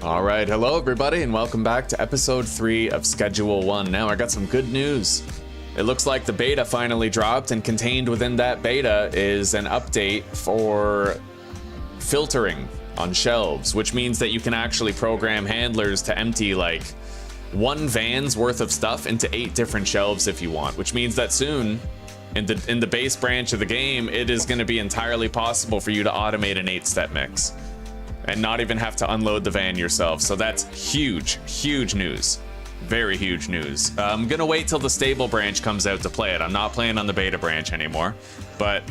All right, hello everybody, and welcome back to episode 3 of Schedule 1. Now, I got some good news. It looks like the beta finally dropped, and contained within that beta is an update for filtering on shelves, which means that you can actually program handlers to empty like 1 van's worth of stuff into 8 different shelves if you want, which means that soon, in the base branch of the game, it is going to be entirely possible for you to automate an 8-step mix and not even have to unload the van yourself. So that's huge news. Very huge news. I'm gonna wait till the stable branch comes out to play it. I'm not playing on the beta branch anymore, but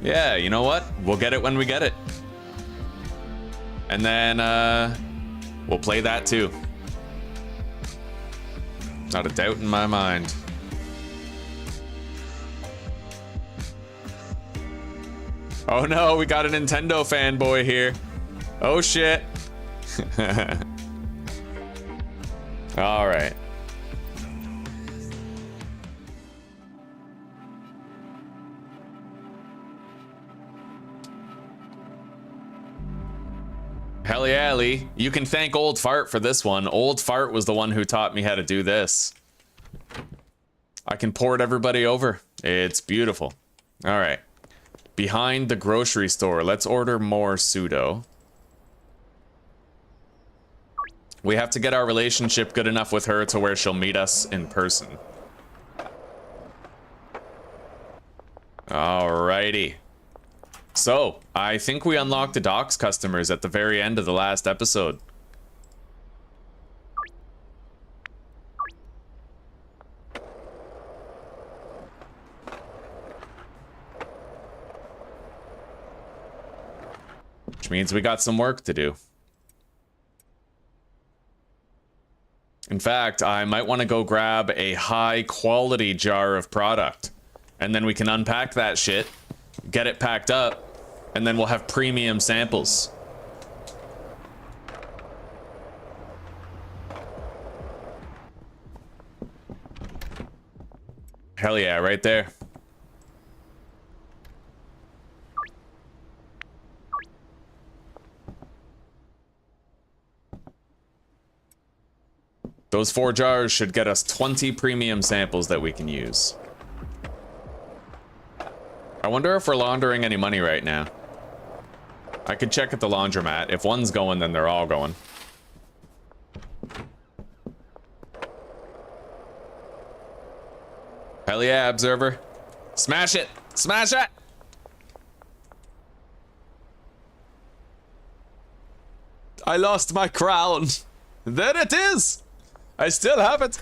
yeah, you know what? We'll get it when we get it. And then we'll play that too. Not a doubt in my mind. Oh no, we got a Nintendo fanboy here. Oh shit. All right. Hell yeah, Lee. You can thank Old Fart for this one. Old Fart was the one who taught me how to do this. I can port everybody over. It's beautiful. All right. Behind the grocery store. Let's order more pseudo. We have to get our relationship good enough with her to where she'll meet us in person. Alrighty. So, I think we unlocked the docks customers at the very end of the last episode. Which means we got some work to do. In fact, I might want to go grab a high quality jar of product, and then we can unpack that shit, get it packed up, and then we'll have premium samples. Hell yeah, right there. Those 4 jars should get us 20 premium samples that we can use. I wonder if we're laundering any money right now. I could check at the laundromat. If one's going, then they're all going. Hell yeah, Observer. Smash it! Smash it! I lost my crown. There it is! I still have it.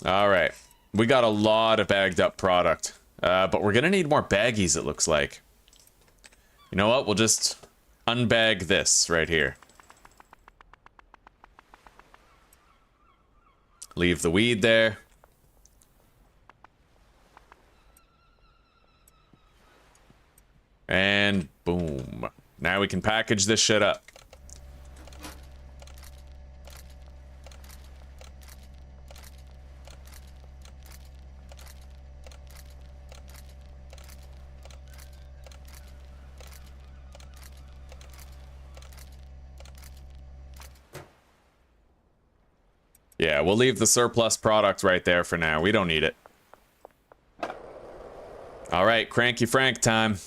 All right, we got a lot of bagged up product, but we're gonna need more baggies, it looks like. You know what? We'll just unbag this right here. Leave the weed there. And boom. Now we can package this shit up. Yeah, we'll leave the surplus product right there for now. We don't need it. All right, Cranky Frank time.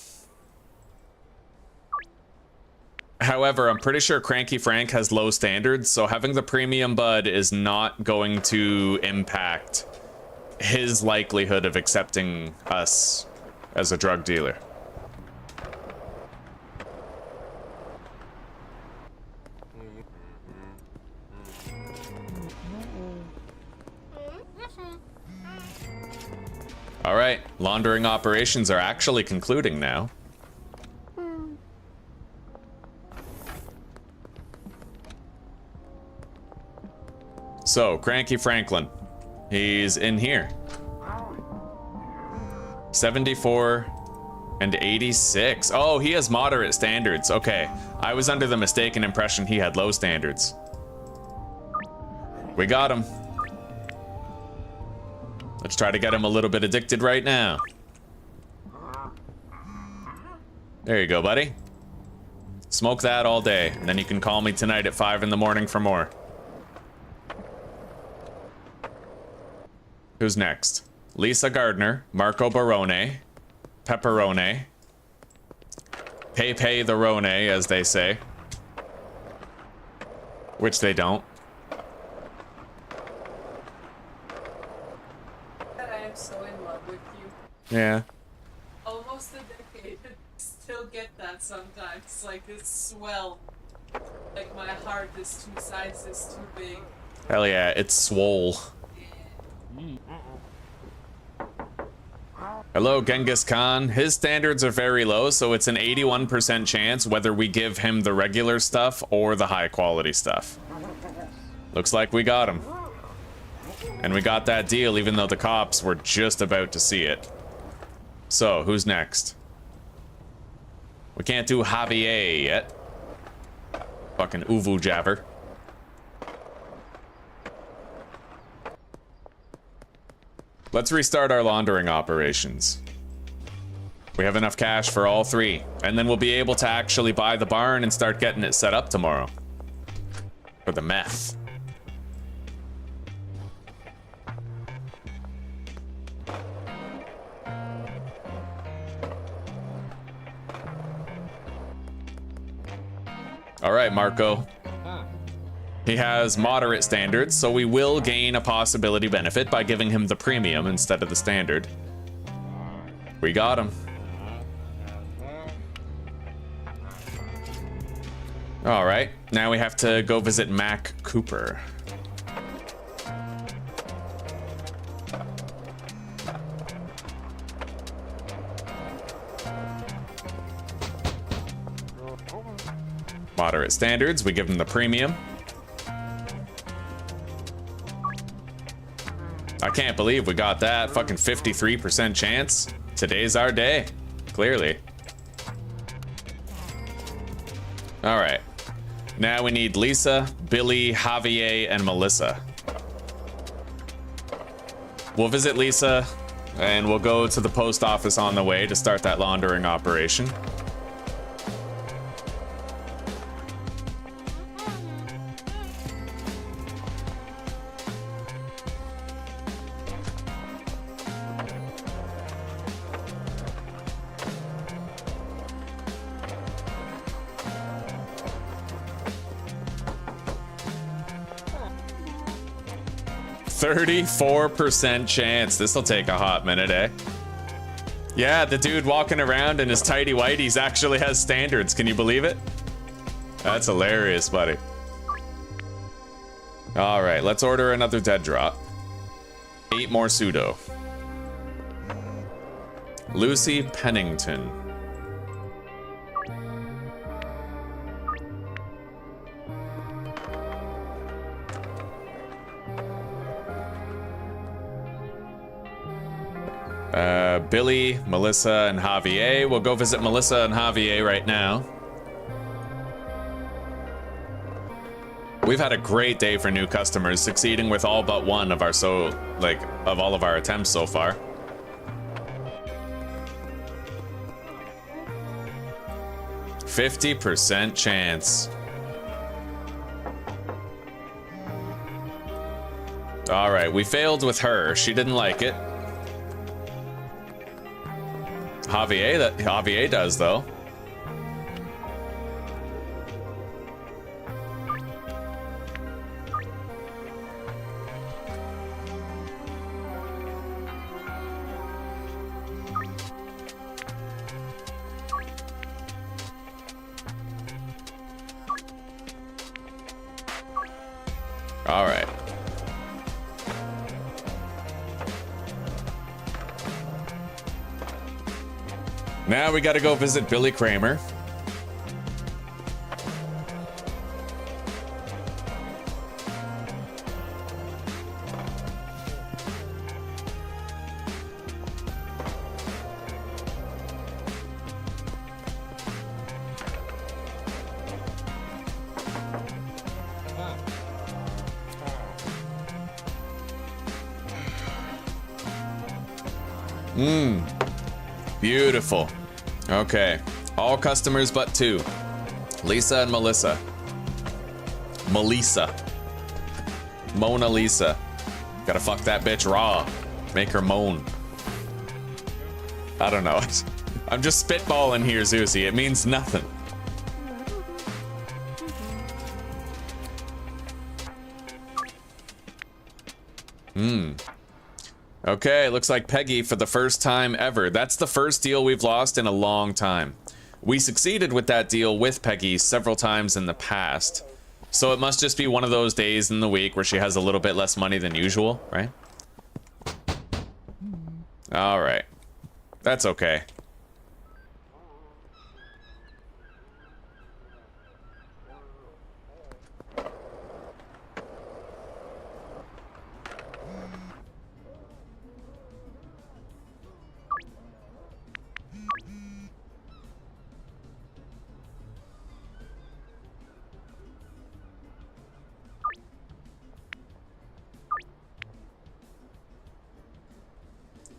However, I'm pretty sure Cranky Frank has low standards, so having the premium bud is not going to impact his likelihood of accepting us as a drug dealer. All right, laundering operations are actually concluding now. So, Cranky Franklin, he's in here. 74 and 86. Oh, he has moderate standards. Okay, I was under the mistaken impression he had low standards. We got him. Let's try to get him a little bit addicted right now. There you go, buddy. Smoke that all day, and then you can call me tonight at 5 in the morning for more. Who's next? Lisa Gardner, Marco Barone, Pepperone, Pepe the Rone, as they say. Which they don't. I am so in love with you. Yeah. Almost a decade. Still get that sometimes. Like this swell. Like my heart is 2 sizes too big. Hell yeah, it's swole. Hello, Genghis Khan. His standards are very low, so it's an 81% chance whether we give him the regular stuff or the high quality stuff. Looks like we got him. And we got that deal even though the cops were just about to see it. So, who's next? We can't do Javier yet. Fucking Uvu Jabber. Let's restart our laundering operations. We have enough cash for all 3, and then we'll be able to actually buy the barn and start getting it set up tomorrow. For the meth. All right, Marco. He has moderate standards, so we will gain a possibility benefit by giving him the premium instead of the standard. We got him. All right, now we have to go visit Mac Cooper. Moderate standards, we give him the premium. I can't believe we got that. Fucking 53% chance. Today's our day. Clearly. Alright. Now we need Lisa, Billy, Javier, and Melissa. We'll visit Lisa, and we'll go to the post office on the way to start that laundering operation. %34 chance. This'll take a hot minute, eh? Yeah, the dude walking around in his tighty whities actually has standards. Can you believe it? That's hilarious, buddy. All right, let's order another dead drop. 8 more pseudo. Lucy Pennington. Billy, Melissa, and Javier. We'll go visit Melissa and Javier right now. We've had a great day for new customers, succeeding with all but one of our of all of our attempts so far. %50 chance. All right, we failed with her. She didn't like it. Javier does, though. All right. Now we gotta go visit Billy Kramer. Beautiful. Okay, all customers but 2. Lisa and Melissa. Melissa. Mona Lisa. Gotta fuck that bitch raw. Make her moan. I don't know. I'm just spitballing here, Zuzi. It means nothing. Okay, looks like Peggy for the first time ever. That's the first deal we've lost in a long time. We succeeded with that deal with Peggy several times in the past. So it must just be one of those days in the week where she has a little bit less money than usual, right? All right. That's okay.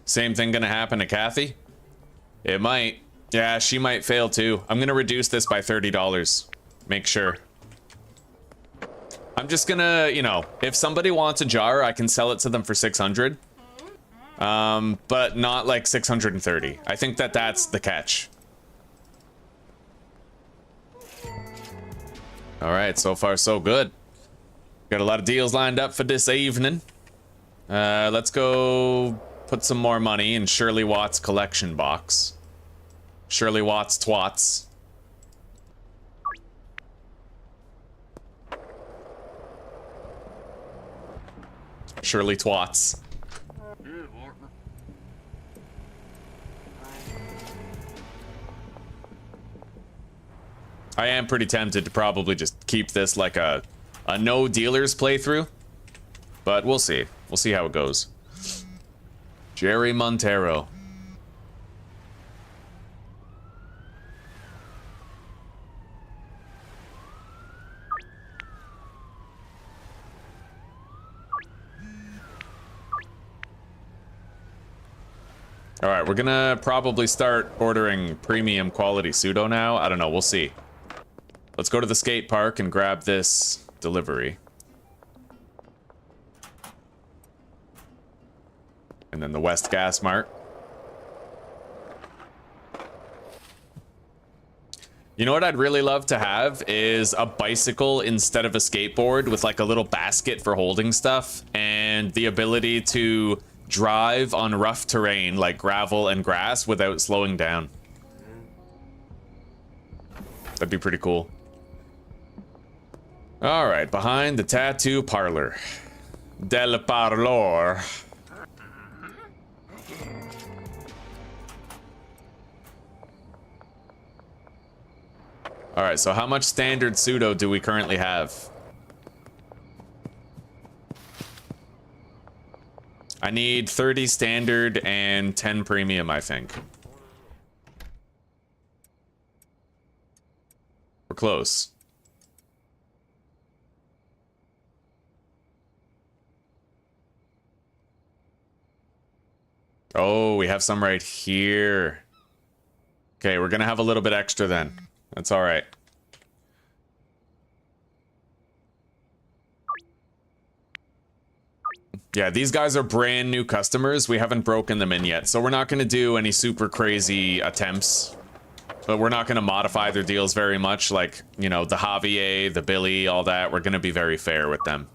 Same thing gonna happen to Kathy? It might. Yeah, she might fail too. I'm gonna reduce this by $30. Make sure. I'm just gonna, you know, if somebody wants a jar, I can sell it to them for 600. But not like 630. I think that that's the catch. All right, so far so good. Got a lot of deals lined up for this evening. Let's go put some more money in Shirley Watts' collection box. Shirley Watts twats. Shirley twats. I am pretty tempted to probably just keep this like a no dealers playthrough, but we'll see. We'll see how it goes. Jerry Montero. All right, we're gonna probably start ordering premium quality pseudo now. I don't know, we'll see. Let's go to the skate park and grab this delivery. And then the West Gas Mart. You know what I'd really love to have is a bicycle instead of a skateboard with like a little basket for holding stuff and the ability to drive on rough terrain like gravel and grass without slowing down. That'd be pretty cool. All right, behind the tattoo parlor. Del Parlor. All right, so how much standard pseudo do we currently have? I need 30 standard and 10 premium, I think. We're close. Oh, we have some right here. Okay, we're gonna have a little bit extra then. That's all right. Yeah, these guys are brand new customers. We haven't broken them in yet, so we're not going to do any super crazy attempts. But we're not going to modify their deals very much, like, you know, the Javier, the Billy, all that. We're going to be very fair with them.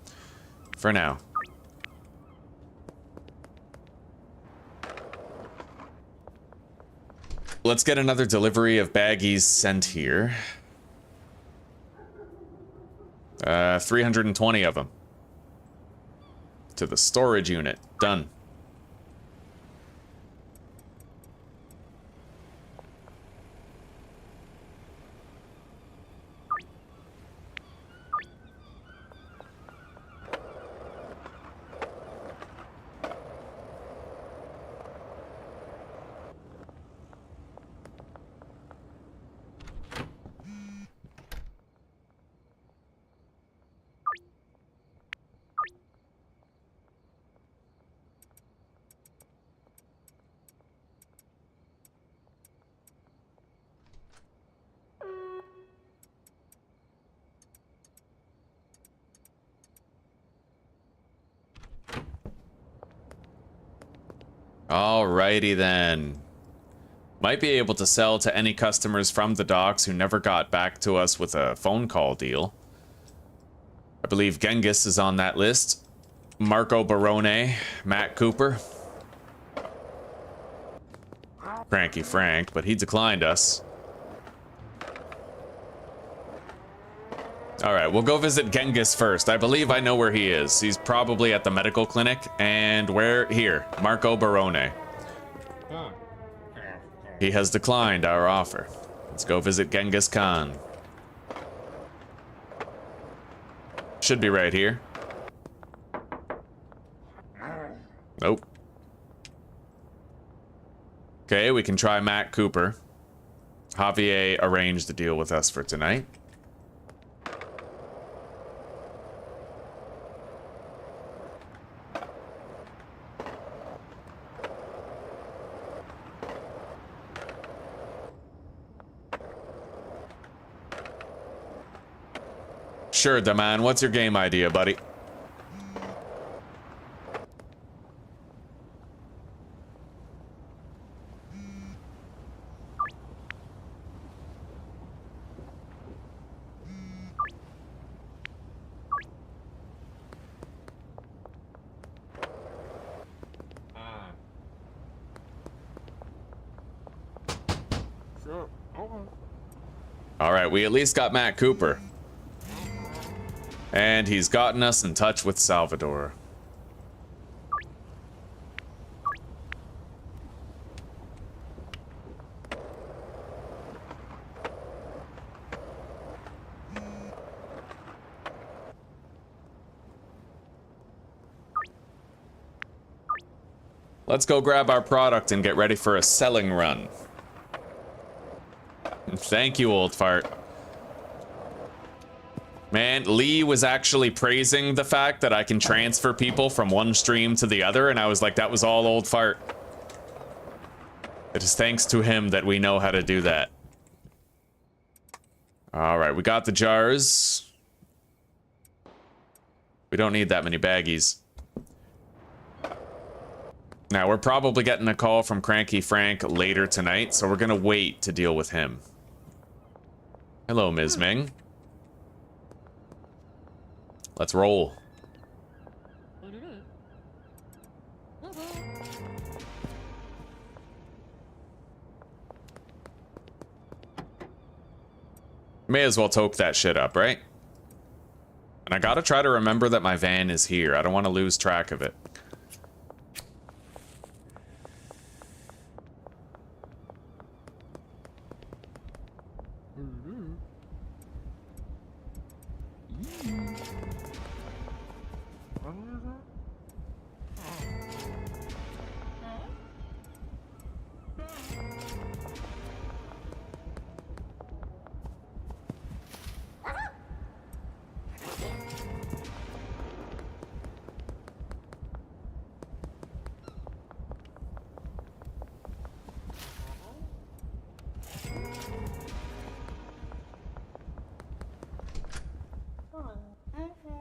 For now. Let's get another delivery of baggies sent here. 320 of them. To the storage unit. Done. Alrighty then. Might be able to sell to any customers from the docks who never got back to us with a phone call deal. I believe Genghis is on that list. Marco Barone, Matt Cooper. Cranky Frank, but he declined us. Alright, we'll go visit Genghis first. I believe I know where he is. He's probably at the medical clinic. And where? Here. Marco Barone. He has declined our offer. Let's go visit Genghis Khan. Should be right here. Nope. Okay, we can try Matt Cooper. Javier arranged the deal with us for tonight. Sure, Daman. What's your game idea, buddy? All right, we at least got Matt Cooper. And he's gotten us in touch with Salvador. Let's go grab our product and get ready for a selling run. Thank you, old fart. Man, Lee was actually praising the fact that I can transfer people from one stream to the other, and I was like, that was all old fart. It is thanks to him that we know how to do that. Alright, we got the jars. We don't need that many baggies. Now, we're probably getting a call from Cranky Frank later tonight, so we're gonna wait to deal with him. Hello, Ms. Ming. Let's roll. May as well toke that shit up, right? And I gotta try to remember that my van is here. I don't want to lose track of it.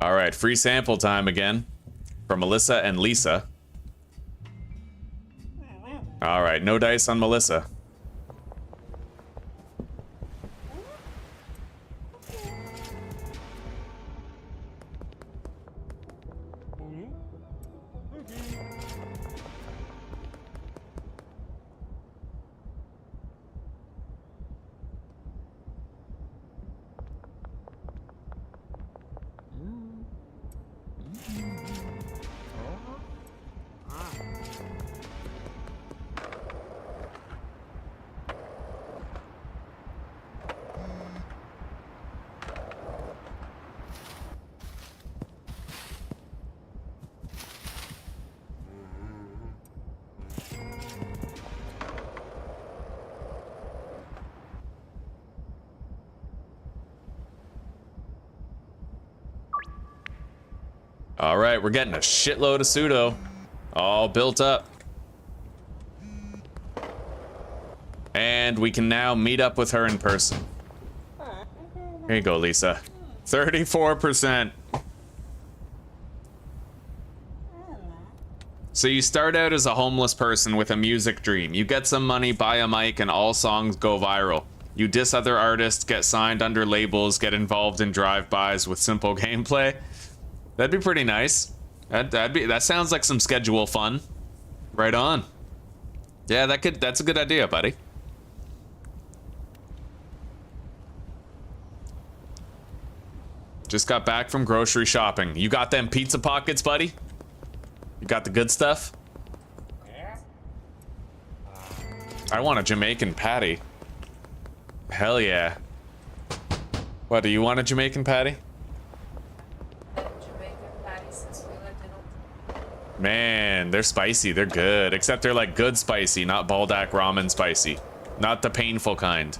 Alright, free sample time again. For Melissa and Lisa. Alright, no dice on Melissa. Alright, we're getting a shitload of pseudo. All built up. And we can now meet up with her in person. Here you go, Lisa. 34%. So you start out as a homeless person with a music dream. You get some money, buy a mic, and all songs go viral. You diss other artists, get signed under labels, get involved in drive-bys with simple gameplay. That'd be pretty nice. That sounds like some schedule fun. Right on. Yeah, that's a good idea, buddy. Just got back from grocery shopping. You got them pizza pockets, buddy? You got the good stuff? I want a Jamaican patty. Hell yeah. What, do you want a Jamaican patty? Jamaican patty since we lived in Man, they're spicy. They're good. Except they're like good spicy, not Baldak ramen spicy. Not the painful kind.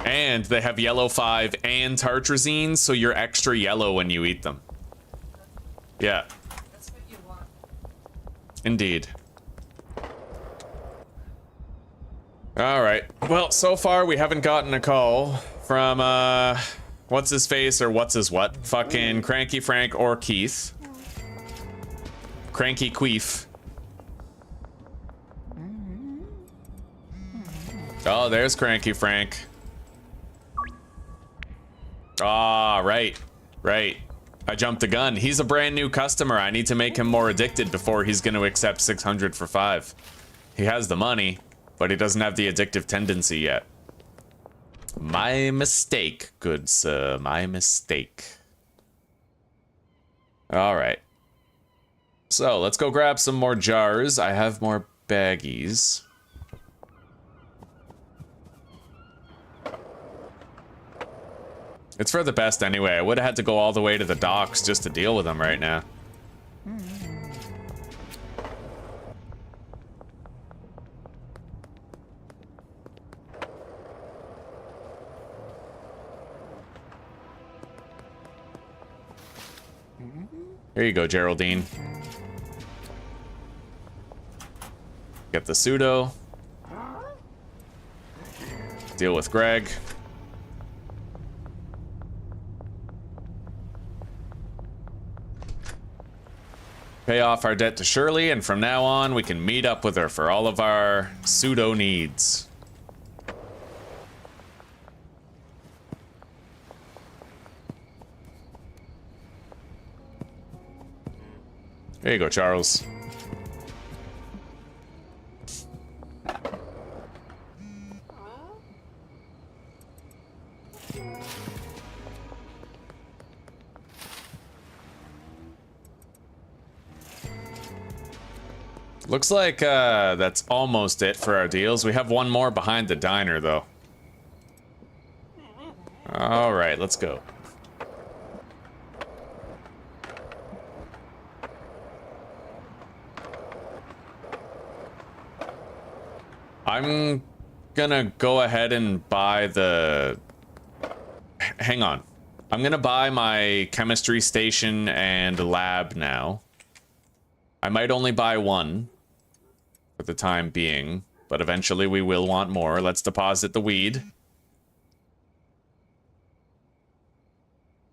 And they have yellow 5 and tartrazine, so you're extra yellow when you eat them. Yeah. That's what you want. Indeed. Alright. Well, so far we haven't gotten a call from, what's his face or what's his what? Fucking Cranky Frank or Keith. Cranky Queef. Oh, there's Cranky Frank. Ah, right. I jumped the gun. He's a brand new customer. I need to make him more addicted before he's going to accept 600 for 5. He has the money, but he doesn't have the addictive tendency yet. My mistake, good sir. My mistake. All right. So let's go grab some more jars. I have more baggies. It's for the best anyway. I would have had to go all the way to the docks just to deal with them right now. Here you go, Geraldine. Get the pseudo. Deal with Greg. Pay off our debt to Shirley, and from now on, we can meet up with her for all of our pseudo needs. There you go, Charles. Looks like that's almost it for our deals. We have one more behind the diner, though. All right, let's go. I'm gonna go ahead and buy the... Hang on. I'm gonna buy my chemistry station and lab now. I might only buy one for the time being, but eventually we will want more. Let's deposit the weed.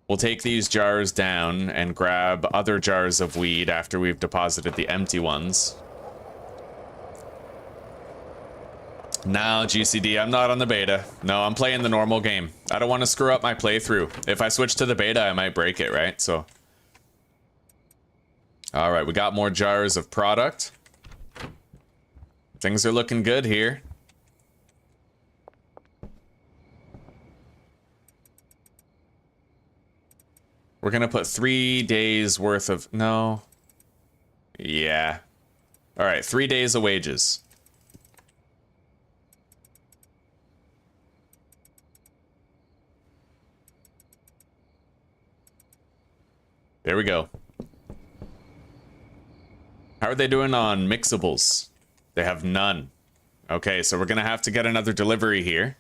We'll take these jars down and grab other jars of weed after we've deposited the empty ones. No, GCD, I'm not on the beta. No, I'm playing the normal game. I don't want to screw up my playthrough. If I switch to the beta, I might break it, right? So... Alright, we got more jars of product. Things are looking good here. We're gonna put 3 days worth of... No. Yeah. Alright, 3 days of wages. There we go. How are they doing on mixables? They have none. Okay, so we're gonna have to get another delivery here.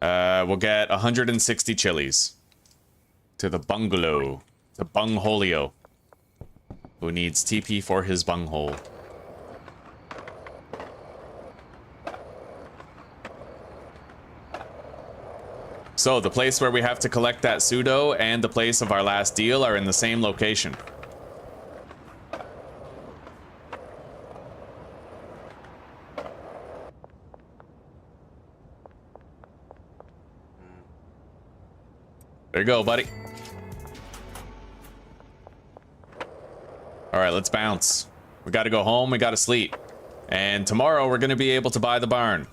We'll get 160 chilies. To the bungalow. To Bungholio. Who needs TP for his bunghole. So the place where we have to collect that pseudo and the place of our last deal are in the same location. There you go, buddy. All right, let's bounce. We got to go home. We got to sleep. And tomorrow we're going to be able to buy the barn.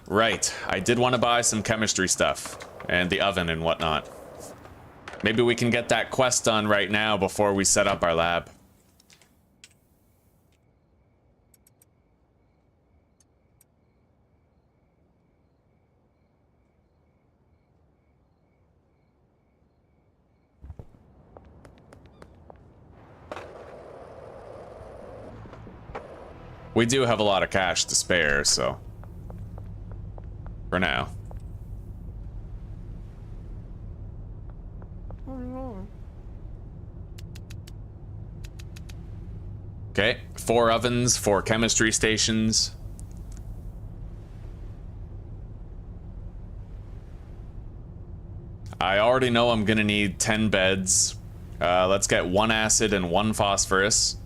Right. I did want to buy some chemistry stuff and the oven and whatnot. Maybe we can get that quest done right now before we set up our lab. We do have a lot of cash to spare, so for now. Okay, 4 ovens, 4 chemistry stations. I already know I'm gonna need 10 beds. Let's get 1 acid and 1 phosphorus.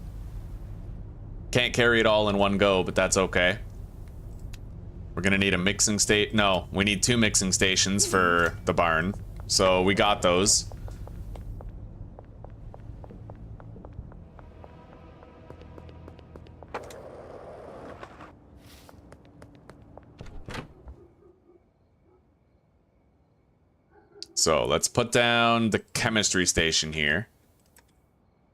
Can't carry it all in one go, but that's okay. We're gonna need a mixing state. No, we need 2 mixing stations for the barn. So we got those. So let's put down the chemistry station here.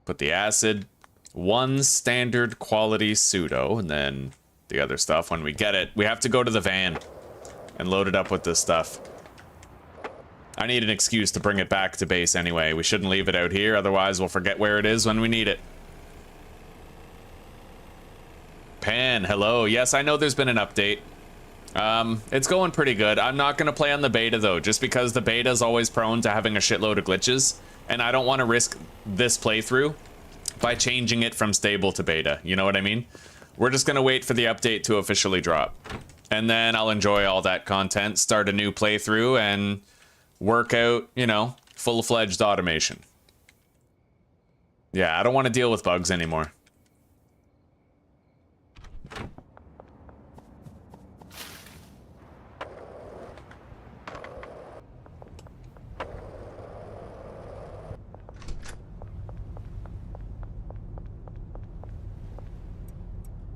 Put the acid. 1 standard quality pseudo, and then the other stuff when we get it. We have to go to the van and load it up with this stuff. I need an excuse to bring it back to base anyway. We shouldn't leave it out here, otherwise we'll forget where it is when we need it. Pan, hello. Yes, I know there's been an update. It's going pretty good. I'm not going to play on the beta though, just because the beta is always prone to having a shitload of glitches, and I don't want to risk this playthrough by changing it from stable to beta, you know what I mean? We're just gonna wait for the update to officially drop. And then I'll enjoy all that content, start a new playthrough, and work out, you know, full-fledged automation. Yeah, I don't want to deal with bugs anymore.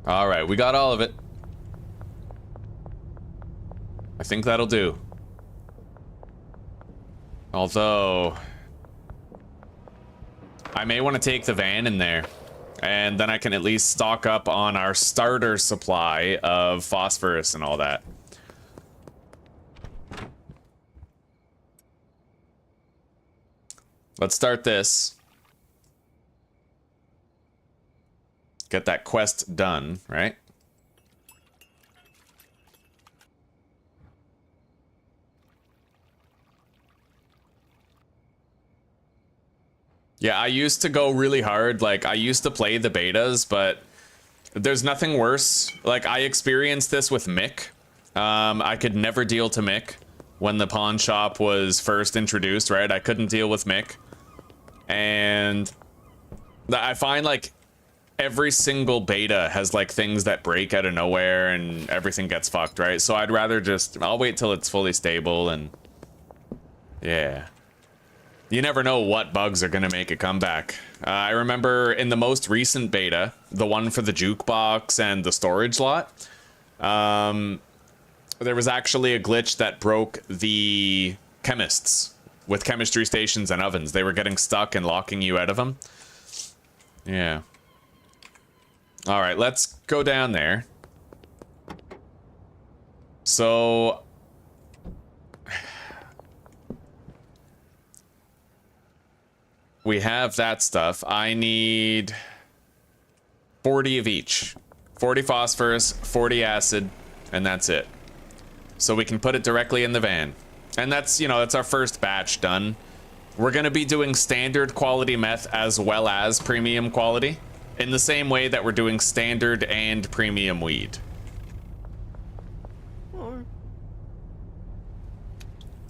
All right, we got all of it. I think that'll do. Although, I may want to take the van in there, and then I can at least stock up on our starter supply of phosphorus and all that. Let's start this. Get that quest done, right? Yeah, I used to go really hard. Like, I used to play the betas, but there's nothing worse. Like, I experienced this with Mick. I could never deal to Mick when the pawn shop was first introduced, right? I couldn't deal with Mick. And I find, like, every single beta has like things that break out of nowhere and everything gets fucked, right? So I'd rather just, I'll wait till it's fully stable and yeah. You never know what bugs are gonna make a comeback. I remember in the most recent beta, the one for the jukebox and the storage lot, there was actually a glitch that broke the chemists with chemistry stations and ovens. They were getting stuck and locking you out of them. Yeah. All right, let's go down there. So we have that stuff. I need 40 of each. 40 phosphorus, 40 acid, and that's it. So we can put it directly in the van. And that's, you know, that's our first batch done. We're gonna be doing standard quality meth as well as premium quality, in the same way that we're doing standard and premium weed.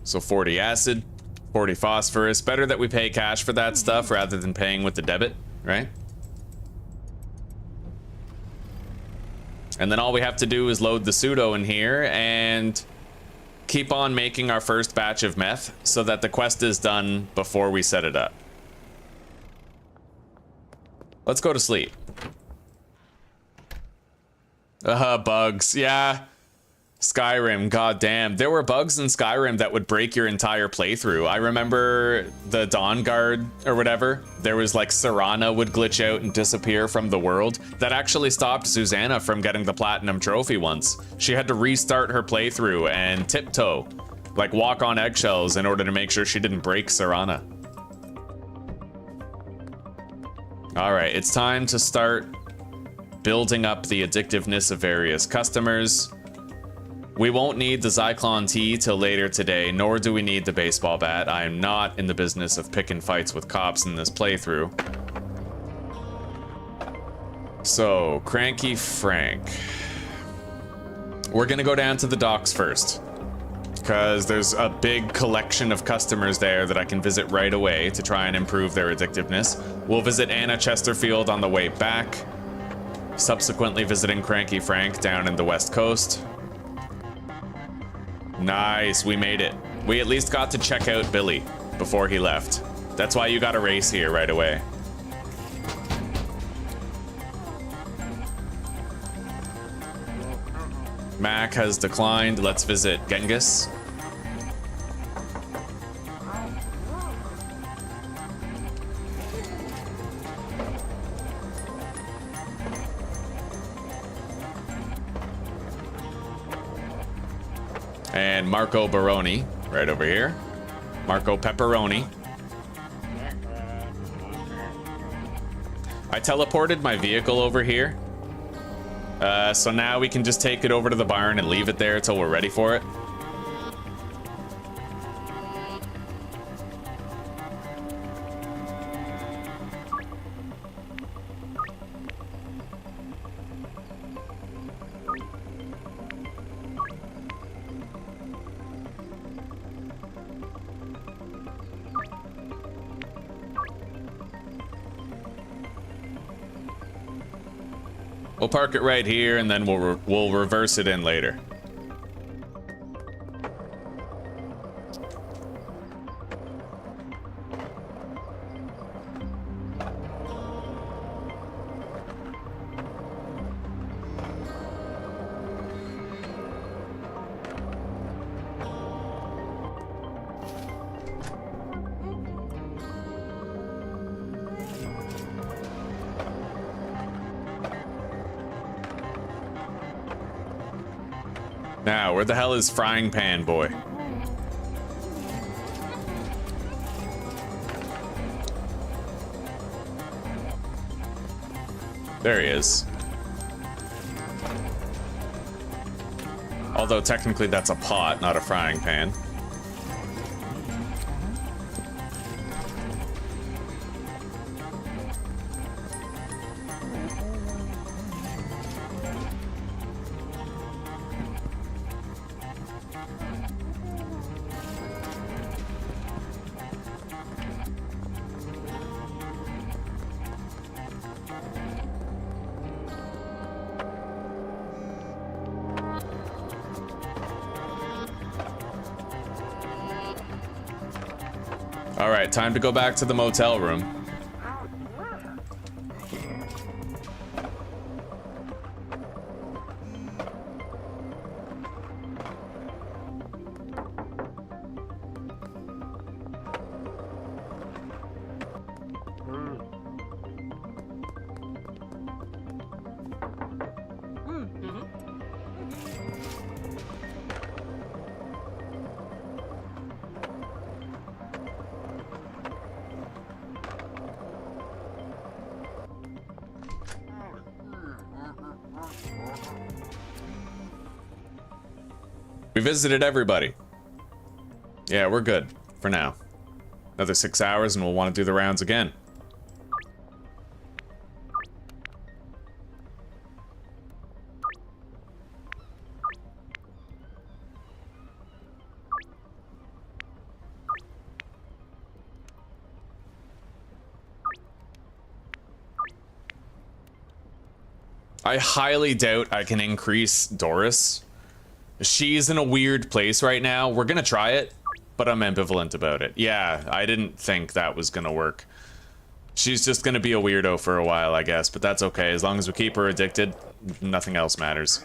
So 40 acid, 40 phosphorus. Better that we pay cash for that stuff rather than paying with the debit, right? And then all we have to do is load the pseudo in here and keep on making our first batch of meth so that the quest is done before we set it up. Let's go to sleep. Bugs. Yeah. Skyrim, goddamn. There were bugs in Skyrim that would break your entire playthrough. I remember the Dawn Guard or whatever. There was like Serana would glitch out and disappear from the world. That actually stopped Susanna from getting the platinum trophy once. She had to restart her playthrough and tiptoe, like walk on eggshells in order to make sure she didn't break Serana. All right, it's time to start building up the addictiveness of various customers. We won't need the Zyklon Tea till later today, nor do we need the baseball bat. I am not in the business of picking fights with cops in this playthrough. So, Cranky Frank. We're gonna go down to the docks first, because there's a big collection of customers there that I can visit right away to try and improve their addictiveness. We'll visit Anna Chesterfield on the way back, subsequently visiting Cranky Frank down in the West Coast. Nice, we made it. We at least got to check out Billy before he left. That's why you got a race here right away. Mac has declined. Let's visit Genghis. And Marco Baroni, right over here. Marco Pepperoni. I teleported my vehicle over here. So now we can just take it over to the barn and leave it there until we're ready for it. We'll park it right here, and then we'll reverse it in later. Now, where the hell is Frying Pan Boy? There he is. Although technically that's a pot, not a frying pan. All right, time to go back to the motel room. We visited everybody. Yeah, we're good for now. Another 6 hours and we'll want to do the rounds again. I highly doubt I can increase Doris. She's in a weird place right now. We're gonna try it, but I'm ambivalent about it. Yeah, I didn't think that was gonna work. She's just gonna be a weirdo for a while, I guess, but that's okay. As long as we keep her addicted, nothing else matters.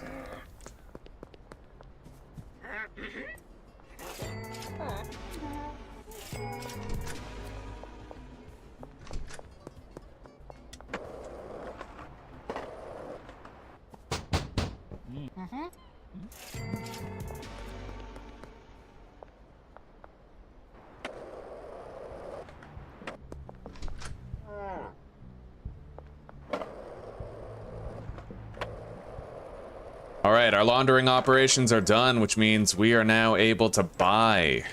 All right, our laundering operations are done, which means we are now able to buy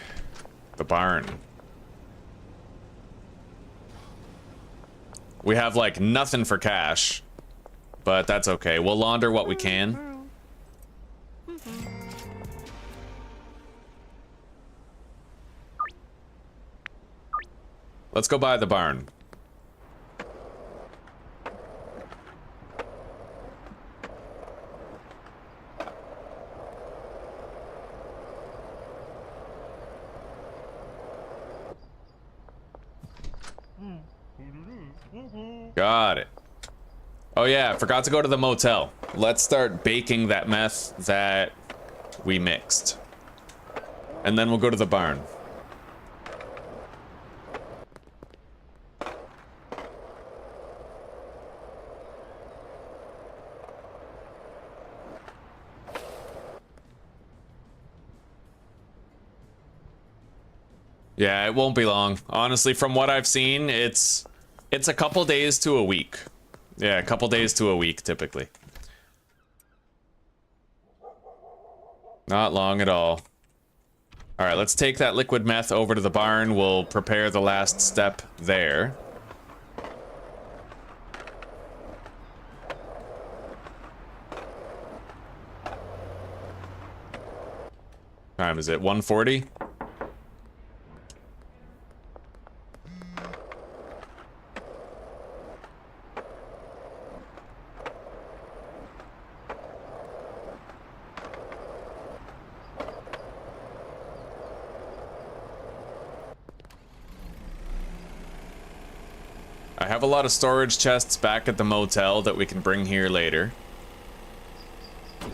the barn. We have like nothing for cash, but that's okay. We'll launder what we can. Let's go buy the barn. Got it. Oh yeah, forgot to go to the motel. Let's start baking that meth that we mixed. And then we'll go to the barn. Yeah, it won't be long. Honestly, from what I've seen, it's a couple days to a week. Yeah, a couple days to a week, typically. Not long at all. All right, let's take that liquid meth over to the barn. We'll prepare the last step there. Time is it? 1:40? I have a lot of storage chests back at the motel that we can bring here later.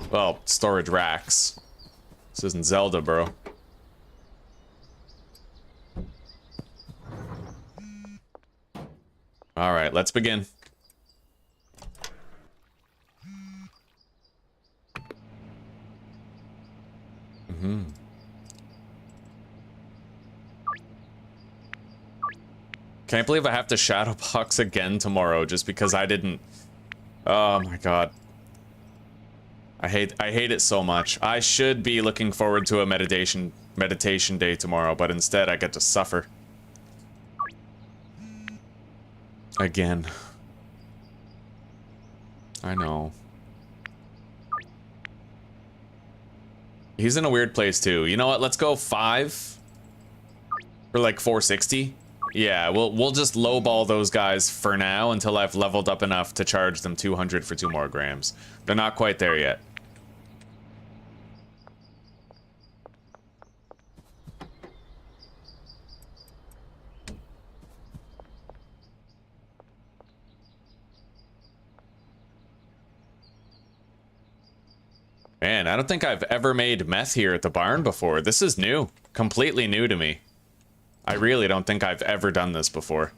Well, storage racks. This isn't Zelda, bro. All right, let's begin. Can't believe I have to shadow box again tomorrow just because I didn't. Oh my god. I hate it so much. I should be looking forward to a meditation day tomorrow, but instead I get to suffer. Again. I know. He's in a weird place too. You know what? Let's go 5 for like 460. Yeah, we'll just lowball those guys for now until I've leveled up enough to charge them 200 for 2 more grams. They're not quite there yet. Man, I don't think I've ever made meth here at the barn before. This is new. Completely new to me. I really don't think I've ever done this before.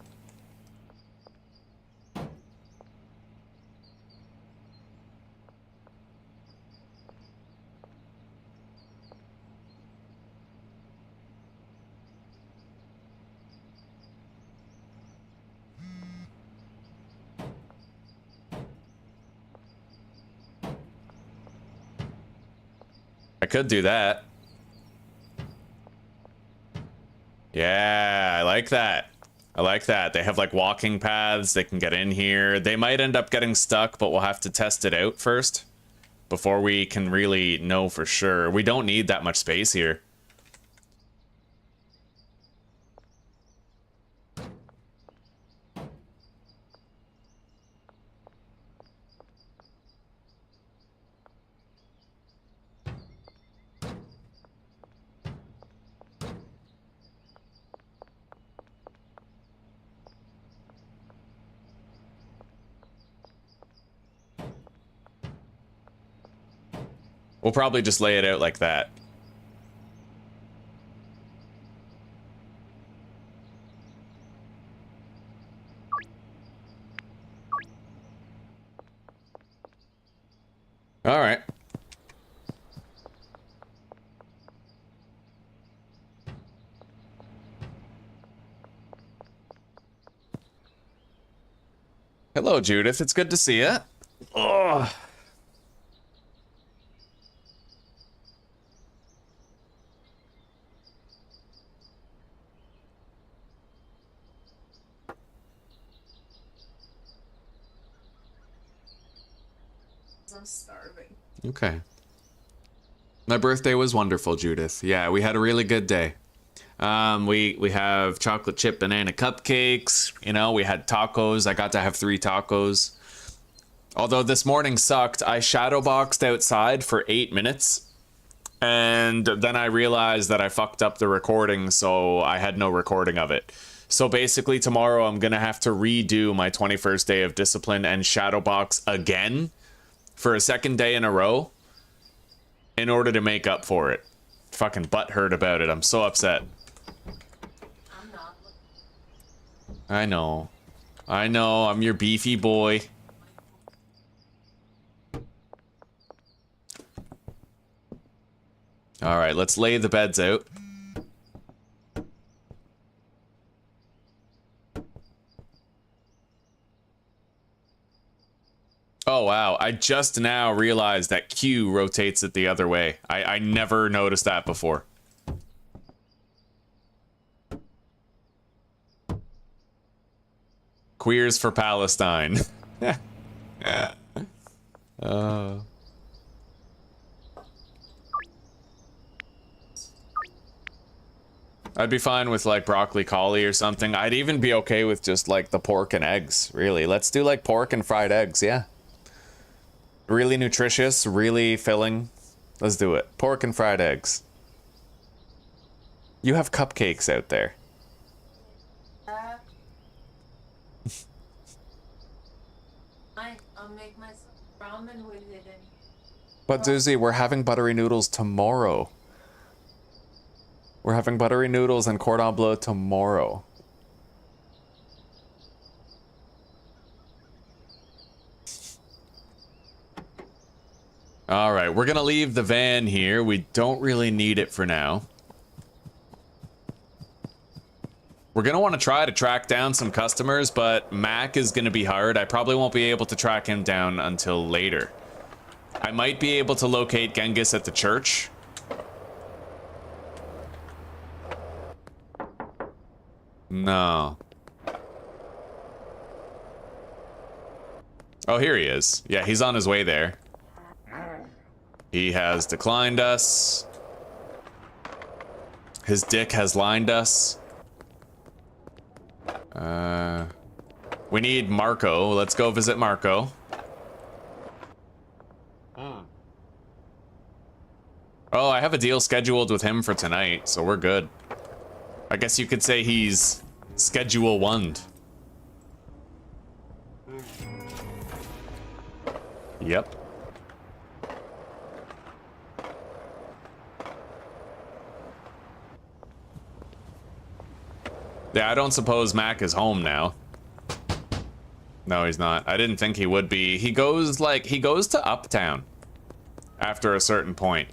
I could do that. Yeah, I like that. I like that. They have like walking paths. They can get in here. They might end up getting stuck, but we'll have to test it out first before we can really know for sure. We don't need that much space here. We'll probably just lay it out like that. All right. Hello, Judith. It's good to see you. Oh. I'm starving. Okay. My birthday was wonderful, Judith. Yeah, we had a really good day. We have chocolate chip banana cupcakes. You know, we had tacos. I got to have 3 tacos. Although this morning sucked, I shadowboxed outside for 8 minutes. And then I realized that I fucked up the recording, so I had no recording of it. So basically tomorrow I'm gonna have to redo my 21st day of discipline and shadowbox again for a second day in a row in order to make up for it. Fucking butthurt about it. I'm so upset. I'm not. I know. I know. I'm your beefy boy. All right, let's lay the beds out. Oh, wow. I just now realized that Q rotates it the other way. I never noticed that before. Queers for Palestine. I'd be fine with like broccoli collie or something. I'd even be okay with just like the pork and eggs, really. Let's do like pork and fried eggs, yeah. Really nutritious, really filling. Let's do it. Pork and fried eggs. You have cupcakes out there. I'll make myself ramen with it. But Zuzi, we're having buttery noodles tomorrow. We're having buttery noodles and cordon bleu tomorrow. All right, we're gonna leave the van here. We don't really need it for now. We're gonna want to try to track down some customers, but Mac is gonna be hard. I probably won't be able to track him down until later. I might be able to locate Genghis at the church. No. Oh, here he is. Yeah, he's on his way there. He has declined us. His dick has lined us. We need Marco. Let's go visit Marco. Oh, I have a deal scheduled with him for tonight, so we're good. I guess you could say he's schedule 1'd. Yep. Yeah, I don't suppose Mac is home now. No, he's not. I didn't think he would be. He goes to Uptown after a certain point.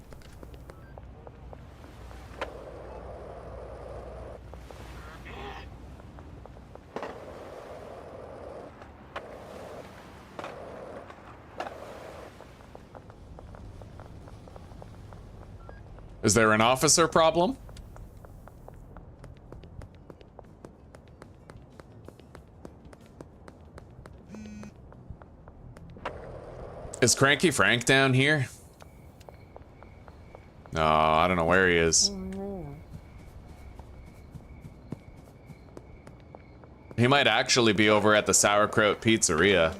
Is there an officer problem? Is Cranky Frank down here? No, I don't know where he is. He might actually be over at the Sauerkraut Pizzeria.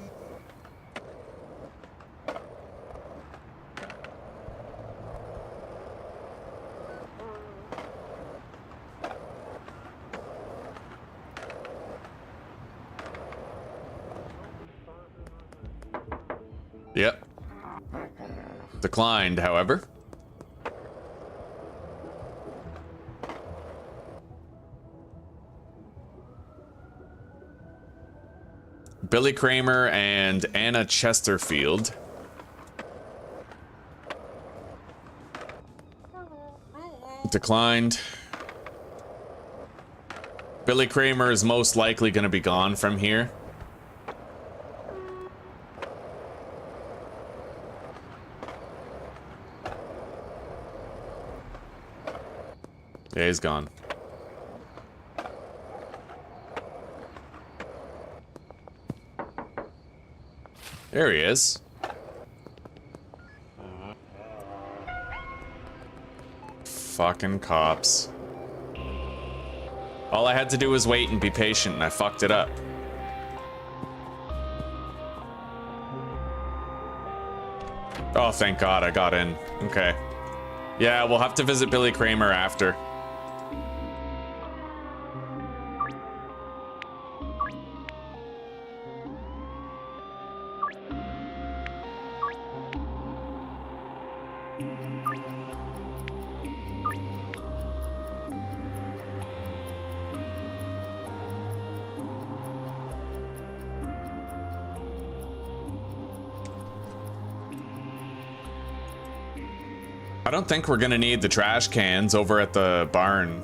Yep. Declined, however. Billy Kramer and Anna Chesterfield. Declined. Billy Kramer is most likely going to be gone from here. Yeah, he's gone. There he is. Fucking cops. All I had to do was wait and be patient, and I fucked it up. Oh, thank God I got in. Okay. Yeah, we'll have to visit Billy Kramer after. I don't think we're gonna need the trash cans over at the barn.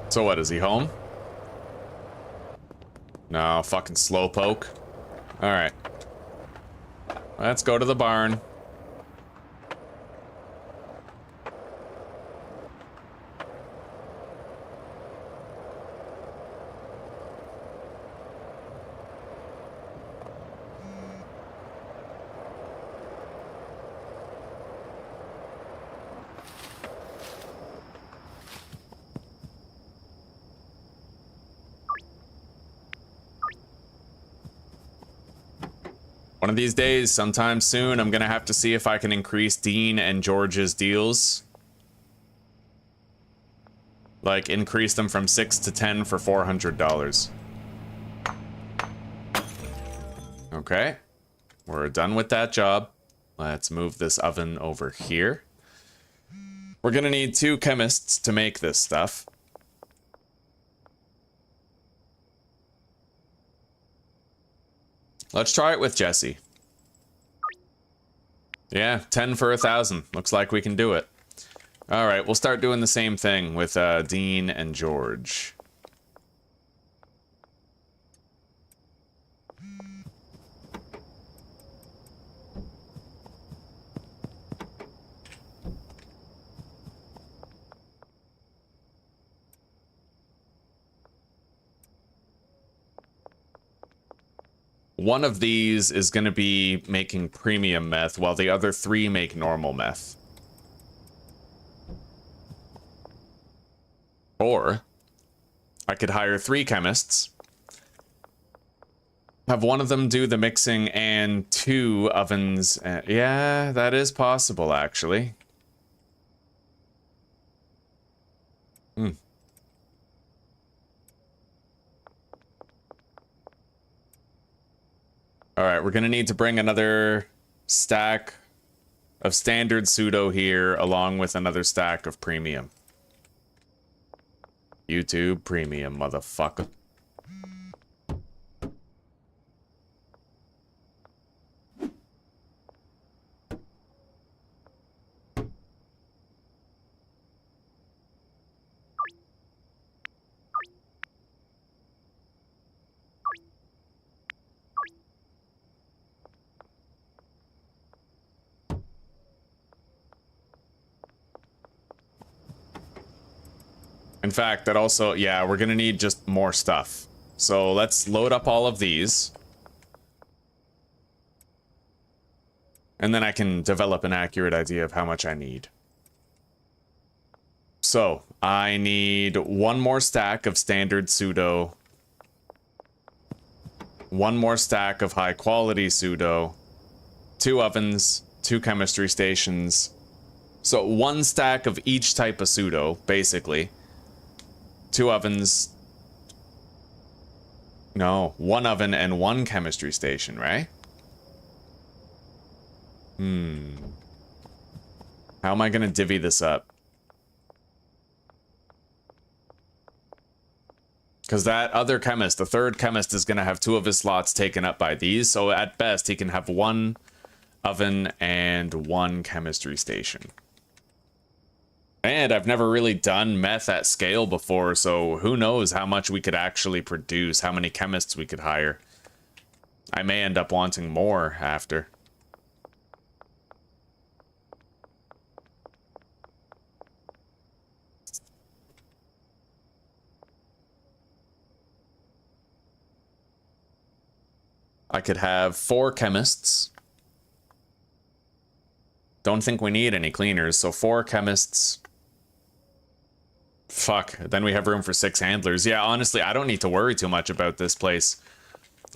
So what, is he home? No, fucking slowpoke. Alright. Let's go to the barn. One of these days, sometime soon, I'm gonna have to see if I can increase Dean and George's deals. Like, increase them from 6 to 10 for $400. Okay. We're done with that job. Let's move this oven over here. We're gonna need 2 chemists to make this stuff. Let's try it with Jesse. Yeah, 10 for 1,000. Looks like we can do it. All right, we'll start doing the same thing with Dean and George. One of these is going to be making premium meth, while the other 3 make normal meth. Or I could hire 3 chemists, have one of them do the mixing and 2 ovens. Yeah, that is possible, actually. All right, we're gonna need to bring another stack of standard pseudo here, along with another stack of premium. YouTube premium, motherfucker. In fact, that also, yeah, we're gonna need just more stuff. So let's load up all of these. And then I can develop an accurate idea of how much I need. So, I need one more stack of standard pseudo. One more stack of high quality pseudo. 2 ovens, 2 chemistry stations. So, 1 stack of each type of pseudo, basically. 2 ovens. No, 1 oven and 1 chemistry station, right? How am I gonna divvy this up? Because that other chemist, the third chemist, is gonna have 2 of his slots taken up by these, so at best he can have 1 oven and 1 chemistry station. And I've never really done meth at scale before, so who knows how much we could actually produce, how many chemists we could hire. I may end up wanting more after. I could have 4 chemists. Don't think we need any cleaners, so 4 chemists. Fuck, then we have room for 6 handlers. Yeah, honestly, I don't need to worry too much about this place.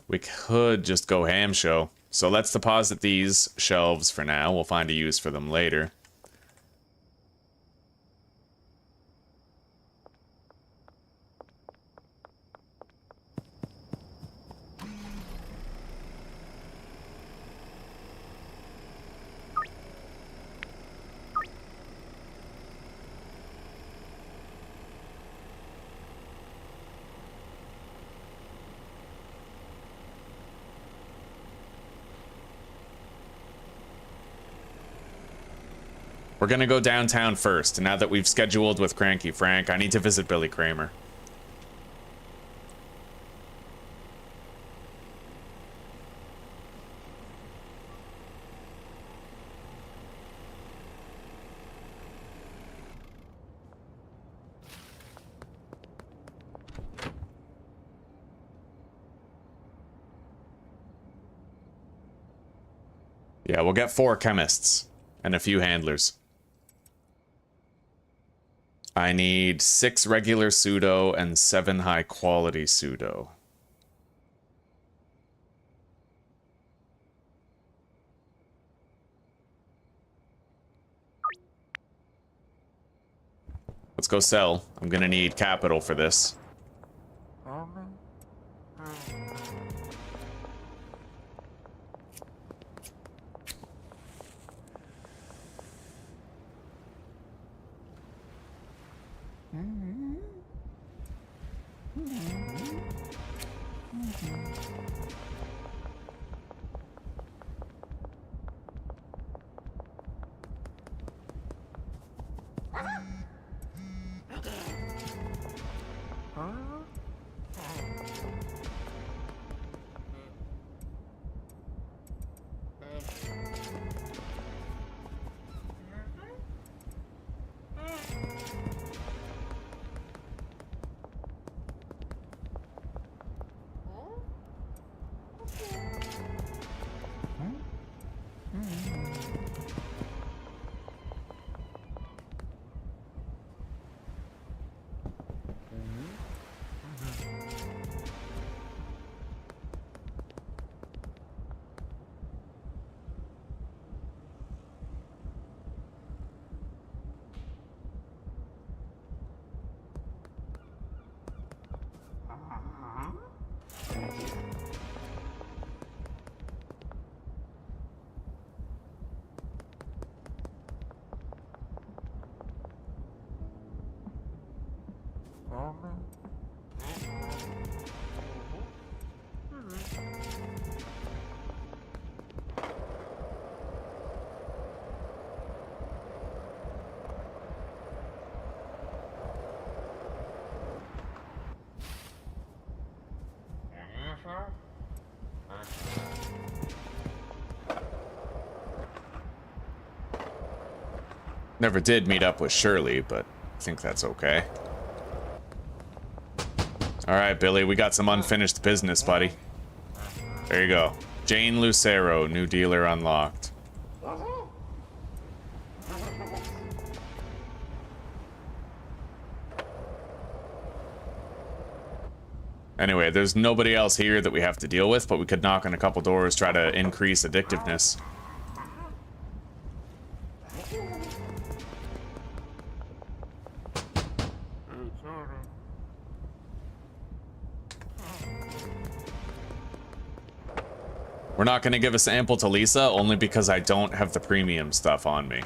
We could just go ham show. So let's deposit these shelves for now. We'll find a use for them later. We're gonna go downtown first. Now that we've scheduled with Cranky Frank, I need to visit Billy Kramer. Yeah, we'll get 4 chemists and a few handlers. I need 6 regular pseudo and 7 high quality pseudo. Let's go sell. I'm gonna need capital for this. Never did meet up with Shirley, but I think that's okay. All right, Billy, we got some unfinished business, buddy. There you go. Jane Lucero, new dealer unlocked. Anyway, there's nobody else here that we have to deal with, but we could knock on a couple doors, try to increase addictiveness. We're not going to give a sample to Lisa, only because I don't have the premium stuff on me.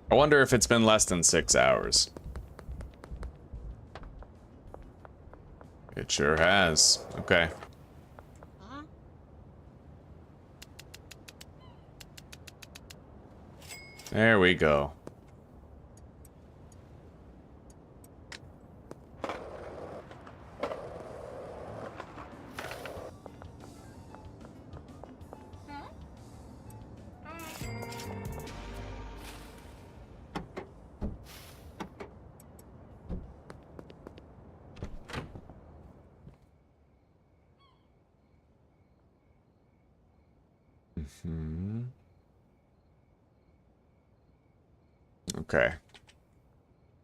I wonder if it's been less than 6 hours. It sure has. Okay. There we go. Okay.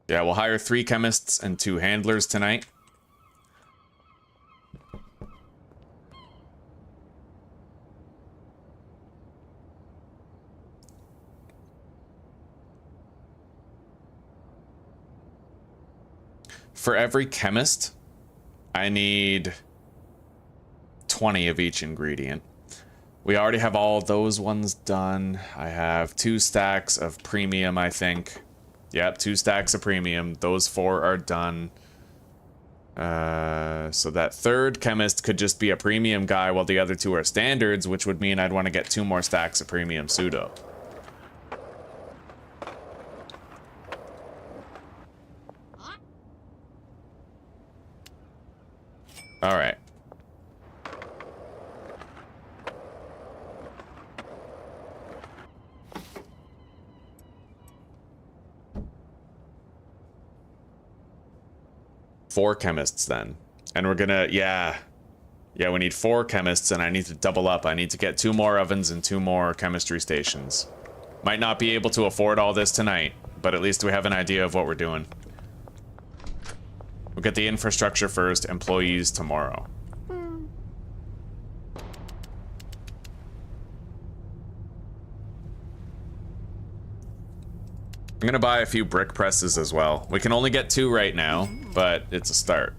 Yeah, we'll hire 3 chemists and 2 handlers tonight. For every chemist, I need 20 of each ingredient. We already have all those ones done. I have 2 stacks of premium, I think. Yep, 2 stacks of premium. Those 4 are done. So that 3rd chemist could just be a premium guy while the other 2 are standards, which would mean I'd want to get 2 more stacks of premium pseudo. All right. Four chemists then. And we're gonna, yeah, we need 4 chemists and I need to double up. I need to get 2 more ovens and 2 more chemistry stations. Might not be able to afford all this tonight, but at least we have an idea of what we're doing. We'll get the infrastructure first, employees tomorrow. I'm gonna buy a few brick presses as well. We can only get 2 right now, but it's a start.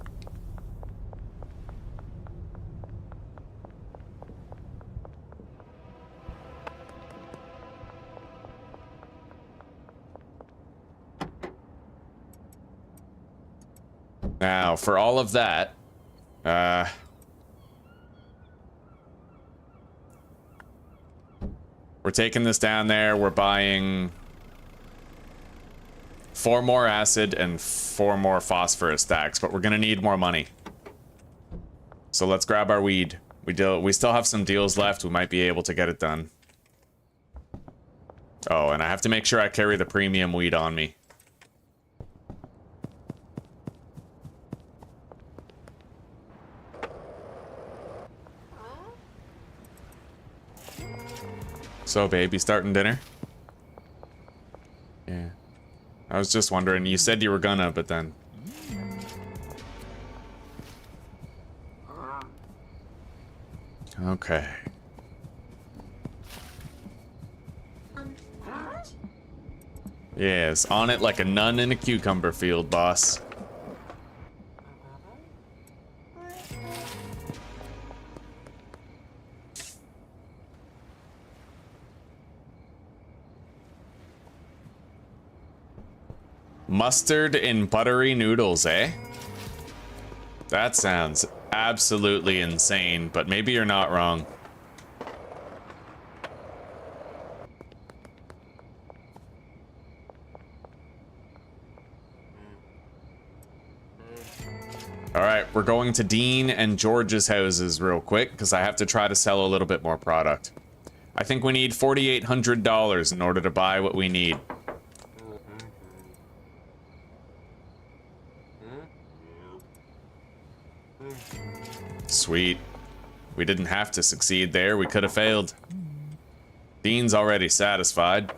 Now, for all of that, we're taking this down there, we're buying 4 more acid and 4 more phosphorus stacks, but we're gonna need more money. So let's grab our weed. We still have some deals left, we might be able to get it done. Oh, and I have to make sure I carry the premium weed on me. So, babe, you starting dinner? Yeah. I was just wondering, you said you were gonna, but then... Okay. Yes, on it like a nun in a cucumber field, boss. Mustard in buttery noodles, eh? That sounds absolutely insane, but maybe you're not wrong. All right, we're going to Dean and George's houses real quick because I have to try to sell a little bit more product. I think we need $4,800 in order to buy what we need. Sweet. We didn't have to succeed there. We could have failed. Dean's already satisfied.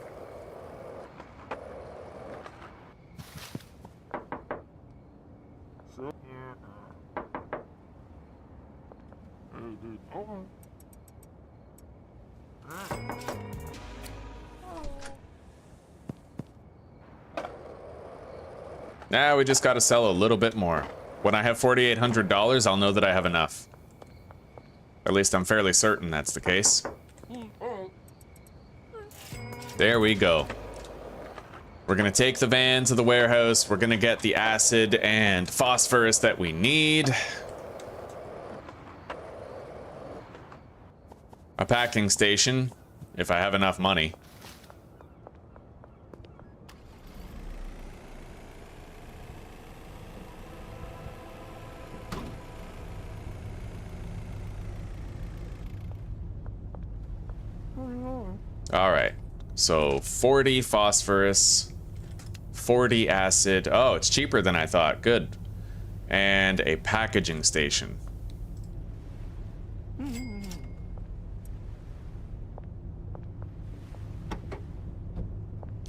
Now we just gotta sell a little bit more. When I have $4,800, I'll know that I have enough. At least I'm fairly certain that's the case. There we go. We're gonna take the van to the warehouse. We're gonna get the acid and phosphorus that we need. A packing station, if I have enough money. All right, so 40 phosphorus, 40 acid. Oh, it's cheaper than I thought. Good. And a packaging station.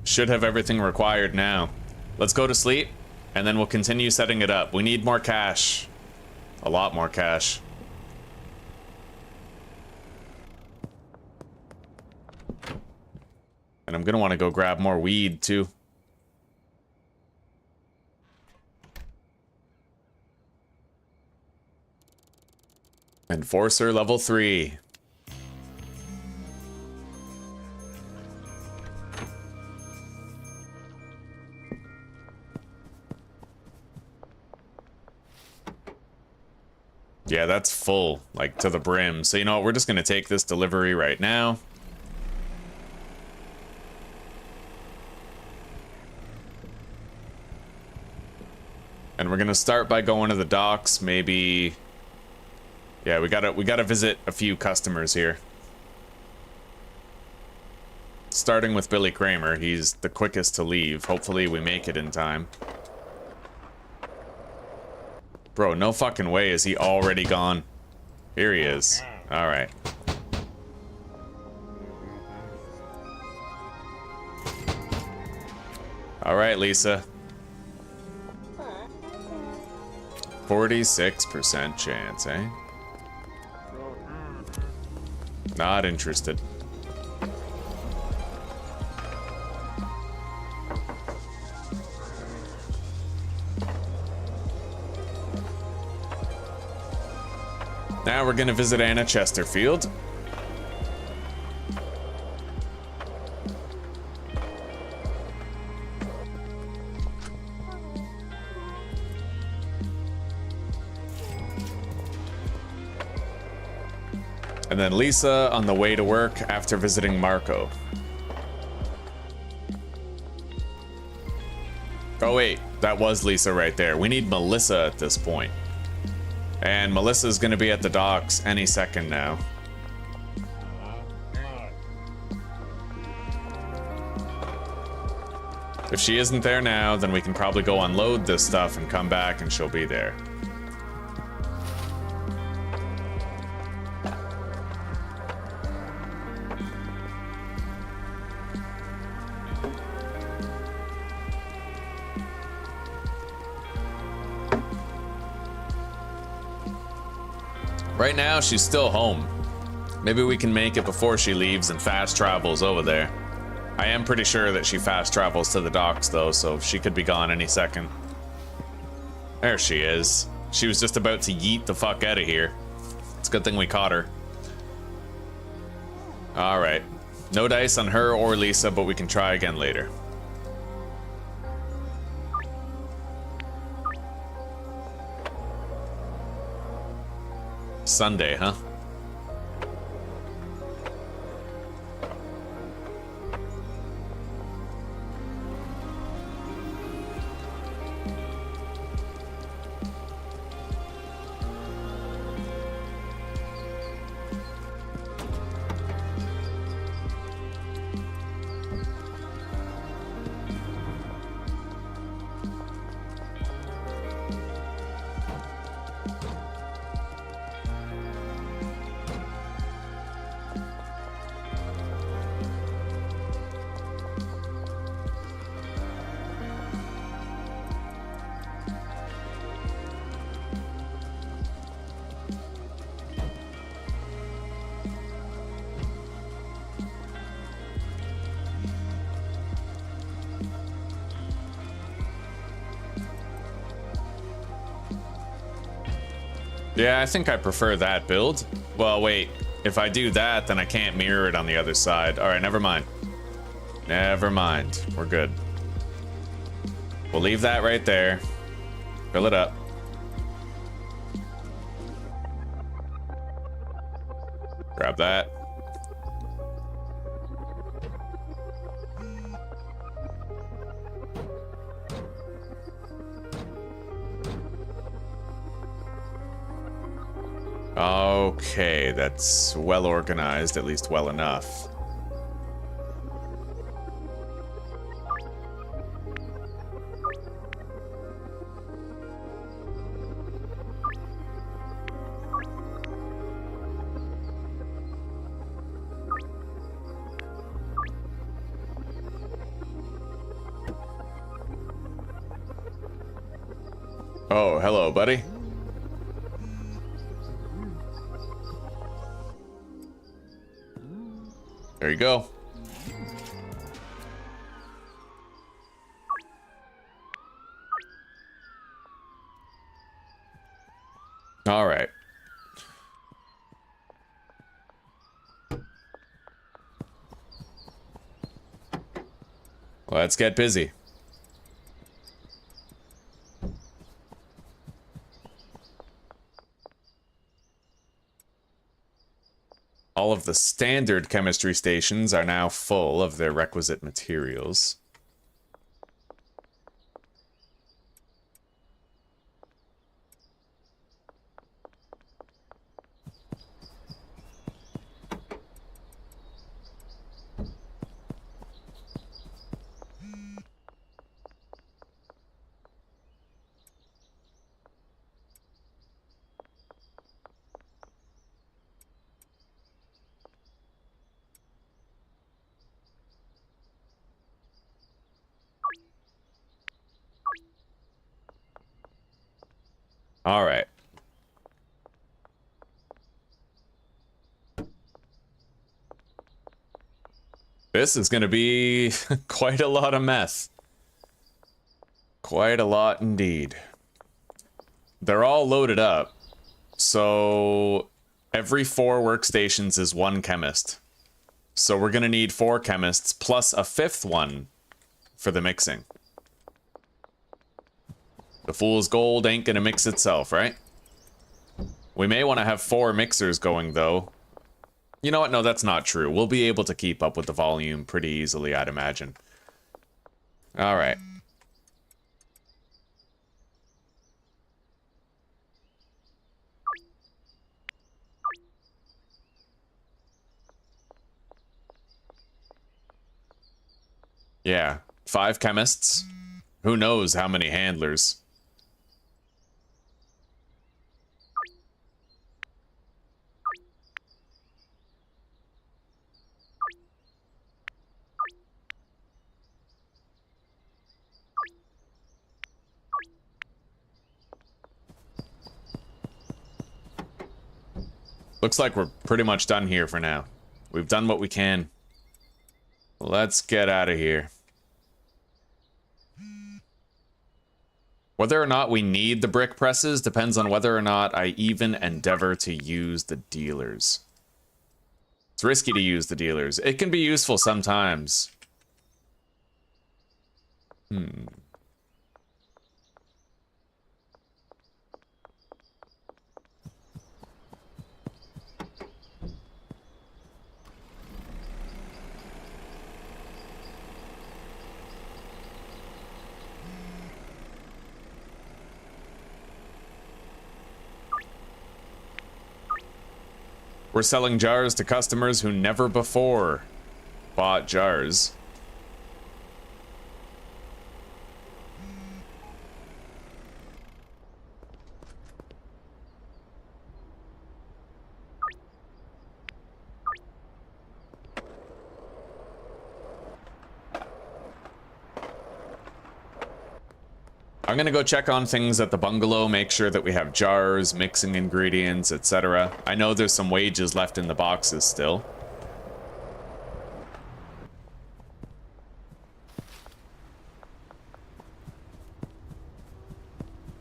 Should have everything required now. Let's go to sleep, and then we'll continue setting it up. We need more cash. A lot more cash. And I'm gonna want to go grab more weed, too. Enforcer level 3. Yeah, that's full, like to the brim. So you know what, we're just gonna take this delivery right now. And we're gonna start by going to the docks, maybe. Yeah, we gotta visit a few customers here. Starting with Billy Kramer, he's the quickest to leave. Hopefully we make it in time. Bro, no fucking way is he already gone. Here he is. Alright. Alright, Lisa. 46% chance, eh? Not interested. Now we're gonna visit Anna Chesterfield. And then Lisa on the way to work after visiting Marco. Oh wait, that was Lisa right there. We need Melissa at this point. And Melissa's gonna be at the docks any second now. If she isn't there now, then we can probably go unload this stuff and come back and she'll be there. Right now, she's still home. Maybe we can make it before she leaves and fast travels over there. I am pretty sure that she fast travels to the docks, though, so she could be gone any second. There she is. She was just about to yeet the fuck out of here. It's a good thing we caught her. Alright. No dice on her or Lisa, but we can try again later. Sunday, huh? Yeah, I think I prefer that build. Well, wait. If I do that, then I can't mirror it on the other side. All right, never mind. Never mind. We're good. We'll leave that right there. Fill it up. Grab that. Okay, that's well organized, at least well enough. Oh, hello, buddy. There you go. All right. Let's get busy. All of the standard chemistry stations are now full of their requisite materials. All right. This is going to be quite a lot of meth. Quite a lot indeed. They're all loaded up. So every 4 workstations is 1 chemist. So we're going to need 4 chemists plus a 5th one for the mixing. The fool's gold ain't gonna mix itself, right? We may want to have 4 mixers going, though. You know what? No, that's not true. We'll be able to keep up with the volume pretty easily, I'd imagine. All right. Yeah, 5 chemists. Who knows how many handlers? Looks like we're pretty much done here for now. We've done what we can. Let's get out of here. Whether or not we need the brick presses depends on whether or not I even endeavor to use the dealers. It's risky to use the dealers. It can be useful sometimes. We're selling jars to customers who never before bought jars. I'm gonna go check on things at the bungalow, make sure that we have jars, mixing ingredients, etc. I know there's some wages left in the boxes still.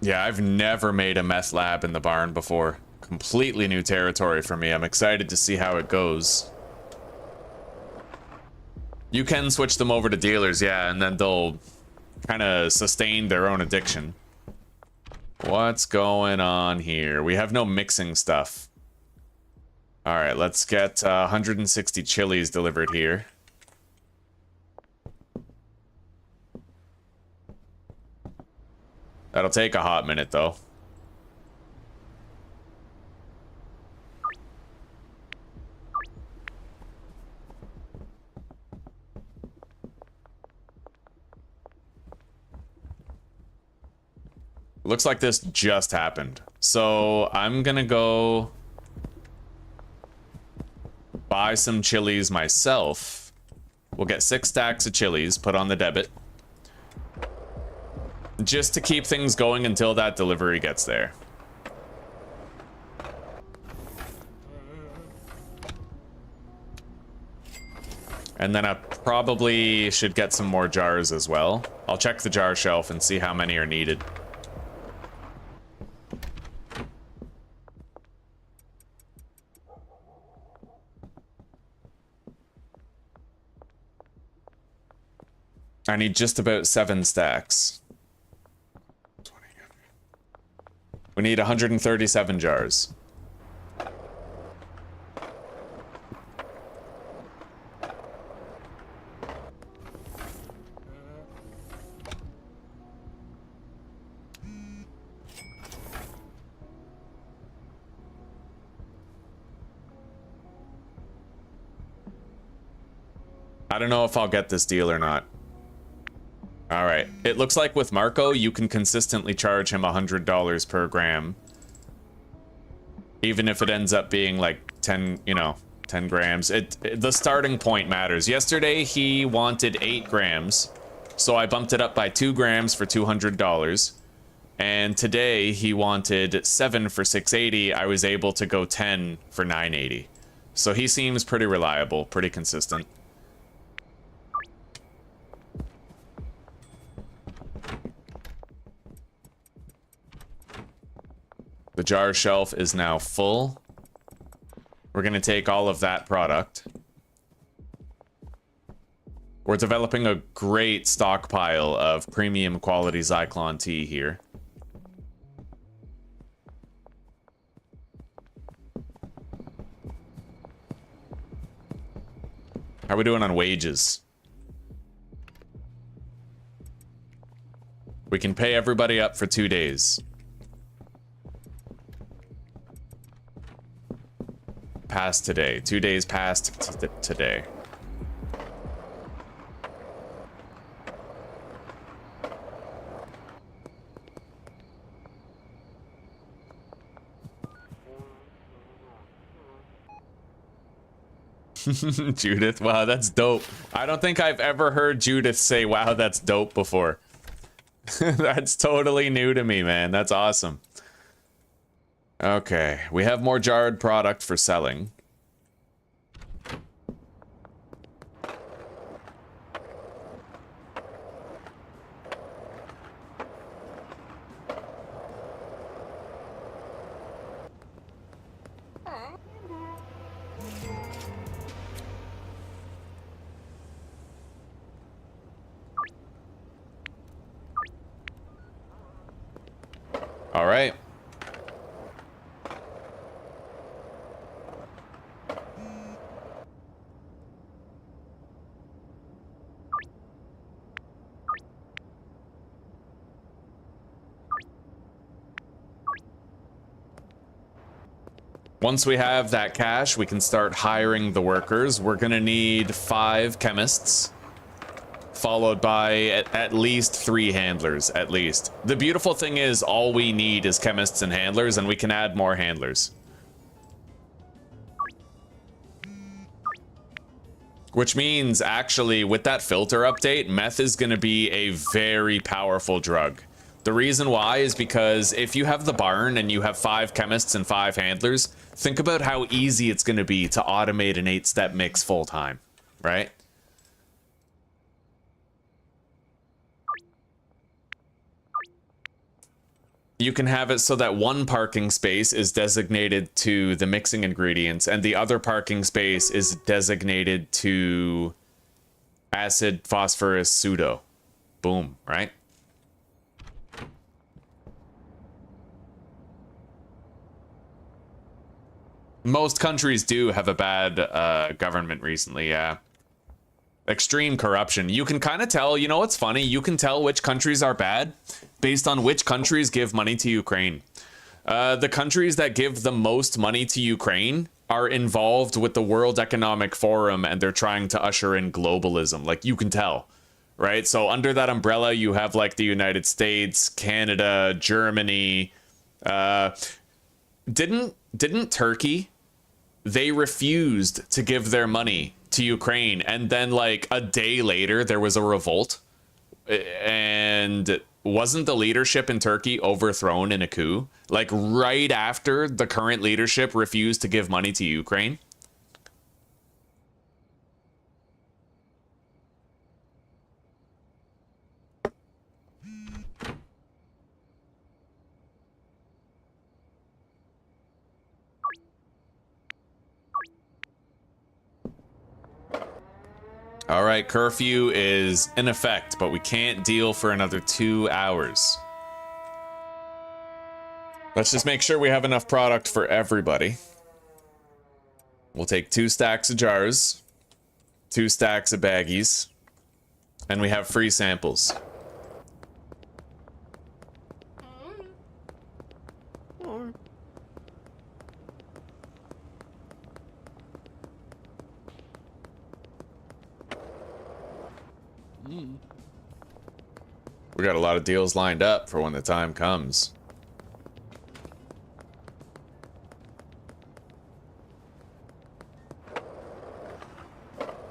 Yeah, I've never made a meth lab in the barn before. Completely new territory for me. I'm excited to see how it goes. You can switch them over to dealers, yeah, and then they'll kind of sustain their own addiction. What's going on here? We have no mixing stuff. All right, let's get 160 chilies delivered here. That'll take a hot minute, though. Looks like this just happened. So I'm gonna go buy some chilies myself. We'll get 6 stacks of chilies, put on the debit. Just to keep things going until that delivery gets there. And then I probably should get some more jars as well. I'll check the jar shelf and see how many are needed. I need just about 7 stacks. We need 137 jars. I don't know if I'll get this deal or not. All right. It looks like with Marco, you can consistently charge him $100 per gram. Even if it ends up being like 10, you know, 10 grams. The starting point matters. Yesterday, he wanted 8 grams. So I bumped it up by 2 grams for $200. And today, he wanted 7 for $680. I was able to go 10 for $980. So he seems pretty reliable, pretty consistent. The jar shelf is now full. We're going to take all of that product. We're developing a great stockpile of premium quality Zyklon tea here. How are we doing on wages? We can pay everybody up for 2 days. Past today. 2 days past today. Judith, wow, that's dope. I don't think I've ever heard Judith say, wow, that's dope before. That's totally new to me, man. That's awesome. Okay, we have more jarred product for selling. All right. Once we have that cash, we can start hiring the workers. We're gonna need 5 chemists, followed by at least 3 handlers, at least. The beautiful thing is all we need is chemists and handlers, and we can add more handlers. Which means, actually, with that filter update, meth is gonna be a very powerful drug. The reason why is because if you have the barn and you have 5 chemists and 5 handlers, think about how easy it's gonna be to automate an 8-step mix full time, right? You can have it so that one parking space is designated to the mixing ingredients and the other parking space is designated to acid, phosphorus, pseudo. Boom, right? Most countries do have a bad government recently, yeah. Extreme corruption. You can kind of tell, you know what's funny? You can tell which countries are bad based on which countries give money to Ukraine. The countries that give the most money to Ukraine are involved with the World Economic Forum and they're trying to usher in globalism. Like, you can tell, right? So under that umbrella, you have like the United States, Canada, Germany. Didn't Turkey? They refused to give their money to Ukraine, and then like a day later there was a revolt, and wasn't the leadership in Turkey overthrown in a coup like right after the current leadership refused to give money to Ukraine? All right, curfew is in effect, but we can't deal for another 2 hours. Let's just make sure we have enough product for everybody. We'll take 2 stacks of jars, 2 stacks of baggies, and we have free samples. We got a lot of deals lined up for when the time comes.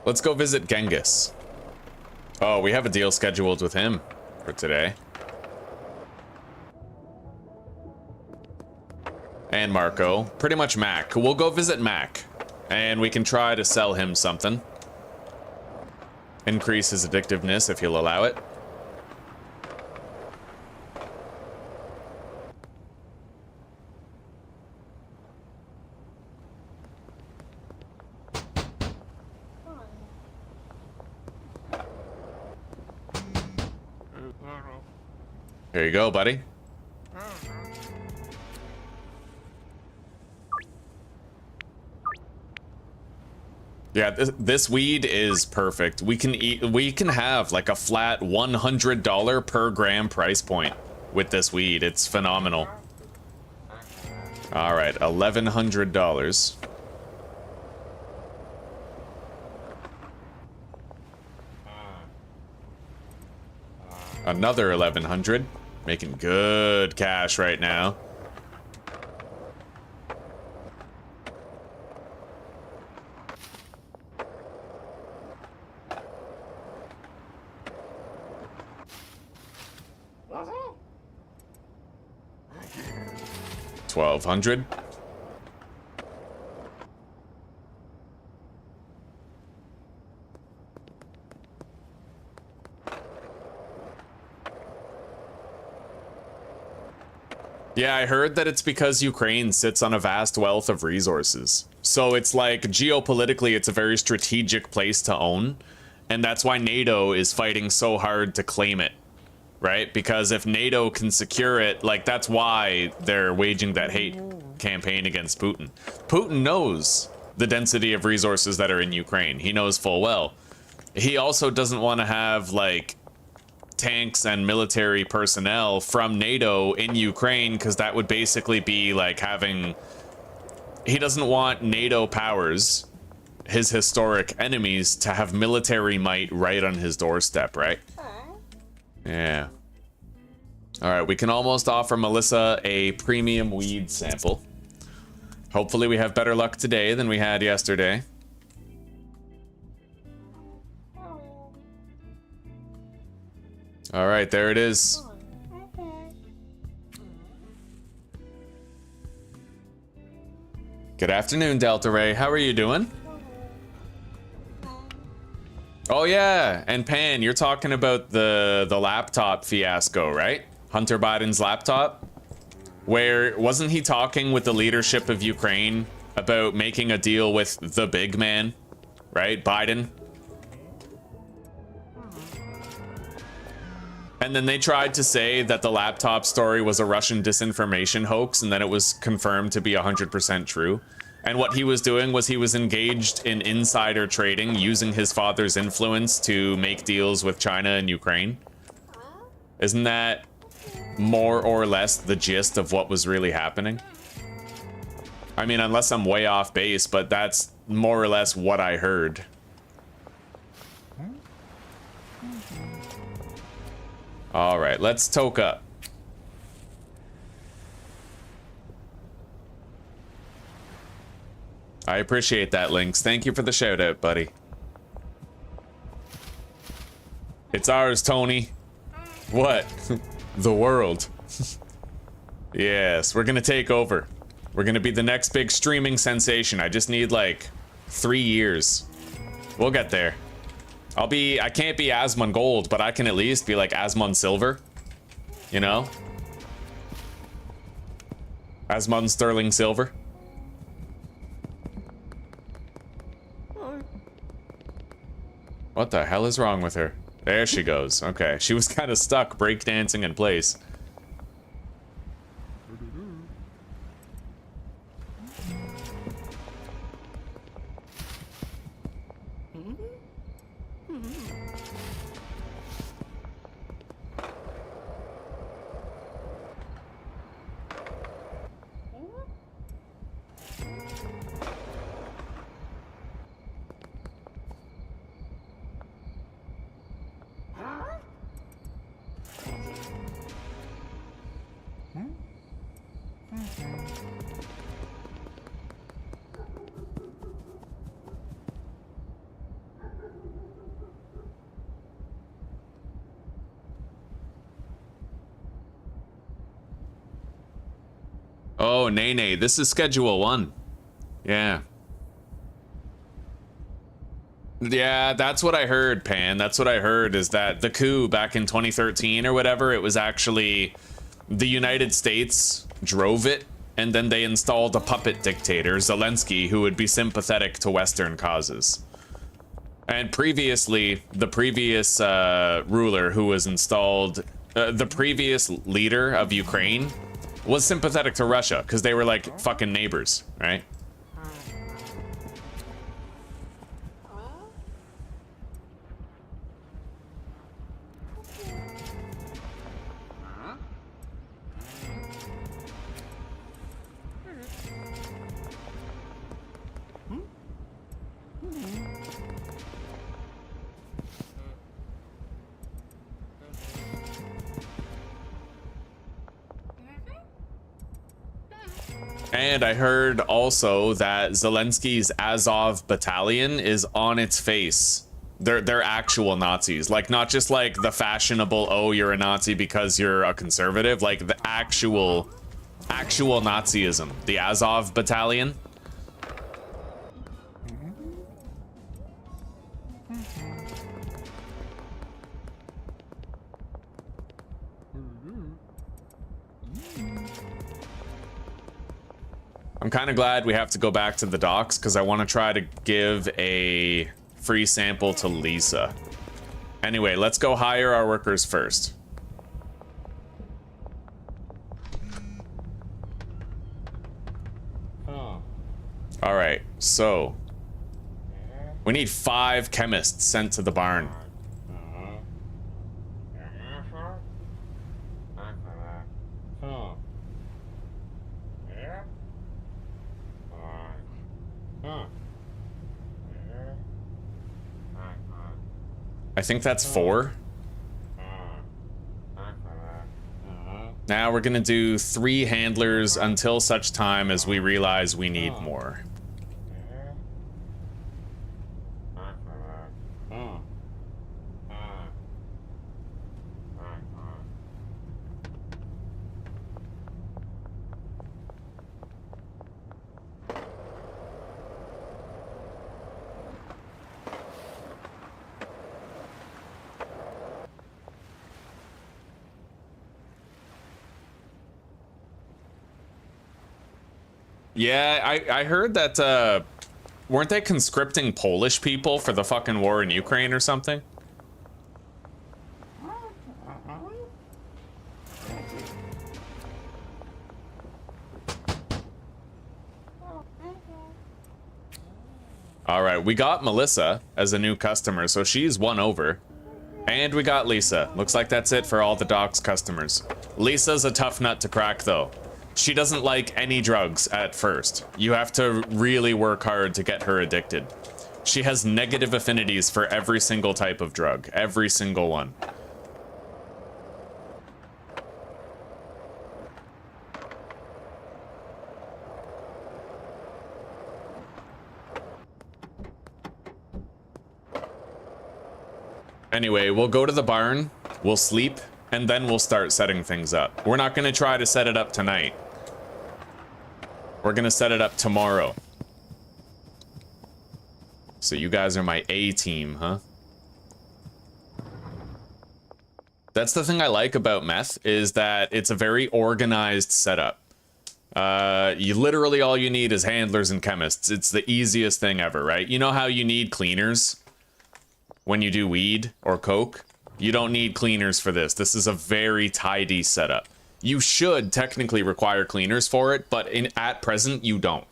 Let's go visit Genghis. Oh, we have a deal scheduled with him for today. And Marco. Pretty much Mac. We'll go visit Mac. And we can try to sell him something. Increase his addictiveness if he'll allow it. Here you go, buddy. Yeah, this weed is perfect. We can have like a flat $100 per gram price point with this weed. It's phenomenal. All right, $1,100. Another 1,100. Making good cash right now. $1,200. Yeah, I heard that it's because Ukraine sits on a vast wealth of resources. So it's like, geopolitically, it's a very strategic place to own. And that's why NATO is fighting so hard to claim it, right? Because if NATO can secure it, like, that's why they're waging that hate campaign against Putin. Putin knows the density of resources that are in Ukraine. He knows full well. He also doesn't want to have, like, tanks and military personnel from NATO in Ukraine, because that would basically be like having he doesn't want NATO powers, his historic enemies, to have military might right on his doorstep, right? Yeah. All right, we can almost offer Melissa a premium weed sample. Hopefully we have better luck today than we had yesterday. All right, there it is. Good afternoon, Delta Ray. How are you doing? Oh yeah, and Pan, you're talking about the laptop fiasco, right? Hunter Biden's laptop? Where wasn't he talking with the leadership of Ukraine about making a deal with the big man, right? Biden. And then they tried to say that the laptop story was a Russian disinformation hoax, and then it was confirmed to be 100% true. And what he was doing was he was engaged in insider trading, using his father's influence to make deals with China and Ukraine. Isn't that more or less the gist of what was really happening? I mean, unless I'm way off base, but that's more or less what I heard. All right, let's toke up. I appreciate that, Lynx. Thank you for the shout out, buddy. It's ours, Tony. What? The world. Yes, we're gonna take over. We're gonna be the next big streaming sensation. I just need like 3 years. We'll get there. I can't be Asmon Gold, but I can at least be like Asmon Silver. You know? Asmon Sterling Silver. What the hell is wrong with her? There she goes. Okay, she was kind of stuck breakdancing in place. Oh, nay, this is Schedule 1. Yeah. Yeah, that's what I heard, Pan. That's what I heard, is that the coup back in 2013 or whatever, it was actually the United States drove it, and then they installed a puppet dictator, Zelensky, who would be sympathetic to Western causes. And previously, the previous ruler who was installed, the previous leader of Ukraine, was sympathetic to Russia because they were like fucking neighbors, right? And I heard also that Zelensky's Azov battalion is on its face. They're actual Nazis. Like, not just like the fashionable, oh, you're a Nazi because you're a conservative. Like, the actual Nazism. The Azov battalion. I'm kind of glad we have to go back to the docks because I want to try to give a free sample to Lisa. Anyway, let's go hire our workers first. All right, so we need 5 chemists sent to the barn. I think that's 4. Now we're gonna do 3 handlers until such time as we realize we need more. Yeah, I heard that, weren't they conscripting Polish people for the fucking war in Ukraine or something? Alright, we got Melissa as a new customer, so she's won over. And we got Lisa. Looks like that's it for all the doc's customers. Lisa's a tough nut to crack, though. She doesn't like any drugs at first. You have to really work hard to get her addicted. She has negative affinities for every single type of drug. Every single one. Anyway, we'll go to the barn, we'll sleep, and then we'll start setting things up. We're not gonna try to set it up tonight. We're gonna set it up tomorrow. So you guys are my A team, huh? That's the thing I like about meth, is that it's a very organized setup. You literally all you need is handlers and chemists. It's the easiest thing ever, right? You know how you need cleaners when you do weed or coke? You don't need cleaners for this. This is a very tidy setup. You should technically require cleaners for it, but at present, you don't.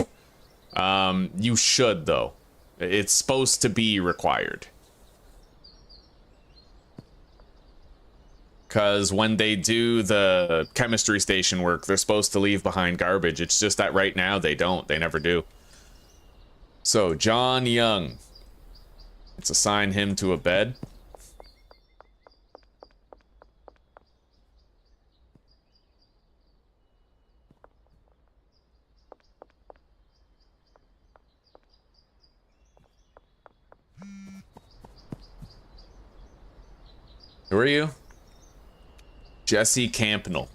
You should, though. It's supposed to be required. Because when they do the chemistry station work, they're supposed to leave behind garbage. It's just that right now they don't. They never do. So, John Young. Let's assign him to a bed. Who are you? Jesse Campnell.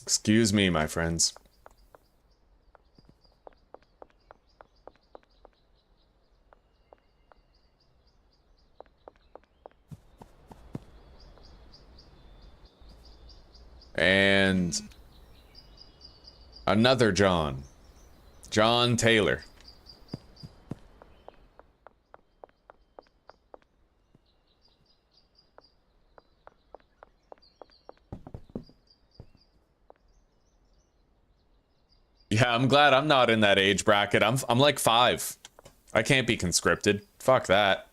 Excuse me, my friends. And another John. John Taylor. Yeah, I'm glad I'm not in that age bracket. I'm like 5. I can't be conscripted. Fuck that.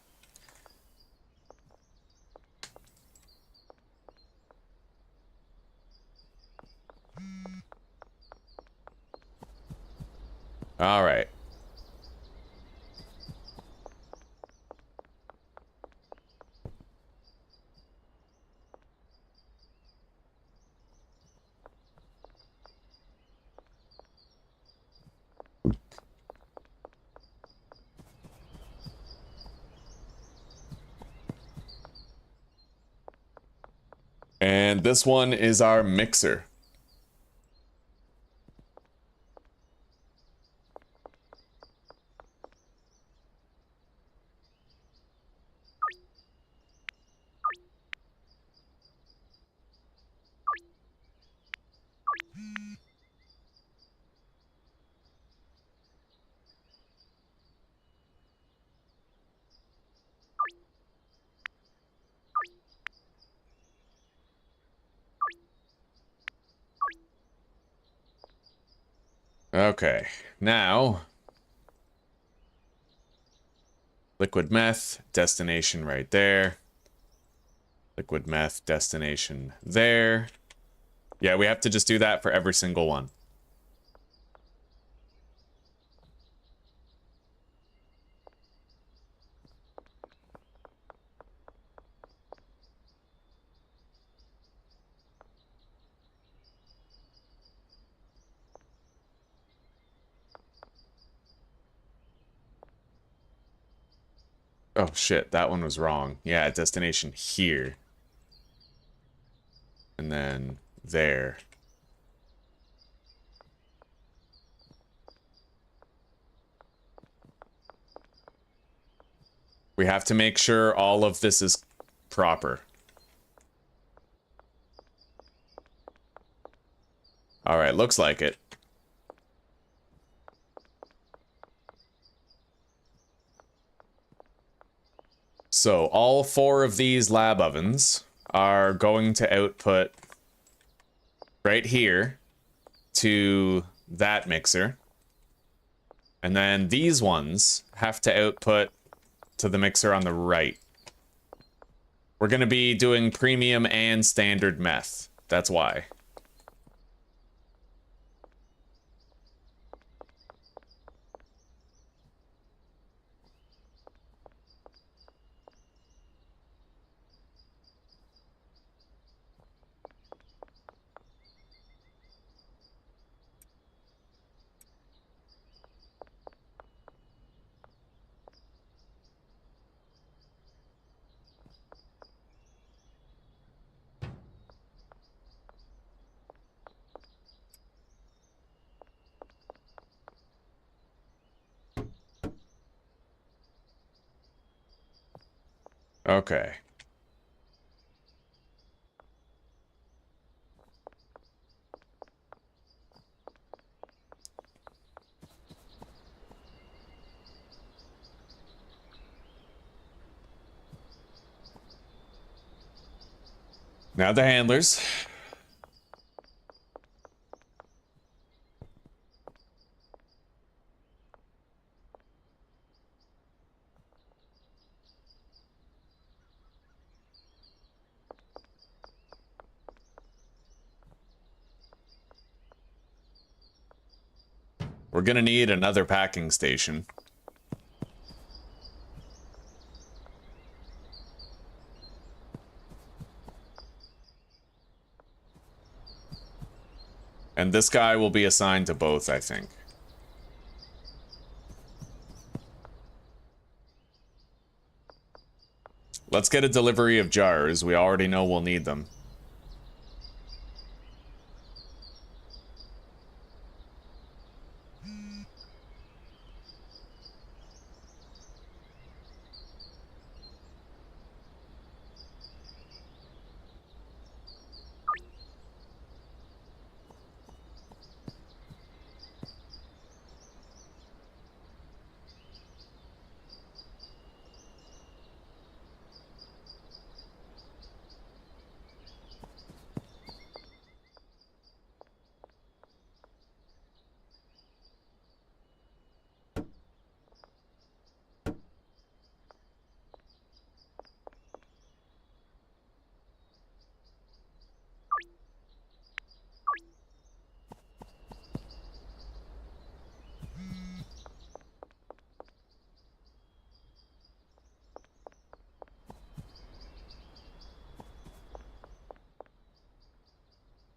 All right. And this one is our mixer. Okay, now liquid meth, destination right there. Liquid meth, destination there. Yeah, we have to just do that for every single one. Oh shit, that one was wrong. Yeah, destination here. And then there. We have to make sure all of this is proper. Alright, looks like it. So, all 4 of these lab ovens are going to output right here to that mixer. And then these ones have to output to the mixer on the right. We're going to be doing premium and standard meth. That's why. Okay. Now the handlers. We're gonna need another packing station. And this guy will be assigned to both, I think. Let's get a delivery of jars. We already know we'll need them.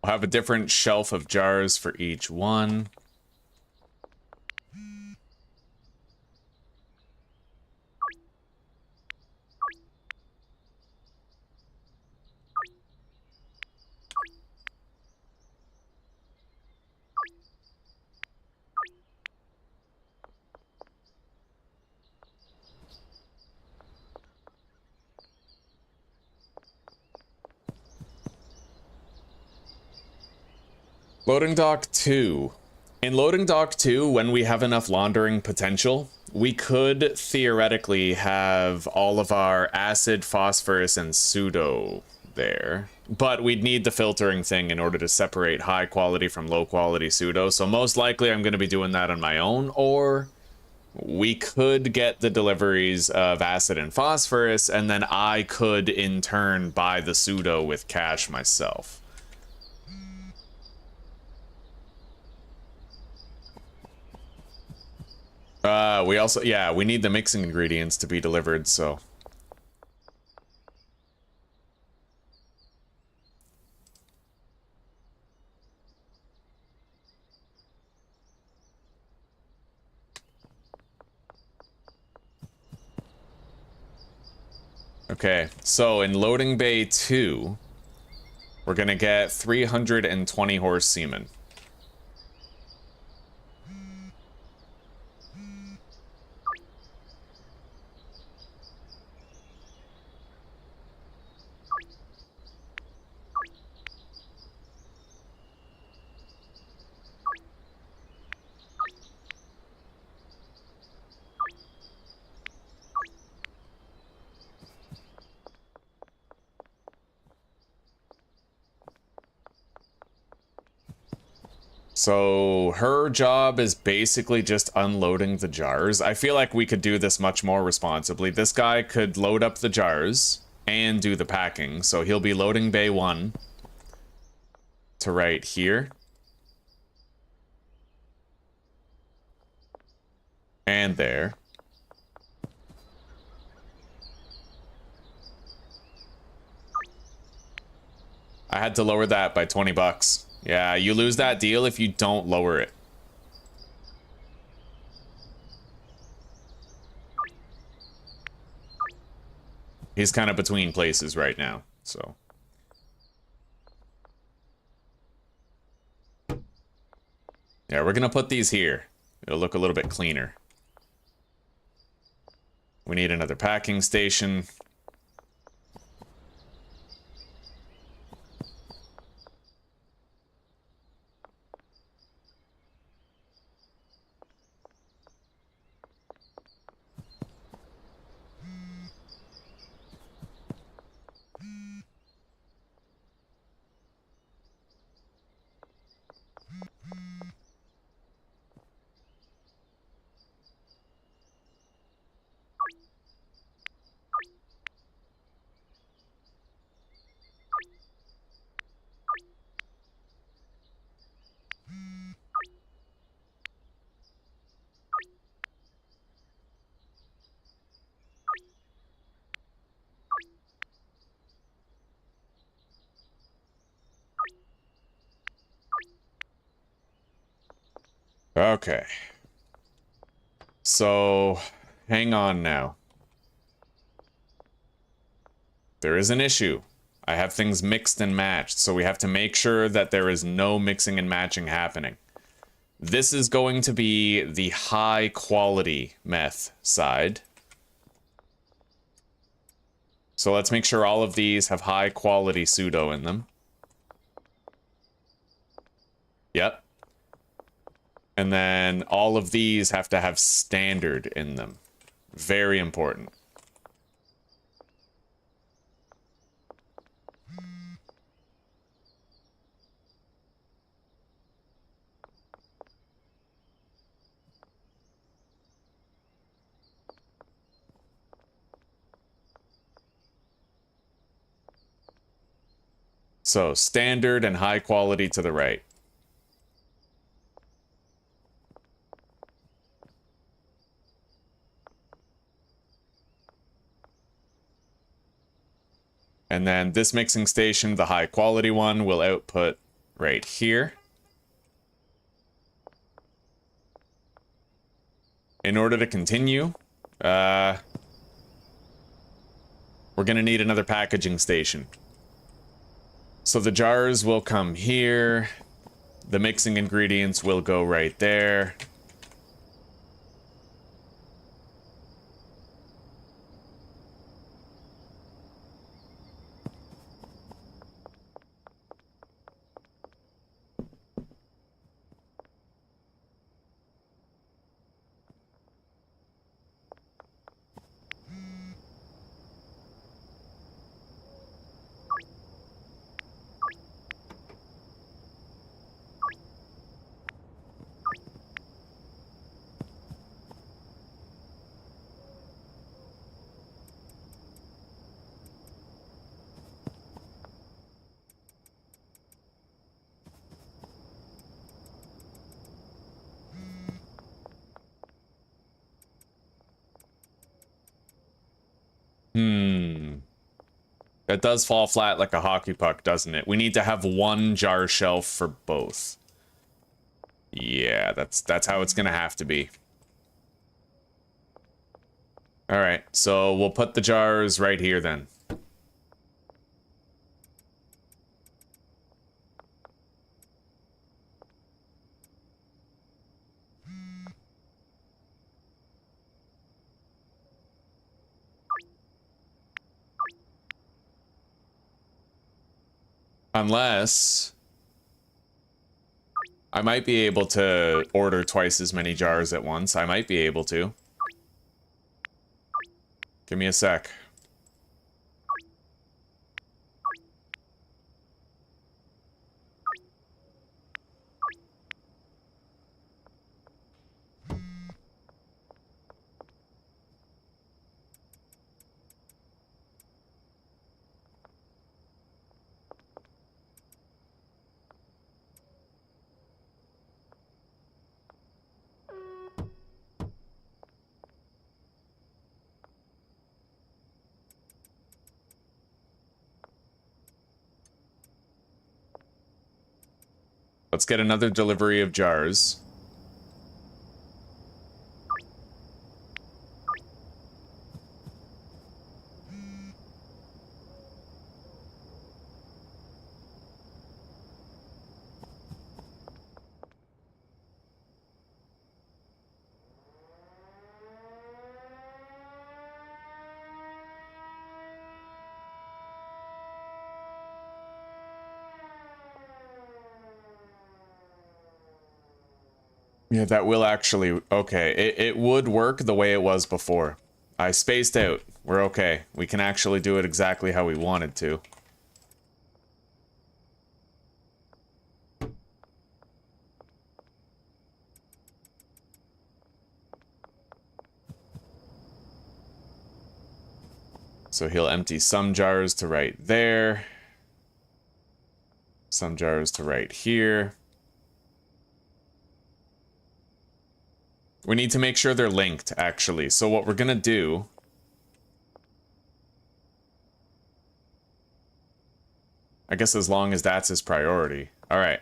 We'll have a different shelf of jars for each one. Loading dock 2. In loading dock 2, when we have enough laundering potential, we could theoretically have all of our acid, phosphorus, and pseudo there. But we'd need the filtering thing in order to separate high quality from low quality pseudo. So most likely I'm going to be doing that on my own, or we could get the deliveries of acid and phosphorus, and then I could in turn buy the pseudo with cash myself. We also, yeah, we need the mixing ingredients to be delivered, so. Okay, so in loading bay 2, we're gonna get 320 horse semen. So her job is basically just unloading the jars. I feel like we could do this much more responsibly. This guy could load up the jars and do the packing. So he'll be loading bay 1 to right here. And there. I had to lower that by 20 bucks. Yeah, you lose that deal if you don't lower it. He's kind of between places right now, so. Yeah, we're gonna put these here. It'll look a little bit cleaner. We need another packing station. Okay. So, hang on now. There is an issue. I have things mixed and matched, so we have to make sure that there is no mixing and matching happening. This is going to be the high quality meth side. So let's make sure all of these have high quality pseudo in them. Yep. And then all of these have to have standard in them. Very important. So standard and high quality to the right. And then this mixing station, the high quality one, will output right here. In order to continue, we're gonna need another packaging station. So the jars will come here. The mixing ingredients will go right there. That does fall flat like a hockey puck, doesn't it? We need to have one jar shelf for both. Yeah, that's how it's gonna have to be. All right, so we'll put the jars right here then. Unless I might be able to order twice as many jars at once. I might be able to. Give me a sec. Let's get another delivery of jars. Yeah, that will actually... Okay, it would work the way it was before. I spaced out. We're okay. We can actually do it exactly how we wanted to. So he'll empty some jars to right there. Some jars to right here. We need to make sure they're linked, actually. So what we're gonna do... I guess as long as that's his priority. Alright.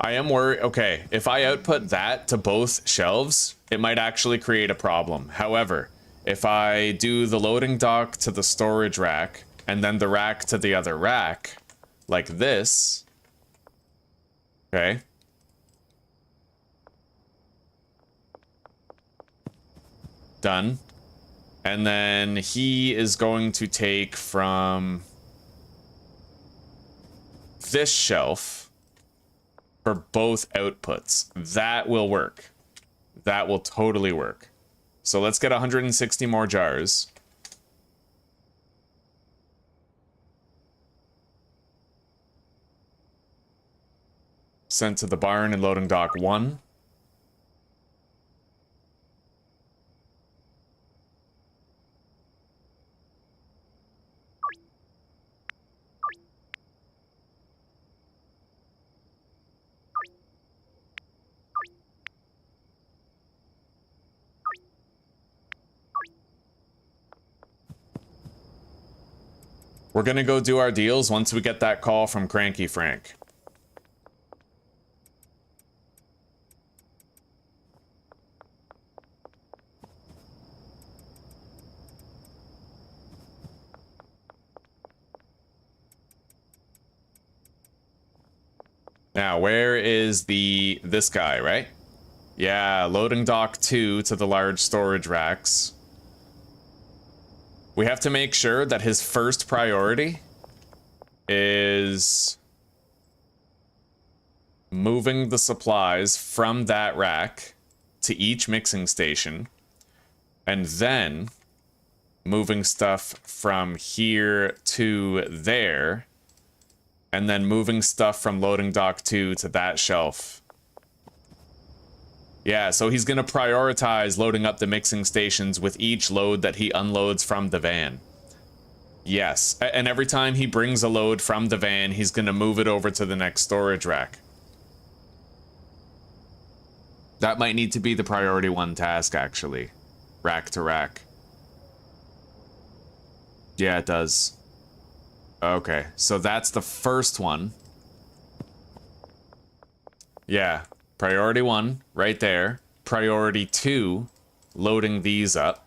I am worried. Okay, if I output that to both shelves, it might actually create a problem. However, if I do the loading dock to the storage rack and then the rack to the other rack, like this, okay, done. And then he is going to take from this shelf for both outputs. That will work. That will totally work. So let's get 160 more jars. Sent to the barn and loading dock 1. We're gonna go do our deals once we get that call from Cranky Frank. Now, where is this guy, right? Yeah, loading dock 2 to the large storage racks. We have to make sure that his first priority is moving the supplies from that rack to each mixing station, and then moving stuff from here to there, and then moving stuff from loading dock 2 to that shelf. Yeah, so he's gonna prioritize loading up the mixing stations with each load that he unloads from the van. Yes, and every time he brings a load from the van, he's gonna move it over to the next storage rack. That might need to be the priority 1 task, actually. Rack to rack. Yeah, it does. Okay, so that's the first one. Yeah, priority 1, right there. Priority 2, loading these up.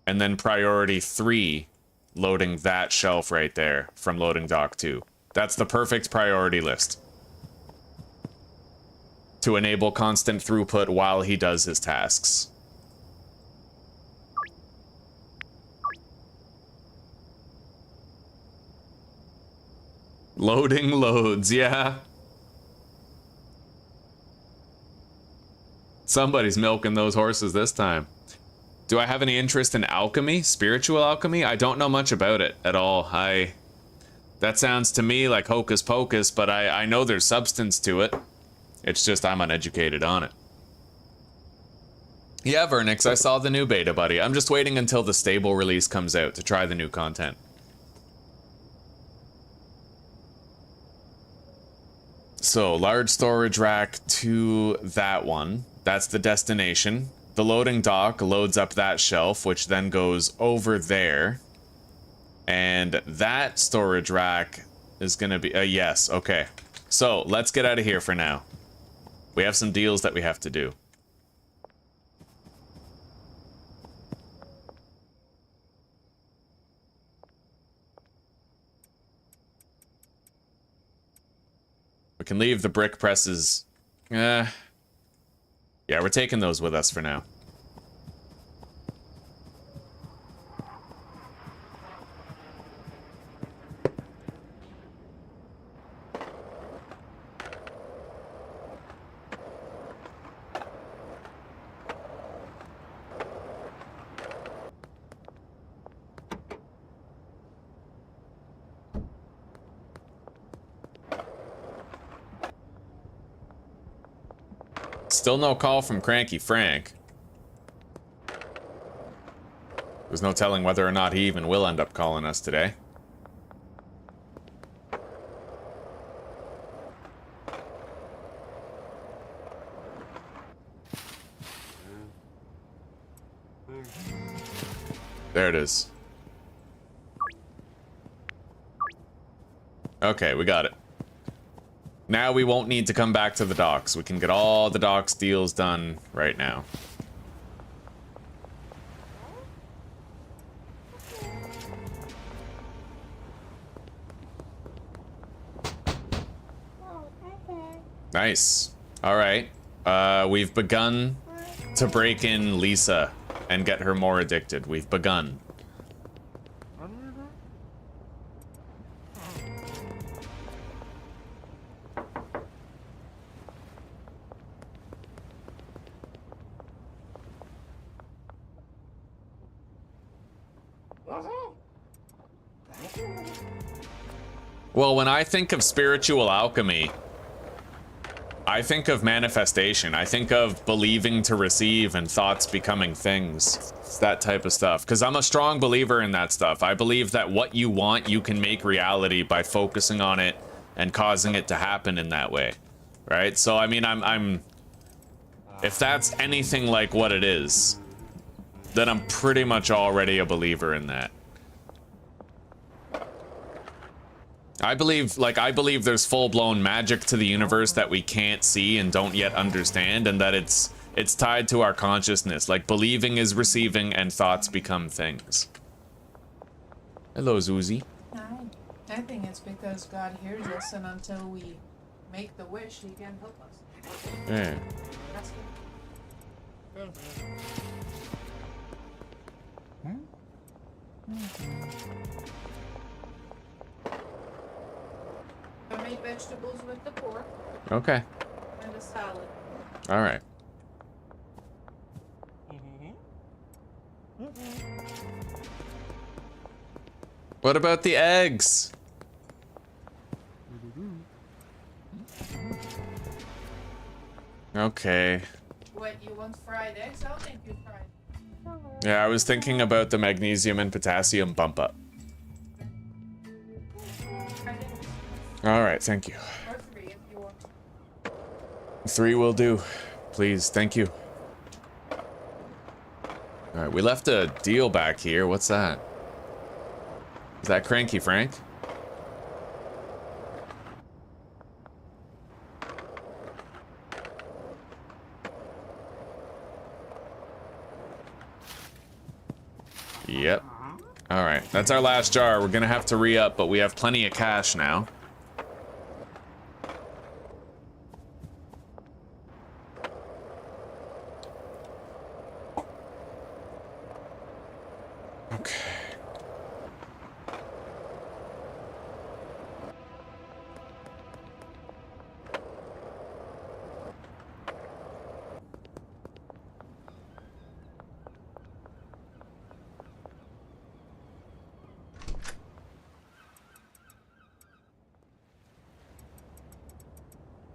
And then priority 3, loading that shelf right there from loading dock 2. That's the perfect priority list. To enable constant throughput while he does his tasks. Loading loads, yeah. Somebody's milking those horses this time. Do I have any interest in alchemy? Spiritual alchemy? I don't know much about it at all. That sounds to me like hocus pocus, but I know there's substance to it. It's just I'm uneducated on it. Yeah, Vernix, I saw the new beta, buddy. I'm just waiting until the stable release comes out to try the new content. So, large storage rack to that one. That's the destination. The loading dock loads up that shelf, which then goes over there. And that storage rack is gonna be... yes, okay. So, let's get out of here for now. We have some deals that we have to do. We can leave the brick presses. Yeah, we're taking those with us for now. Still no call from Cranky Frank. There's no telling whether or not he even will end up calling us today. There it is. Okay, we got it. Now we won't need to come back to the docks. We can get all the docks deals done right now. Nice. All right. We've begun to break in Lisa and get her more addicted. We've begun. Well, when I think of spiritual alchemy, I think of manifestation. I think of believing to receive and thoughts becoming things. It's that type of stuff. Because I'm a strong believer in that stuff. I believe that what you want, you can make reality by focusing on it and causing it to happen in that way. Right? So, I mean, if that's anything like what it is, then I'm pretty much already a believer in that. I believe there's full-blown magic to the universe that we can't see and don't yet understand, and that it's tied to our consciousness. Like, believing is receiving and thoughts become things. Hello, Zuzi. Hi. I think it's because God hears us, and until we make the wish, he can help us. Yeah. That's good. I made vegetables with the pork. Okay. And a salad. All right. What about the eggs? Okay. What, you want fried eggs? I'll make you fried. Yeah, I was thinking about the magnesium and potassium bump up. All right, thank you. Or 3 if you want. 3 will do. Please, thank you. Alright, we left a deal back here. What's that? Is that Cranky Frank? Yep. Alright, that's our last jar. We're gonna have to re-up, but we have plenty of cash now. Okay.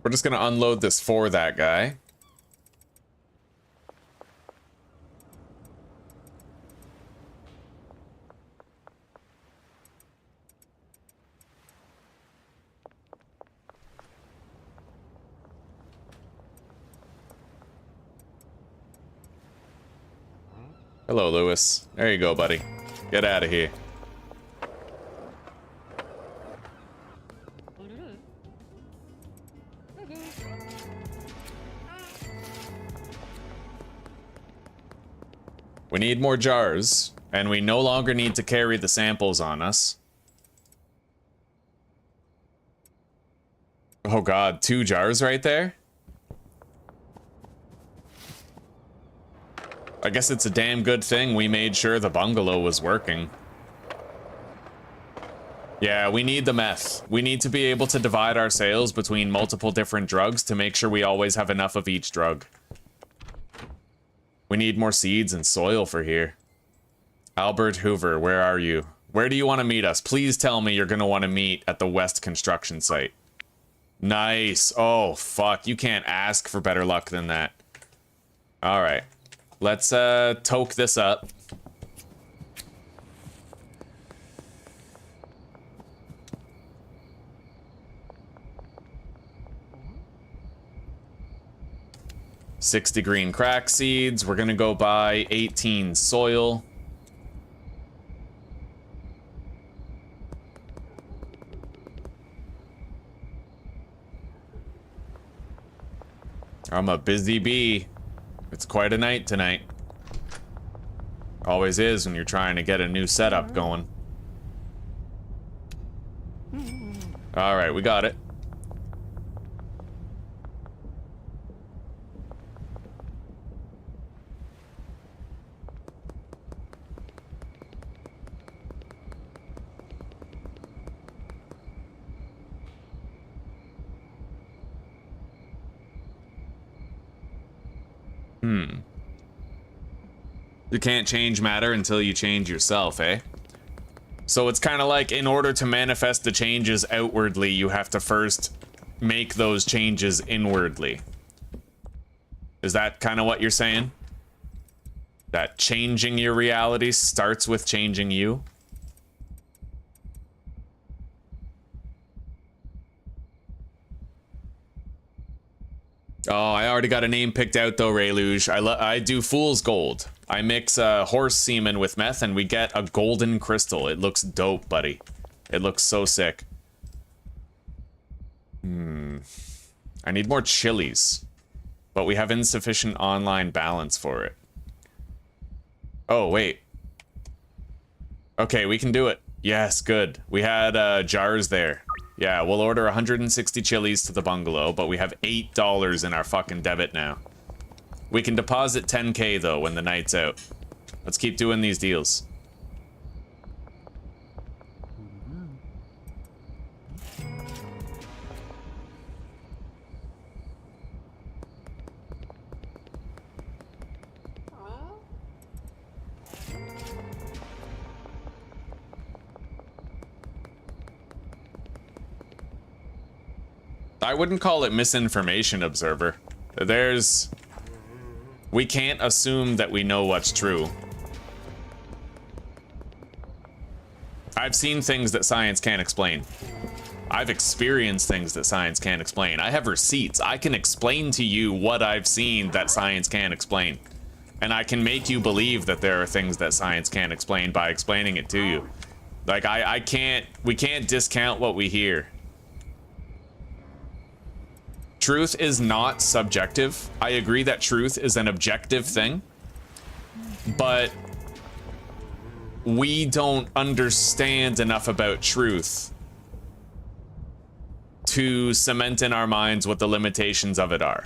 We're just gonna unload this for that guy. Hello, Lewis. There you go, buddy. Get out of here. We need more jars, and we no longer need to carry the samples on us. Oh god, 2 jars right there? I guess it's a damn good thing we made sure the bungalow was working. Yeah, we need the meth. We need to be able to divide our sales between multiple different drugs to make sure we always have enough of each drug. We need more seeds and soil for here. Albert Hoover, where are you? Where do you want to meet us? Please tell me you're going to want to meet at the West construction site. Nice. Oh, fuck. You can't ask for better luck than that. All right. Let's toke this up. $60 green crack seeds. We're gonna go buy 18 soil. I'm a busy bee. It's quite a night tonight. Always is when you're trying to get a new setup going. All right, we got it. You can't change matter until you change yourself, eh? So it's kind of like, in order to manifest the changes outwardly, you have to first make those changes inwardly. Is that kind of what you're saying? That changing your reality starts with changing you? Oh, I already got a name picked out though, Rayluge. I do fool's gold. I mix horse semen with meth and we get a golden crystal. It looks dope, buddy. It looks so sick. I need more chilies, but we have insufficient online balance for it. Oh, wait. Okay, we can do it. Yes, good. We had jars there. Yeah, we'll order 160 chilies to the bungalow, but we have $8 in our fucking debit now. We can deposit 10K though when the night's out. Let's keep doing these deals. I wouldn't call it misinformation, Observer. We can't assume that we know what's true. I've seen things that science can't explain. I've experienced things that science can't explain. I have receipts. I can explain to you what I've seen that science can't explain. And I can make you believe that there are things that science can't explain by explaining it to you. Like, we can't discount what we hear. Truth is not subjective. I agree that truth is an objective thing, but we don't understand enough about truth to cement in our minds what the limitations of it are.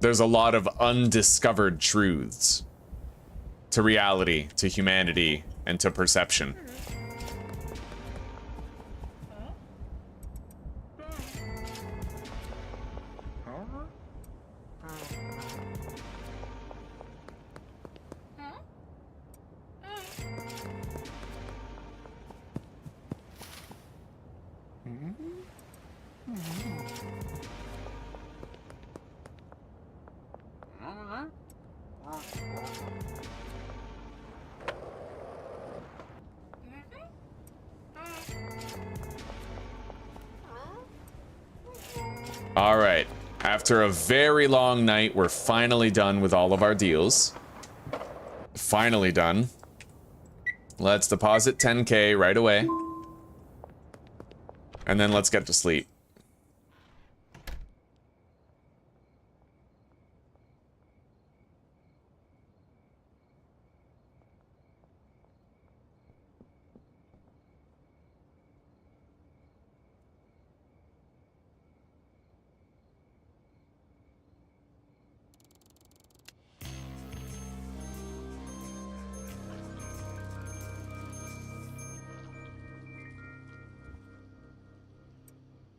There's a lot of undiscovered truths to reality, to humanity, and to perception. All right, after a very long night, we're finally done with all of our deals. Finally done. Let's deposit 10K right away. And then let's get to sleep.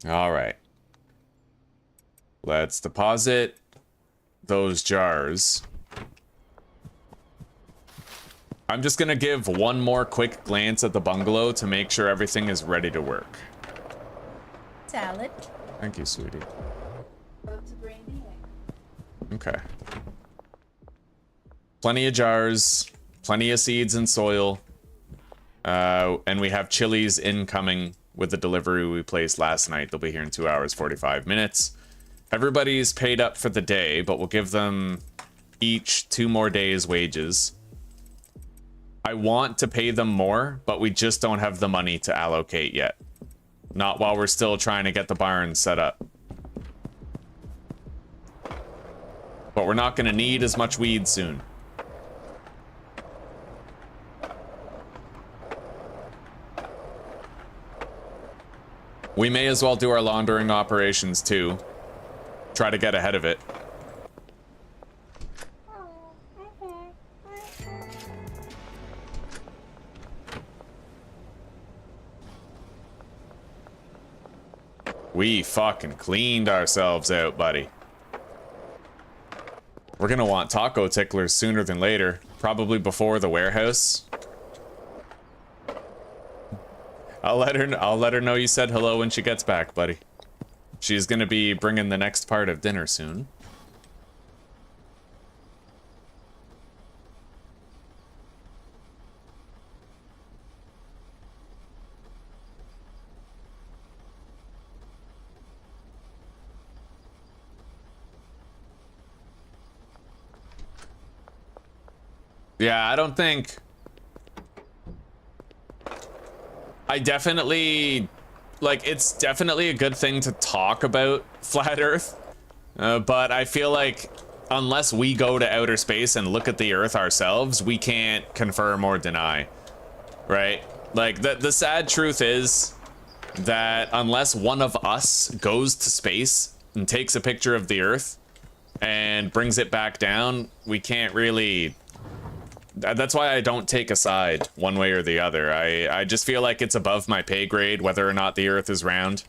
All right. Let's deposit those jars. I'm just gonna give one more quick glance at the bungalow to make sure everything is ready to work. Salad. Thank you, sweetie. Okay. Plenty of jars, plenty of seeds and soil. And we have chilies incoming with the delivery we placed last night. They'll be here in 2 hours, 45 minutes. Everybody's paid up for the day, but we'll give them each 2 more days' wages. I want to pay them more, but we just don't have the money to allocate yet. Not while we're still trying to get the barn set up. But we're not going to need as much weed soon. We may as well do our laundering operations too. Try to get ahead of it. We fucking cleaned ourselves out, buddy. We're gonna want taco ticklers sooner than later. Probably before the warehouse. I'll let her know you said hello when she gets back, buddy. She's gonna be bringing the next part of dinner soon. Yeah, I don't think... I definitely, like, it's definitely a good thing to talk about Flat Earth, but I feel like unless we go to outer space and look at the Earth ourselves, we can't confirm or deny, right? Like, the sad truth is that unless one of us goes to space and takes a picture of the Earth and brings it back down, we can't really... That's why I don't take a side one way or the other. I just feel like it's above my pay grade whether or not the Earth is round.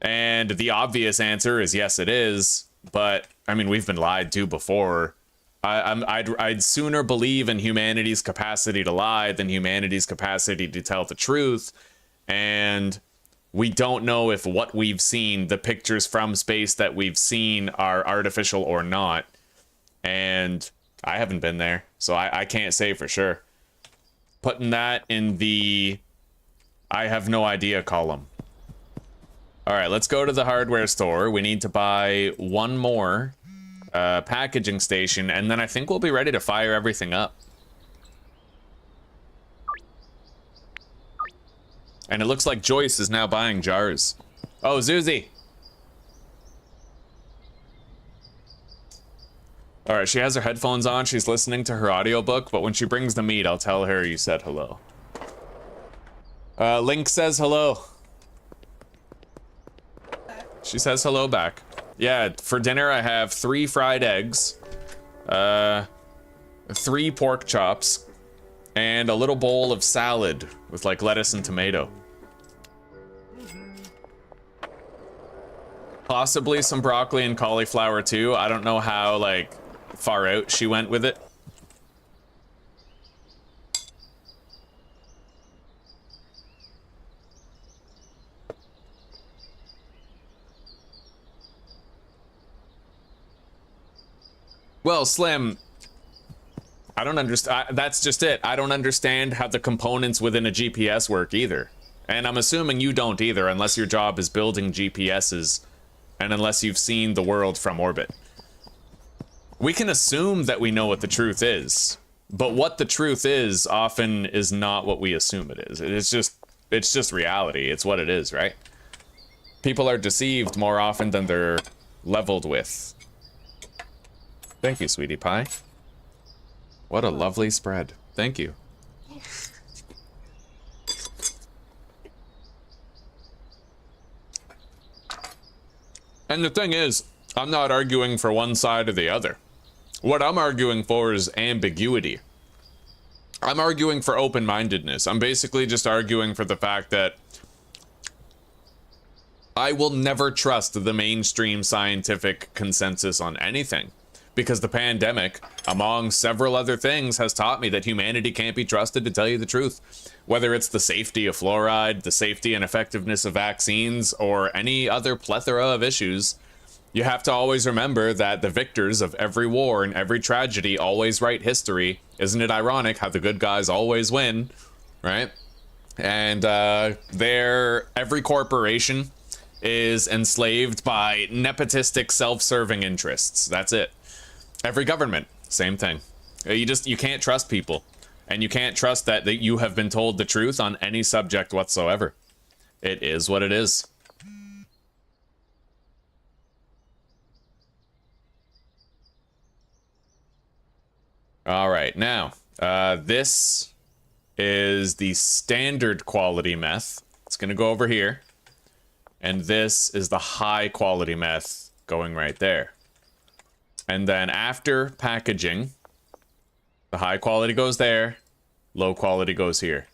And the obvious answer is yes, it is. But, I mean, we've been lied to before. I'd sooner believe in humanity's capacity to lie than humanity's capacity to tell the truth. And we don't know if what we've seen, the pictures from space that we've seen, are artificial or not. And... I haven't been there, So I can't say for sure. Putting that in the I have no idea column. All right, let's go to the hardware store. We need to buy one more packaging station, and then I think we'll be ready to fire everything up. And it looks like Joyce is now buying jars. Oh, Zuzi. All right, she has her headphones on. She's listening to her audiobook, but when she brings the meat, I'll tell her you said hello. Link says hello. She says hello back. Yeah, for dinner I have 3 fried eggs, 3 pork chops, and a little bowl of salad with like lettuce and tomato. Possibly some broccoli and cauliflower too. I don't know how like far out she went with it. Well, Slim, I don't understand. That's just it. I don't understand how the components within a GPS work either. And I'm assuming you don't either, unless your job is building GPSs and unless you've seen the world from orbit. We can assume that we know what the truth is, but what the truth is often is not what we assume it is. It's just reality. It's what it is, right? People are deceived more often than they're leveled with. Thank you, sweetie pie. What a lovely spread. Thank you. And the thing is, I'm not arguing for one side or the other. What I'm arguing for is ambiguity. I'm arguing for open-mindedness. I'm basically just arguing for the fact that I will never trust the mainstream scientific consensus on anything. Because the pandemic, among several other things, has taught me that humanity can't be trusted to tell you the truth. Whether it's the safety of fluoride, the safety and effectiveness of vaccines, or any other plethora of issues, you have to always remember that the victors of every war and every tragedy always write history. Isn't it ironic how the good guys always win, right? And every corporation is enslaved by nepotistic, self-serving interests. That's it. Every government, same thing. You can't trust people, and you can't trust that you have been told the truth on any subject whatsoever. It is what it is. All right, now, this is the standard quality meth. It's gonna go over here. And this is the high quality meth going right there. And then after packaging, the high quality goes there, low quality goes here.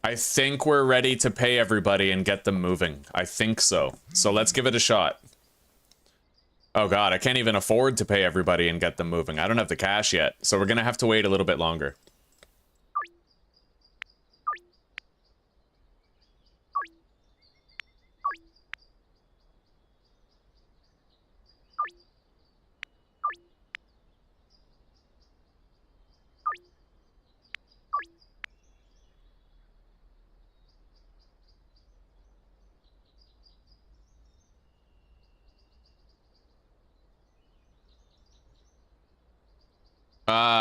I think we're ready to pay everybody and get them moving. I think so. So let's give it a shot. Oh god, I can't even afford to pay everybody and get them moving. I don't have the cash yet, so we're gonna have to wait a little bit longer.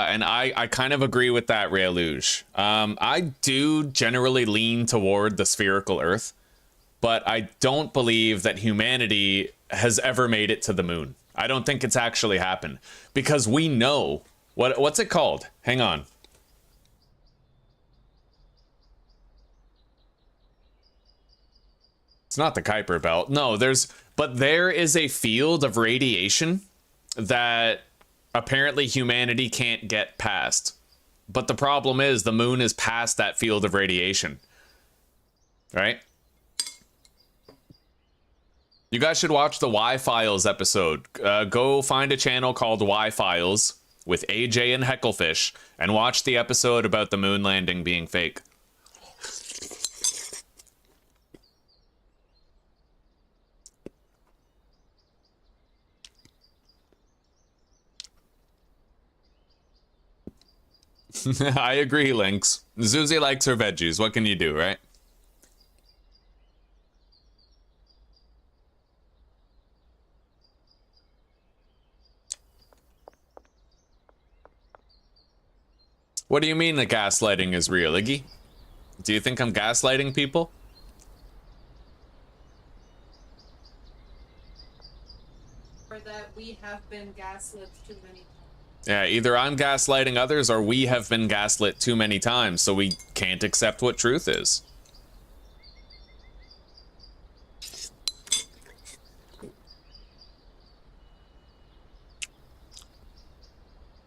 And I kind of agree with that, Railuge. I do generally lean toward the spherical Earth, but I don't believe that humanity has ever made it to the moon. I don't think it's actually happened, because we know what's it called? Hang on. It's not the Kuiper Belt. No, but there is a field of radiation that apparently humanity can't get past. But the problem is the moon is past that field of radiation. Right? You guys should watch the Y-Files episode. Go find a channel called Y-Files with AJ and Hecklefish and watch the episode about the moon landing being fake. I agree, Lynx. Zuzi likes her veggies. What can you do, right? What do you mean that gaslighting is real, Iggy? Do you think I'm gaslighting people? Or that we have been gaslit too many times. Yeah, either I'm gaslighting others or we have been gaslit too many times, so we can't accept what truth is.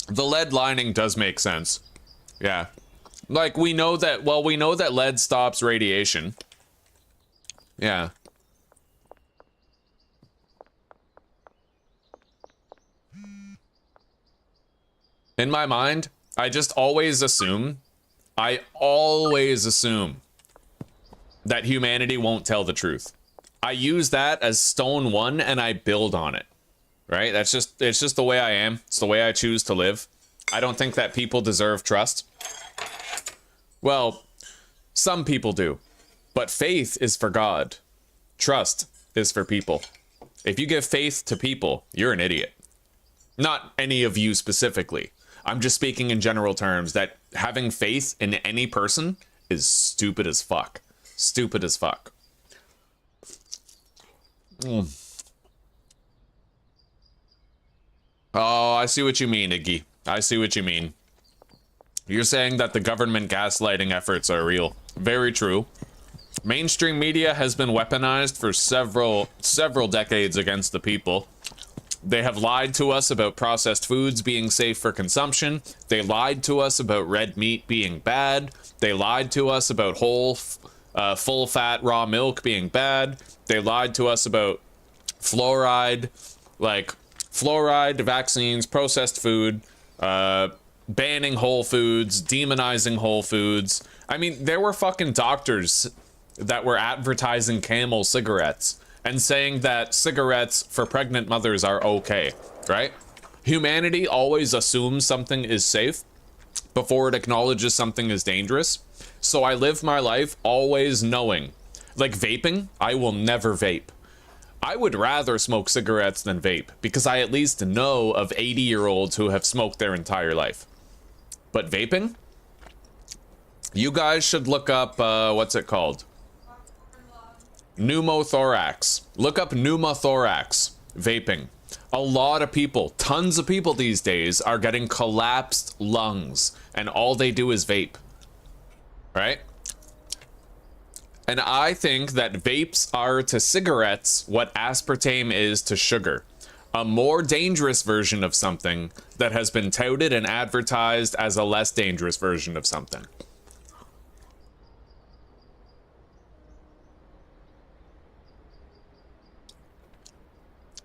The lead lining does make sense. Yeah. Like, we know that, well, we know that lead stops radiation. Yeah. In my mind, I just always assume that humanity won't tell the truth. I use that as stone one and I build on it. Right? It's just the way I am. It's the way I choose to live. I don't think that people deserve trust. Well, some people do. But faith is for God. Trust is for people. If you give faith to people, you're an idiot. Not any of you specifically. I'm just speaking in general terms that having faith in any person is stupid as fuck. Stupid as fuck. Oh, I see what you mean, Iggy. I see what you mean. You're saying that the government gaslighting efforts are real. Very true. Mainstream media has been weaponized for several decades against the people. They have lied to us about processed foods being safe for consumption. They lied to us about red meat being bad. They lied to us about whole, full-fat raw milk being bad. They lied to us about fluoride, vaccines, processed food, banning Whole Foods, demonizing Whole Foods. I mean, there were fucking doctors that were advertising Camel cigarettes and saying that cigarettes for pregnant mothers are okay, right? Humanity always assumes something is safe before it acknowledges something is dangerous. So I live my life always knowing, like vaping, I will never vape. I would rather smoke cigarettes than vape because I at least know of 80-year-olds who have smoked their entire life. But vaping? You guys should look up, what's it called? Pneumothorax. Look up pneumothorax. Vaping. A lot of people, tons of people these days are getting collapsed lungs and all they do is vape. Right? And I think that vapes are to cigarettes what aspartame is to sugar. A more dangerous version of something that has been touted and advertised as a less dangerous version of something.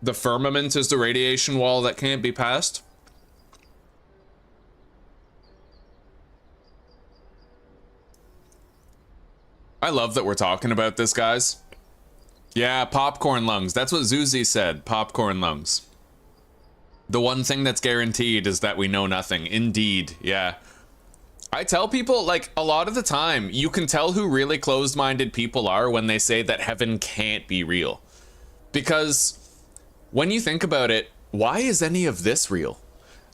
The firmament is the radiation wall that can't be passed. I love that we're talking about this, guys. Yeah, popcorn lungs. That's what Zuzi said. Popcorn lungs. The one thing that's guaranteed is that we know nothing. Indeed, yeah. I tell people, like, a lot of the time, you can tell who really closed-minded people are when they say that heaven can't be real. Because when you think about it, why is any of this real?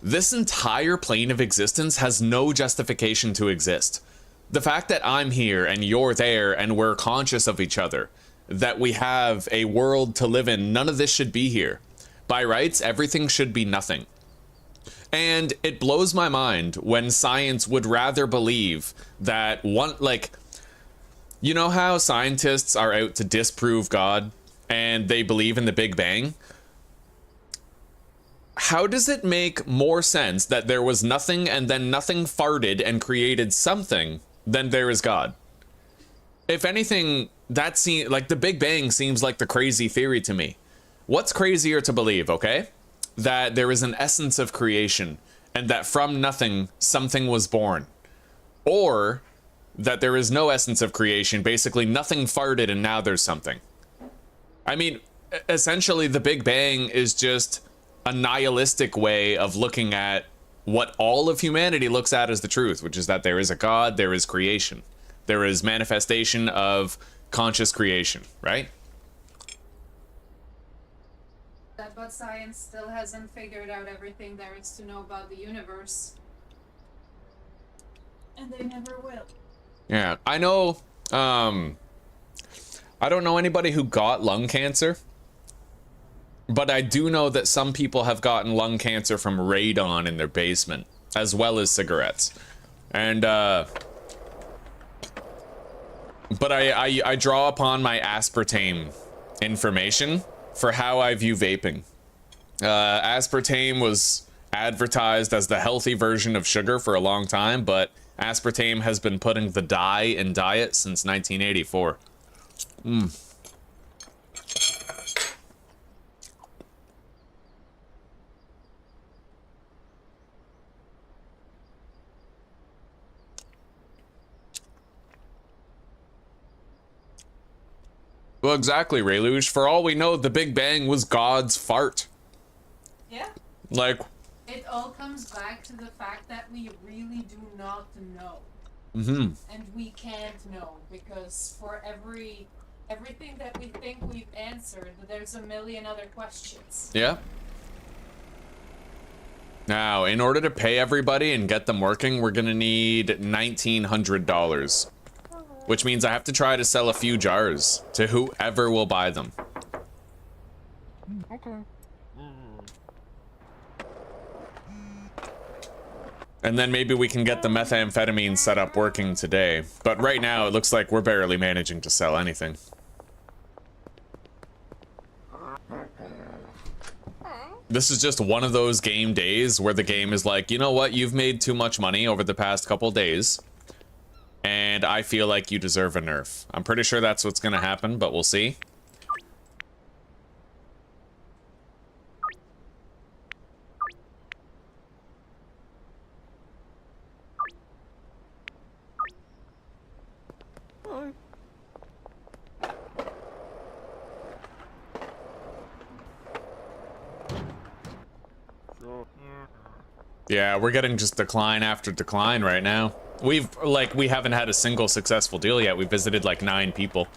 This entire plane of existence has no justification to exist. The fact that I'm here and you're there and we're conscious of each other, that we have a world to live in, none of this should be here. By rights, everything should be nothing. And it blows my mind when science would rather believe that one, like, you know how scientists are out to disprove God and they believe in the Big Bang? How does it make more sense that there was nothing and then nothing farted and created something than there is God? If anything, that seems like the Big Bang seems like the crazy theory to me. What's crazier to believe, okay? That there is an essence of creation and that from nothing something was born, or that there is no essence of creation, basically nothing farted and now there's something. I mean, essentially the Big Bang is just a nihilistic way of looking at what all of humanity looks at as the truth, which is that there is a God, there is creation. There is manifestation of conscious creation, right? But science still hasn't figured out everything there is to know about the universe. And they never will. Yeah, I know, I don't know anybody who got lung cancer, but I do know that some people have gotten lung cancer from radon in their basement, as well as cigarettes. And, but I draw upon my aspartame information for how I view vaping. Aspartame was advertised as the healthy version of sugar for a long time, but aspartame has been putting the dye in diet since 1984. Well, exactly, Rayluge. For all we know, the Big Bang was God's fart. Yeah. Like, it all comes back to the fact that we really do not know. mm-hmm. And we can't know, because for everything that we think we've answered, there's a million other questions. Yeah. Now, in order to pay everybody and get them working, we're gonna need $1,900. Which means I have to try to sell a few jars to whoever will buy them. Okay. And then maybe we can get the methamphetamine set up working today. But right now, it looks like we're barely managing to sell anything. This is just one of those game days where the game is like, you know what, you've made too much money over the past couple days. And I feel like you deserve a nerf. I'm pretty sure that's what's gonna happen, but we'll see. Yeah, we're getting just decline after decline right now. We haven't had a single successful deal yet. We visited like 9 people.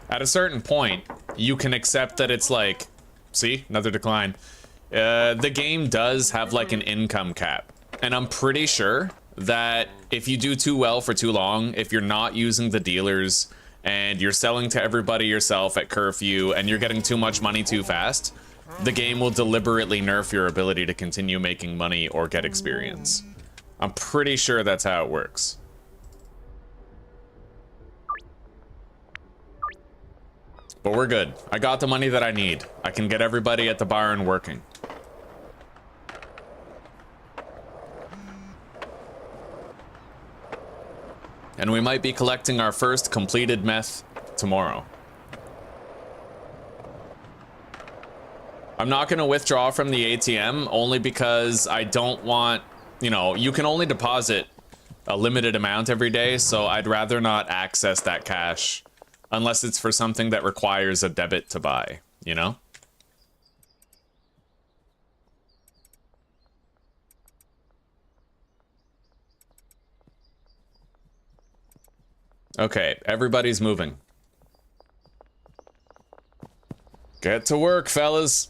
At a certain point, you can accept that it's like, see, another decline. The game does have like an income cap. And I'm pretty sure that if you do too well for too long, if you're not using the dealers and you're selling to everybody yourself at curfew and you're getting too much money too fast, the game will deliberately nerf your ability to continue making money or get experience. I'm pretty sure that's how it works. But we're good. I got the money that I need. I can get everybody at the barn working. And we might be collecting our first completed meth tomorrow. I'm not going to withdraw from the ATM only because I don't want, you know, you can only deposit a limited amount every day, so I'd rather not access that cash unless it's for something that requires a debit to buy, you know? Okay, everybody's moving. Get to work, fellas.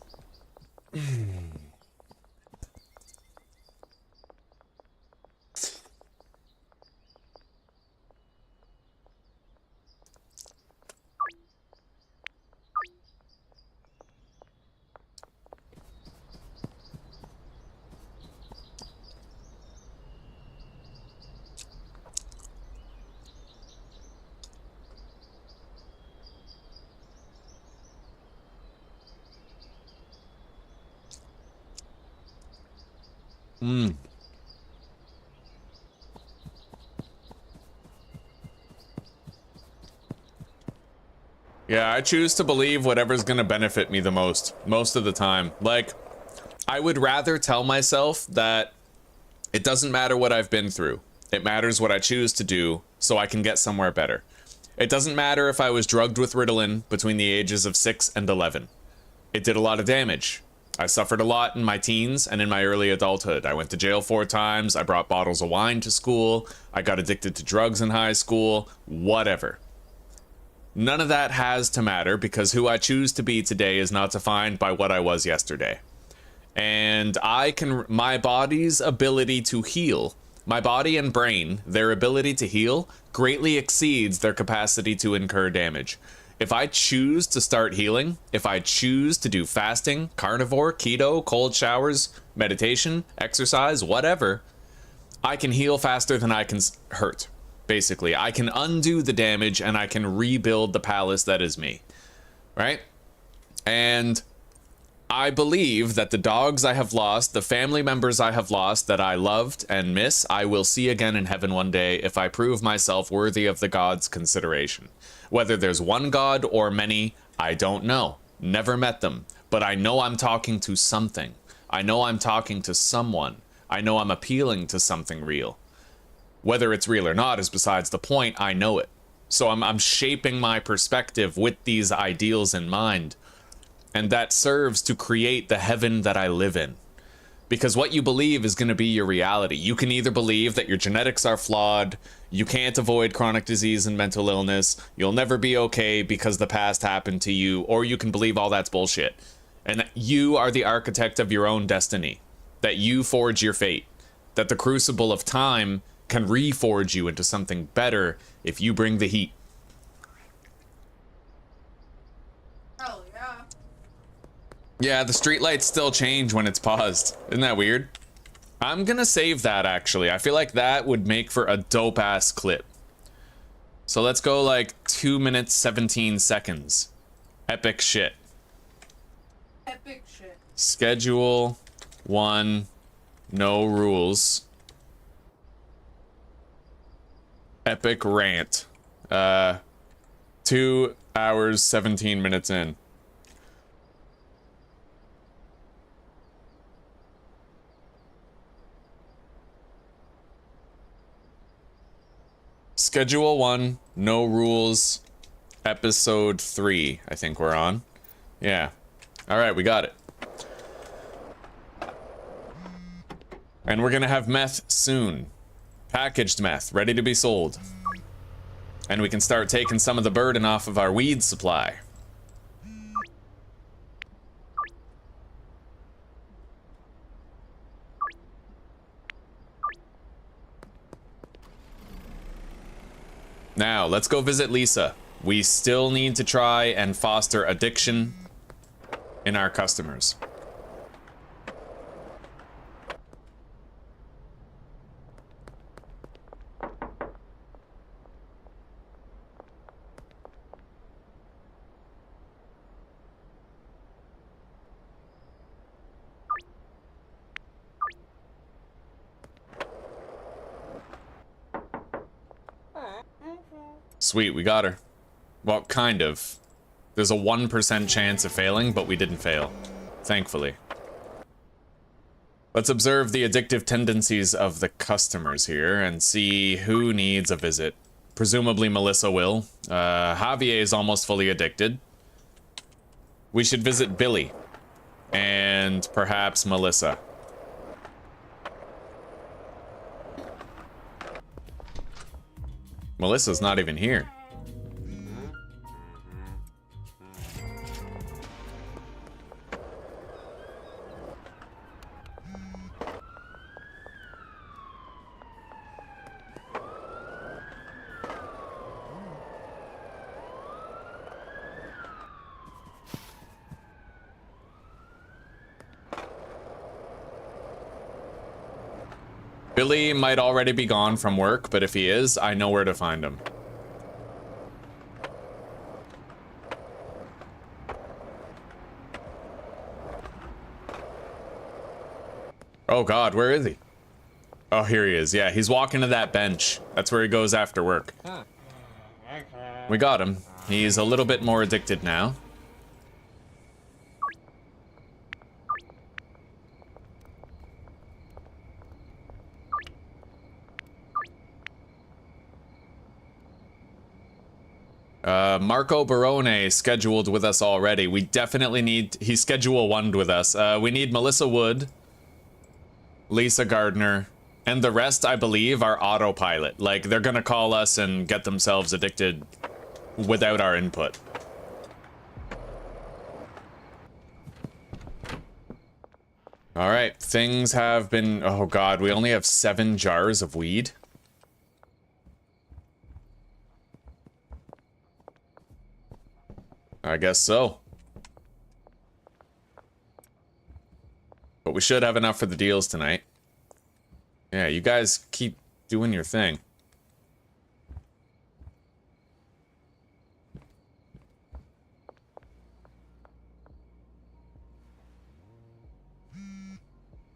Yeah, I choose to believe whatever's gonna benefit me the most of the time. Like, I would rather tell myself that it doesn't matter what I've been through. It matters what I choose to do so I can get somewhere better. It doesn't matter if I was drugged with Ritalin between the ages of 6 and 11. It did a lot of damage. I suffered a lot in my teens and in my early adulthood. I went to jail 4 times. I brought bottles of wine to school. I got addicted to drugs in high school. Whatever. None of that has to matter because who I choose to be today is not defined by what I was yesterday. And my body's ability to heal, my body and brain, their ability to heal greatly exceeds their capacity to incur damage. If I choose to start healing, if I choose to do fasting, carnivore, keto, cold showers, meditation, exercise, whatever, I can heal faster than I can hurt. Basically, I can undo the damage and I can rebuild the palace that is me. Right? And I believe that the dogs I have lost, the family members I have lost that I loved and miss, I will see again in heaven one day if I prove myself worthy of the gods' consideration. Whether there's one god or many, I don't know. Never met them. But I know I'm talking to something. I know I'm talking to someone. I know I'm appealing to something real. Whether it's real or not is besides the point. I know it. So I'm shaping my perspective with these ideals in mind. And that serves to create the heaven that I live in. Because what you believe is going to be your reality. You can either believe that your genetics are flawed, you can't avoid chronic disease and mental illness, you'll never be okay because the past happened to you, or you can believe all that's bullshit. And that you are the architect of your own destiny. That you forge your fate. That the crucible of time can reforge you into something better if you bring the heat. Hell yeah. Yeah, the streetlights still change when it's paused. Isn't that weird? I'm gonna save that, actually. I feel like that would make for a dope-ass clip. So let's go like 2 minutes, 17 seconds. Epic shit. Epic shit. Schedule 1, no rules. Epic rant. 2 hours, 17 minutes in. Schedule 1, no rules, episode 3, I think we're on. Yeah. Alright, we got it. And we're gonna have meth soon. Packaged meth, ready to be sold. And we can start taking some of the burden off of our weed supply. Now, let's go visit Lisa. We still need to try and foster addiction in our customers. Sweet, we got her. Well, kind of. There's a 1% chance of failing, but we didn't fail. Thankfully. Let's observe the addictive tendencies of the customers here and see who needs a visit. Presumably Melissa will. Javier is almost fully addicted. We should visit Billy. And perhaps Melissa. Melissa's not even here. Billy might already be gone from work, but if he is, I know where to find him. Oh god, where is he? Oh, here he is. Yeah, he's walking to that bench. That's where he goes after work. We got him. He's a little bit more addicted now. Marco Barone scheduled with us already. We definitely need... He's schedule 1'd with us. We need Melissa Wood, Lisa Gardner, and the rest, I believe, are autopilot. Like, they're gonna call us and get themselves addicted without our input. Alright, things have been... Oh god, we only have 7 jars of weed. I guess so. But we should have enough for the deals tonight. Yeah, you guys keep doing your thing.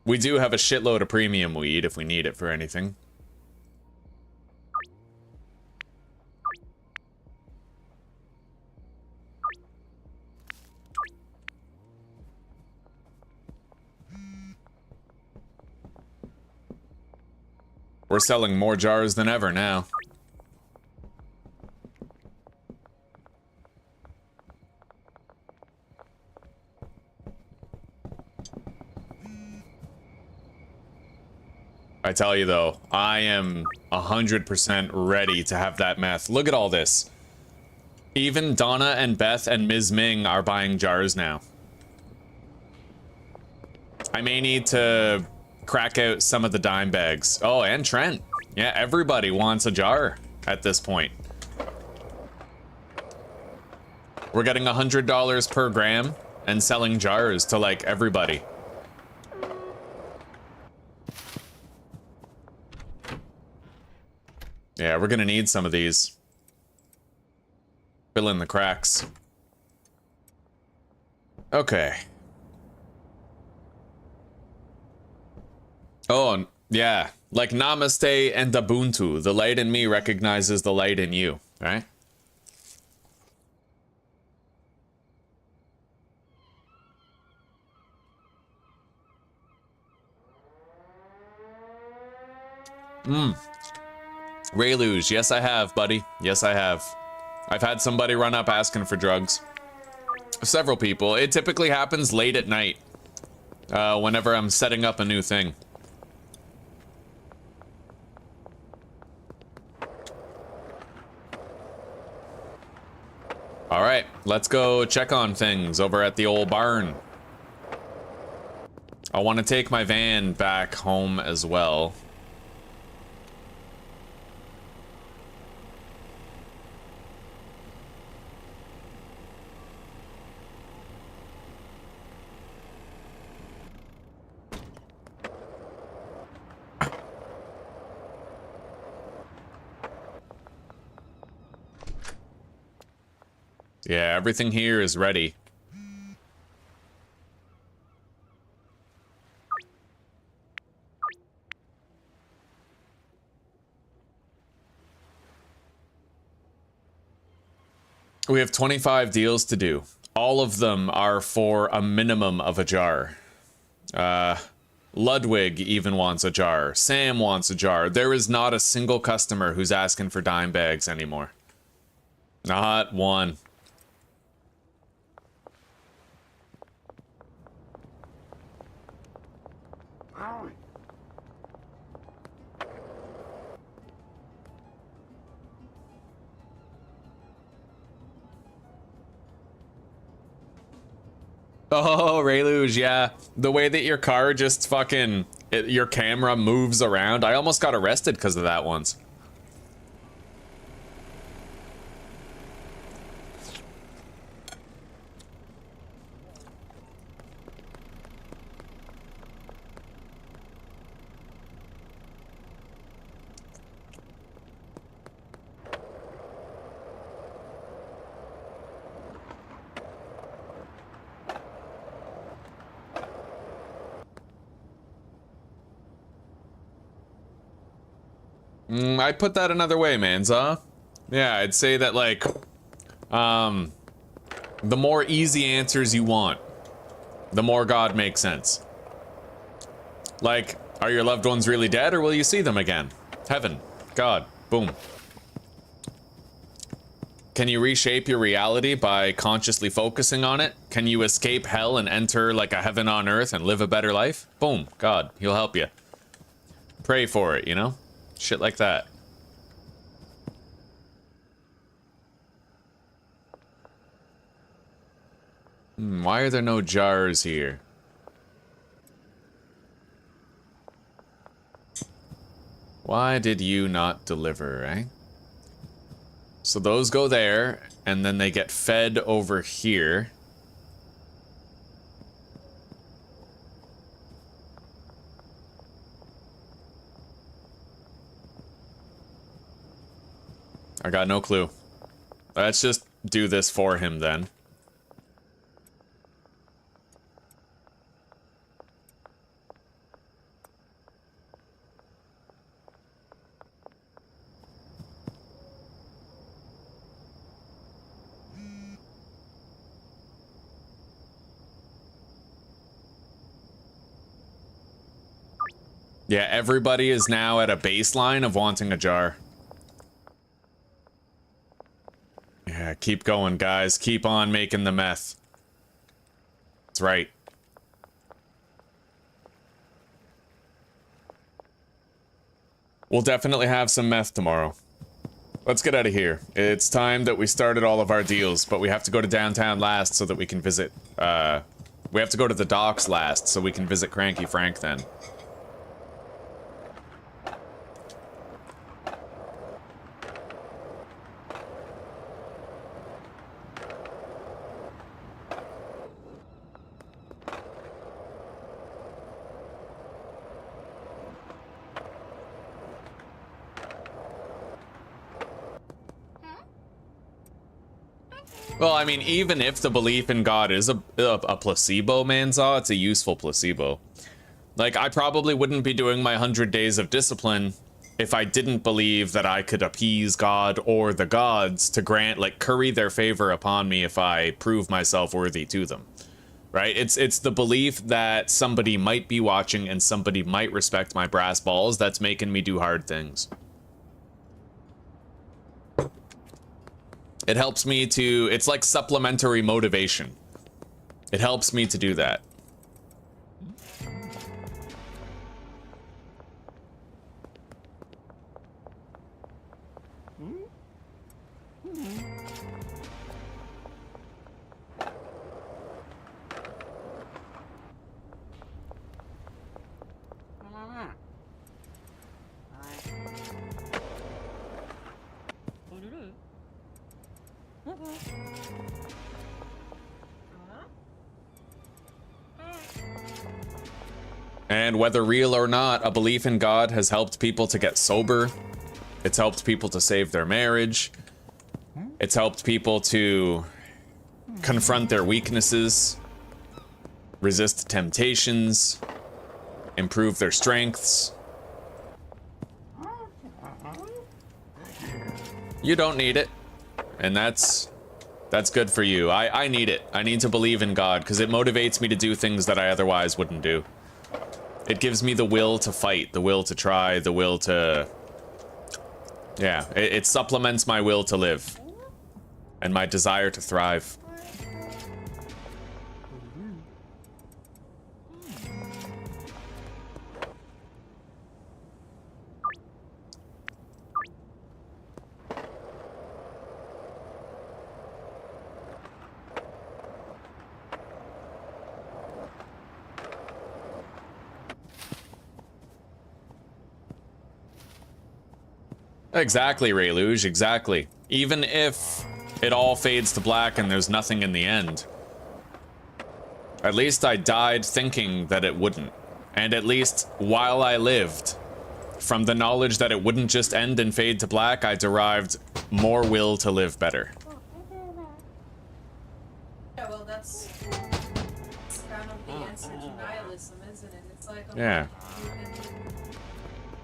We do have a shitload of premium weed if we need it for anything. We're selling more jars than ever now. I tell you though, I am 100% ready to have that meth. Look at all this. Even Donna and Beth and Ms. Ming are buying jars now. I may need to crack out some of the dime bags. Oh, and Trent. Yeah, everybody wants a jar at this point. We're getting $100 per gram and selling jars to like everybody. Yeah, we're gonna need some of these. Fill in the cracks. Okay. Oh, yeah. Like Namaste and Ubuntu. The light in me recognizes the light in you, right? Rayluge, yes I have, buddy. Yes I have. I've had somebody run up asking for drugs. Several people. It typically happens late at night. Whenever I'm setting up a new thing. Alright, let's go check on things over at the old barn. I want to take my van back home as well. Yeah, everything here is ready. We have 25 deals to do. All of them are for a minimum of a jar. Ludwig even wants a jar. Sam wants a jar. There is not a single customer who's asking for dime bags anymore. Not one. Oh, Rayluge, yeah. The way that your car just fucking... your camera moves around. I almost got arrested because of that once. I'd put that another way, Manza. Yeah, I'd say that, like, the more easy answers you want, the more God makes sense. Like, are your loved ones really dead, or will you see them again? Heaven. God. Boom. Can you reshape your reality by consciously focusing on it? Can you escape hell and enter like a heaven on earth and live a better life? Boom. God, he'll help you. Pray for it, you know? Shit like that. Why are there no jars here? Why did you not deliver, eh? So those go there, and then they get fed over here. I got no clue. Let's just do this for him then. Yeah, everybody is now at a baseline of wanting a jar. Yeah, keep going, guys. Keep on making the meth. That's right. We'll definitely have some meth tomorrow. Let's get out of here. It's time that we started all of our deals, but we have to go to downtown last so that we can visit, we have to go to the docks last so we can visit Cranky Frank then. Well, I mean, even if the belief in God is a placebo, Manzaw, it's a useful placebo. Like, I probably wouldn't be doing my 100 days of discipline if I didn't believe that I could appease God or the gods to grant, like, curry their favor upon me if I prove myself worthy to them. Right? It's the belief that somebody might be watching and somebody might respect my brass balls that's making me do hard things. It helps me to, it's like supplementary motivation. It helps me to do that. And whether real or not, a belief in God has helped people to get sober. It's helped people to save their marriage. It's helped people to confront their weaknesses, resist temptations, improve their strengths. You don't need it, and that's good for you. I need it. I need to believe in God because it motivates me to do things that I otherwise wouldn't do. It gives me the will to fight, the will to try, the will to... Yeah, it supplements my will to live. And my desire to thrive. Exactly, Rayluge, exactly. Even if it all fades to black and there's nothing in the end. At least I died thinking that it wouldn't. And at least while I lived, from the knowledge that it wouldn't just end and fade to black, I derived more will to live better. Yeah, well, that's kind of the answer to nihilism, isn't it? It's like, yeah. You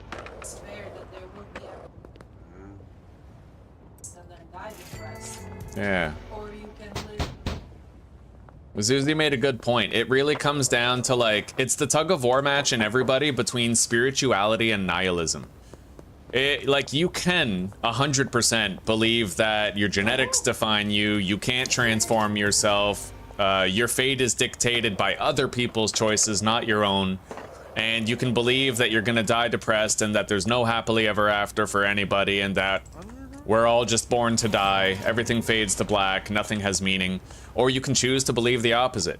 can despair that there will be a and then die depressed. Yeah. Or you can live. Zuzi made a good point. It really comes down to, like, it's the tug of war match in everybody between spirituality and nihilism. Like, you can 100% believe that your genetics define you, you can't transform yourself, your fate is dictated by other people's choices, not your own, and you can believe that you're gonna die depressed and that there's no happily ever after for anybody and that we're all just born to die, everything fades to black, nothing has meaning, or you can choose to believe the opposite.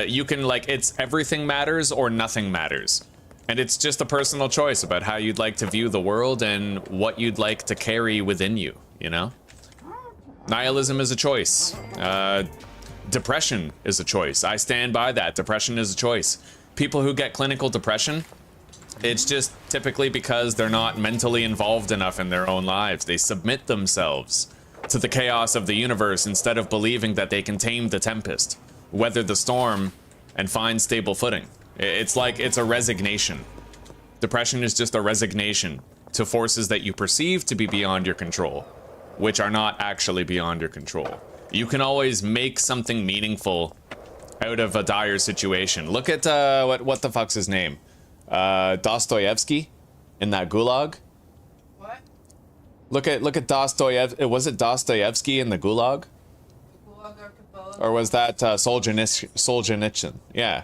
You can, like, it's everything matters or nothing matters. And it's just a personal choice about how you'd like to view the world and what you'd like to carry within you, you know? Nihilism is a choice. Depression is a choice. I stand by that. Depression is a choice. People who get clinical depression, it's just typically because they're not mentally involved enough in their own lives. They submit themselves to the chaos of the universe instead of believing that they can tame the tempest, weather the storm, and find stable footing. It's like, it's a resignation. Depression is just a resignation to forces that you perceive to be beyond your control, which are not actually beyond your control. You can always make something meaningful out of a dire situation. Look at, what the fuck's his name? Dostoevsky in that gulag. What? Look at Dostoevsky. Was it Dostoevsky in the gulag? The Gulag Archipelago? Or was that Solzhenitsyn? Yeah.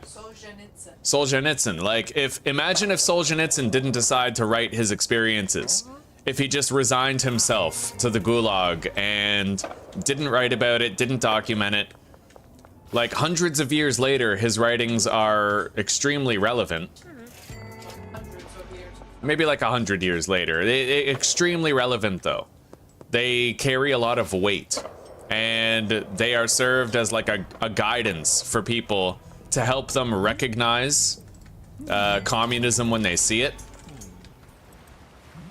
Solzhenitsyn. Like, imagine if Solzhenitsyn didn't decide to write his experiences. If he just resigned himself to the gulag and didn't write about it, didn't document it. Like, hundreds of years later, his writings are extremely relevant. Hundreds of years. Maybe like 100 years later. Extremely relevant, though. They carry a lot of weight. And they are served as like a guidance for people to help them recognize communism when they see it.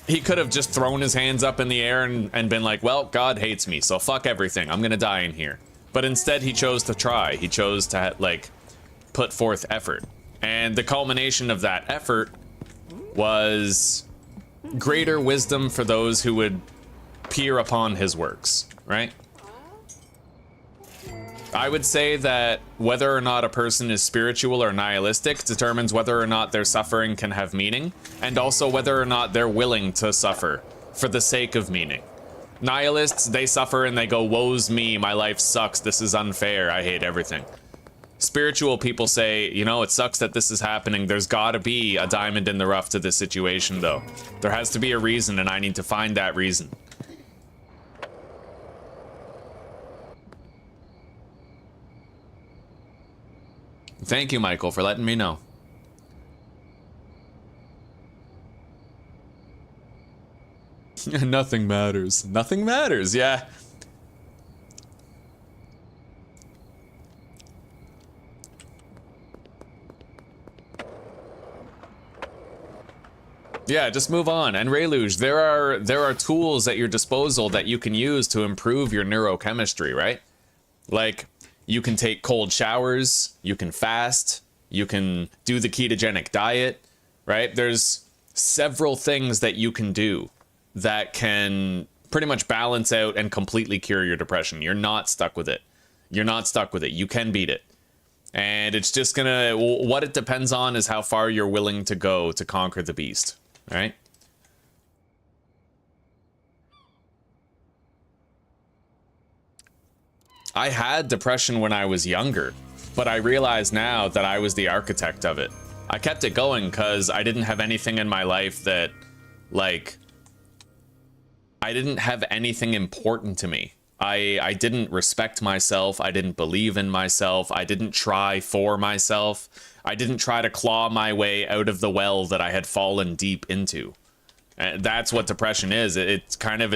He could have just thrown his hands up in the air and been like, well, God hates me, so fuck everything. I'm gonna die in here. But instead, he chose to try. He chose to, like, put forth effort. And the culmination of that effort was greater wisdom for those who would peer upon his works, right? I would say that whether or not a person is spiritual or nihilistic determines whether or not their suffering can have meaning, and also whether or not they're willing to suffer for the sake of meaning. Nihilists, they suffer and they go, woe's me, my life sucks, this is unfair, I hate everything. Spiritual people say, you know, it sucks that this is happening, there's gotta be a diamond in the rough to this situation though. There has to be a reason and I need to find that reason. Thank you, Michael, for letting me know. Nothing matters. Nothing matters, yeah. Yeah, just move on. And Rayluge, there are tools at your disposal that you can use to improve your neurochemistry, right? Like, you can take cold showers, you can fast, you can do the ketogenic diet, right? There's several things that you can do that can pretty much balance out and completely cure your depression. You're not stuck with it. You're not stuck with it. You can beat it. And it's just gonna, what it depends on is how far you're willing to go to conquer the beast, right? I had depression when I was younger, but I realize now that I was the architect of it. I kept it going because I didn't have anything in my life that, like, I didn't have anything important to me. I didn't respect myself. I didn't believe in myself. I didn't try for myself. I didn't try to claw my way out of the well that I had fallen deep into. And that's what depression is. It's kind of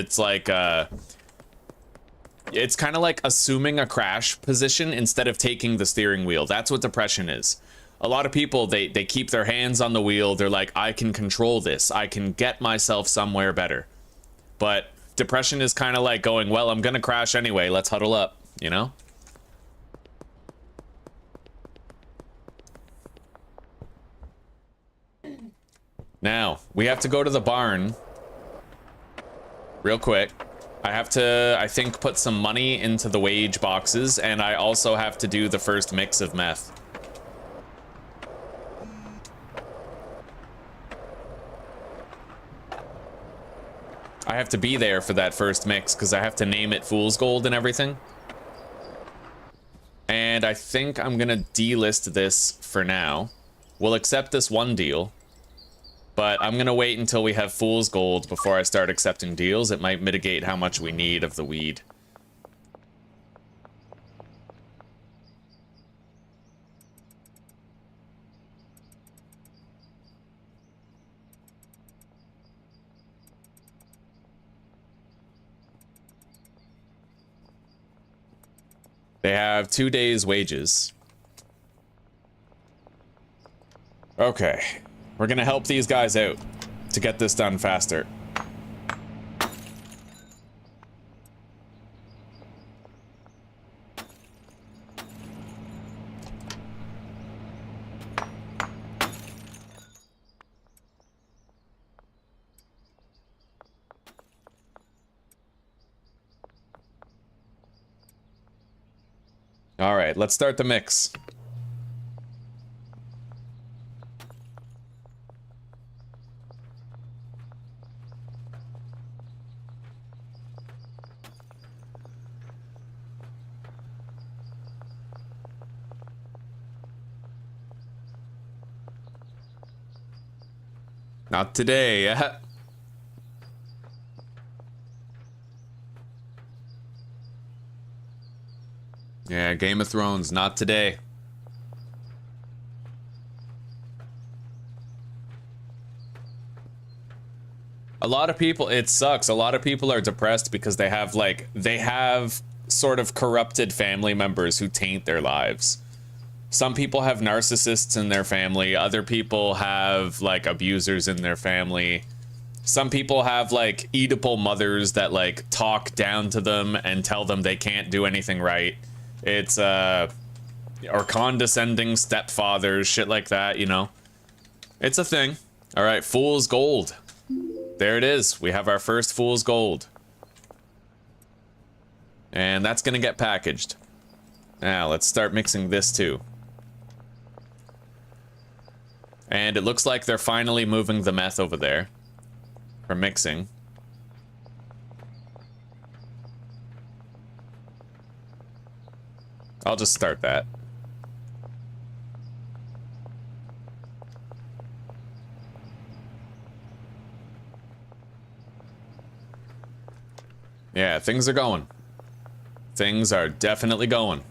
like assuming a crash position instead of taking the steering wheel. That's what depression is. A lot of people, they keep their hands on the wheel. They're like, I can control this. I can get myself somewhere better. But depression is kind of like going, well, I'm gonna crash anyway, let's huddle up, you know? Now, we have to go to the barn real quick. I have to, I think, put some money into the wage boxes, and I also have to do the first mix of meth. I have to be there for that first mix because I have to name it Fool's Gold and everything. And I think I'm gonna delist this for now. We'll accept this one deal, but I'm gonna wait until we have Fool's Gold before I start accepting deals. It might mitigate how much we need of the weed. They have 2 days' wages. Okay. We're gonna help these guys out to get this done faster. All right, let's start the mix. Not today, yeah. Yeah, Game of Thrones, not today. A lot of people, it sucks. A lot of people are depressed because they have sort of corrupted family members who taint their lives. Some people have narcissists in their family. Other people have, like, abusers in their family. Some people have, like, Oedipal mothers that, like, talk down to them and tell them they can't do anything right. It's, or condescending stepfathers, shit like that, you know? It's a thing. All right, Fool's Gold. There it is. We have our first Fool's Gold. And that's gonna get packaged. Now, let's start mixing this too. And it looks like they're finally moving the meth over there for mixing. I'll just start that. Yeah, things are going. Things are definitely going.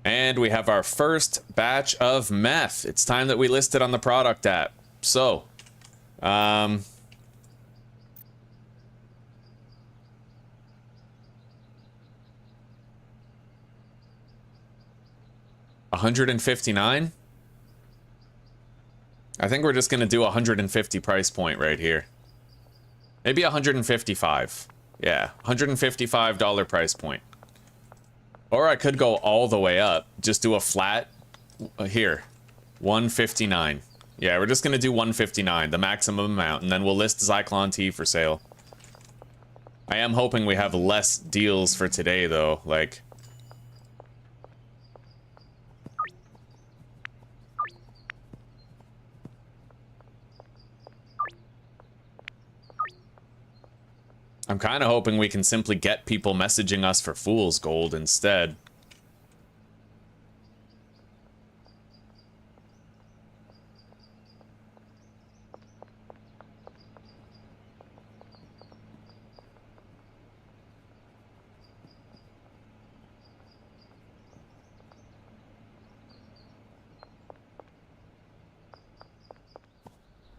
And we have our first batch of meth. It's time that we list it on the product app. So, $159? I think we're just gonna do 150 price point right here. Maybe 155. Yeah, $155 price point. Or I could go all the way up. Just do a flat here. 159. Yeah, we're just gonna do 159, the maximum amount, and then we'll list Zyklon T for sale. I am hoping we have less deals for today though, like. I'm kind of hoping we can simply get people messaging us for Fool's Gold instead.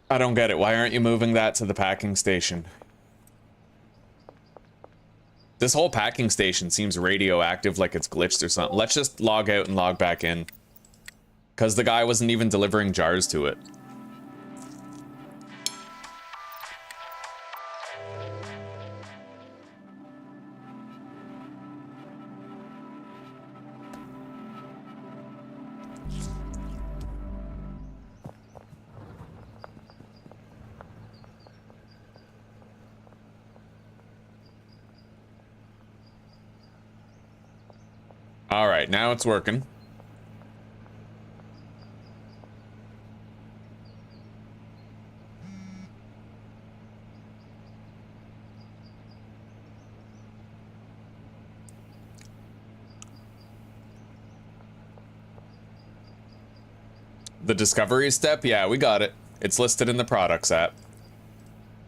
I don't get it. Why aren't you moving that to the packing station? This whole packing station seems radioactive, like it's glitched or something. Let's just log out and log back in. Because the guy wasn't even delivering jars to it. All right, now it's working. The discovery step? Yeah, we got it. It's listed in the products app.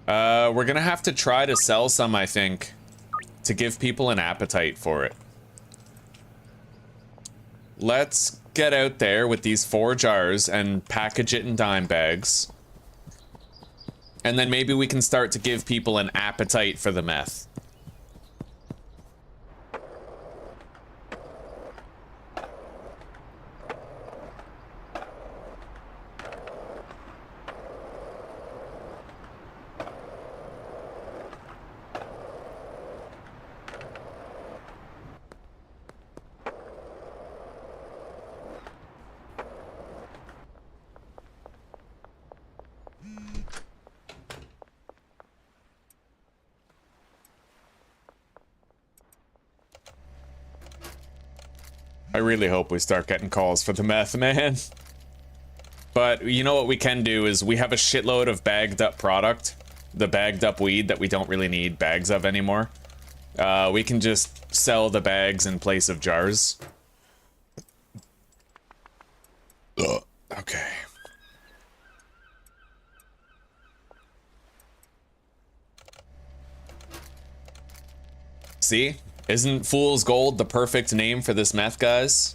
We're gonna have to try to sell some, I think, to give people an appetite for it. Let's get out there with these 4 jars and package it in dime bags. And then maybe we can start to give people an appetite for the meth. I really hope we start getting calls for the meth, man. But you know what we can do is we have a shitload of bagged up product. The bagged up weed that we don't really need bags of anymore. We can just sell the bags in place of jars. Ugh. Okay. See? Isn't Fool's Gold the perfect name for this meth, guys?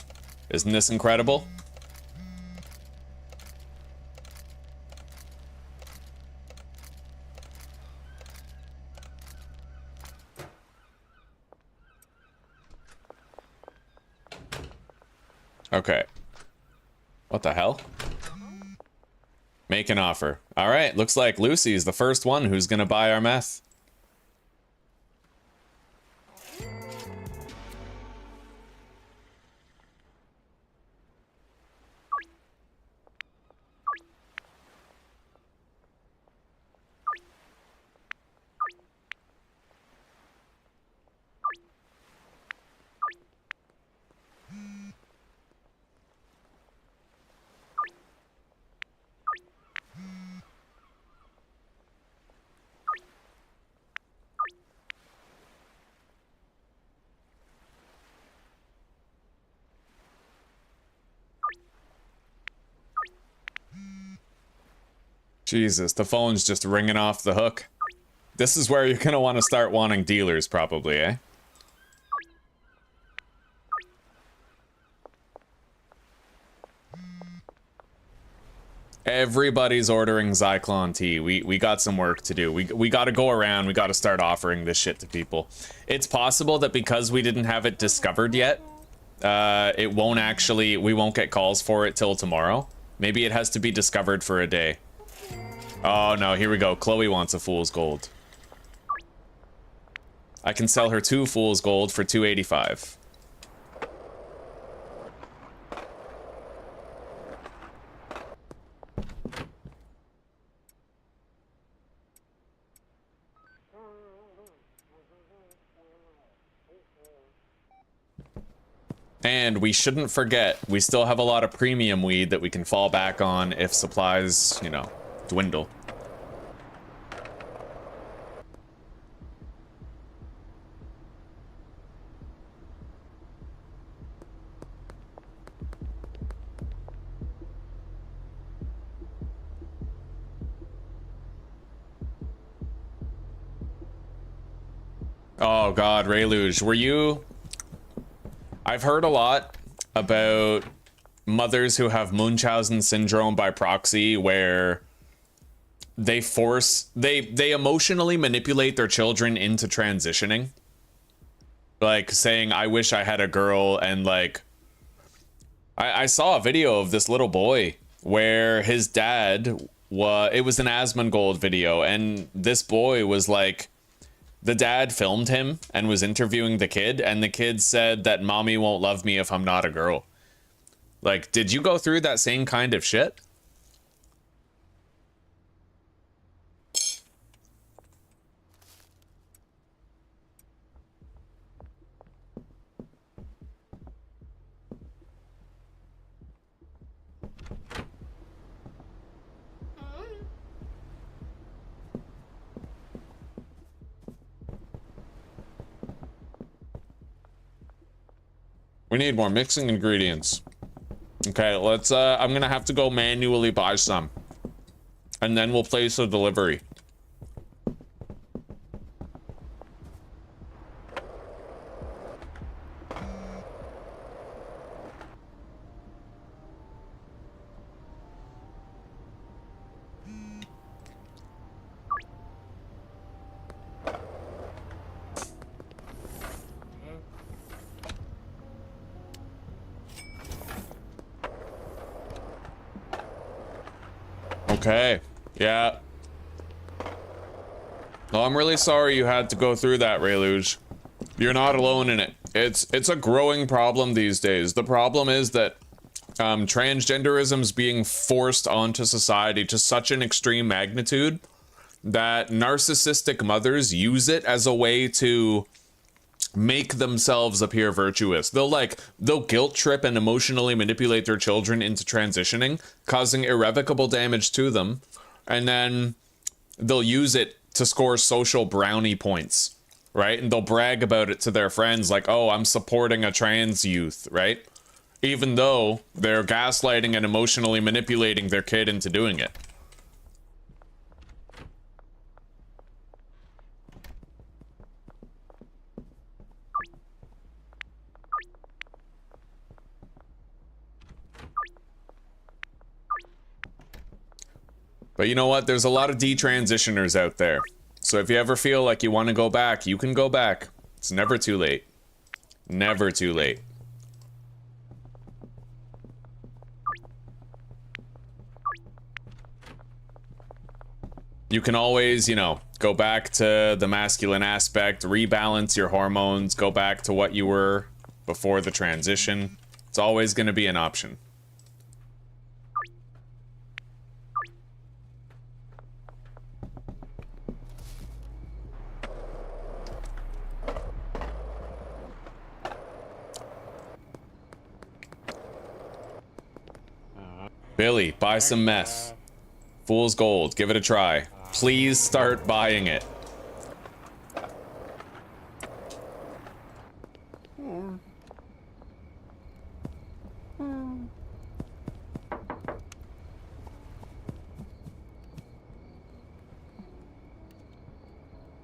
Isn't this incredible? Okay. What the hell? Make an offer. Alright, looks like Lucy's the first one who's gonna buy our meth. Jesus, the phone's just ringing off the hook. This is where you're gonna want to start wanting dealers, probably, eh? Everybody's ordering Zyklon tea. We got some work to do. We got to go around. We got to start offering this shit to people. It's possible that because we didn't have it discovered yet, it won't actually... We won't get calls for it till tomorrow. Maybe it has to be discovered for a day. Oh no, here we go. Chloe wants a Fool's Gold. I can sell her 2 Fool's Gold for $2.85. And we shouldn't forget, we still have a lot of premium weed that we can fall back on if supplies, you know, dwindle. Oh god, Rayluge, were you... I've heard a lot about mothers who have Munchausen syndrome by proxy, where they emotionally manipulate their children into transitioning. Like saying, I wish I had a girl, and like... I saw a video of this little boy where his dad it was an Asmongold video, and this boy was like... The dad filmed him and was interviewing the kid, and the kid said that mommy won't love me if I'm not a girl. Like, did you go through that same kind of shit? We need more mixing ingredients. Okay, let's, I'm gonna have to go manually buy some. And then we'll place a delivery. Okay, yeah. Well, I'm really sorry you had to go through that, Rayluge. You're not alone in it. It's a growing problem these days. The problem is that transgenderism's being forced onto society to such an extreme magnitude that narcissistic mothers use it as a way to make themselves appear virtuous. They'll guilt trip and emotionally manipulate their children into transitioning, causing irrevocable damage to them, and then they'll use it to score social brownie points, right? And they'll brag about it to their friends like, oh, I'm supporting a trans youth, right? Even though they're gaslighting and emotionally manipulating their kid into doing it. But you know what? There's a lot of detransitioners out there. So if you ever feel like you want to go back, you can go back. It's never too late. Never too late. You can always, you know, go back to the masculine aspect, rebalance your hormones, go back to what you were before the transition. It's always going to be an option. Billy, buy some meth. Fool's gold. Give it a try. Please start buying it.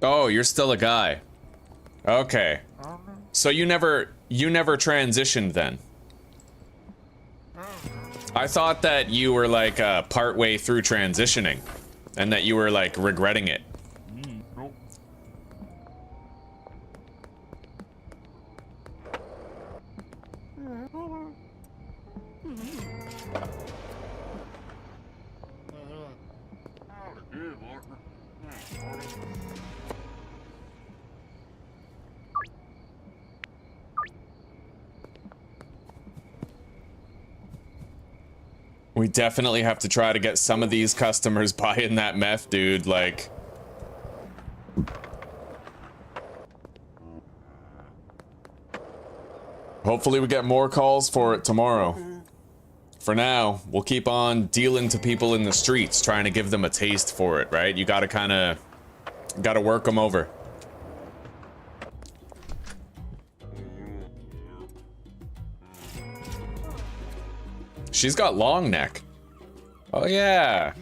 Oh, you're still a guy. Okay. So you never transitioned then? I thought that you were like part way through transitioning and that you were like regretting it. We definitely have to try to get some of these customers buying that meth, dude, like... Hopefully we get more calls for it tomorrow. For now, we'll keep on dealing to people in the streets, trying to give them a taste for it, right? You gotta gotta work them over. She's got long neck. Oh yeah.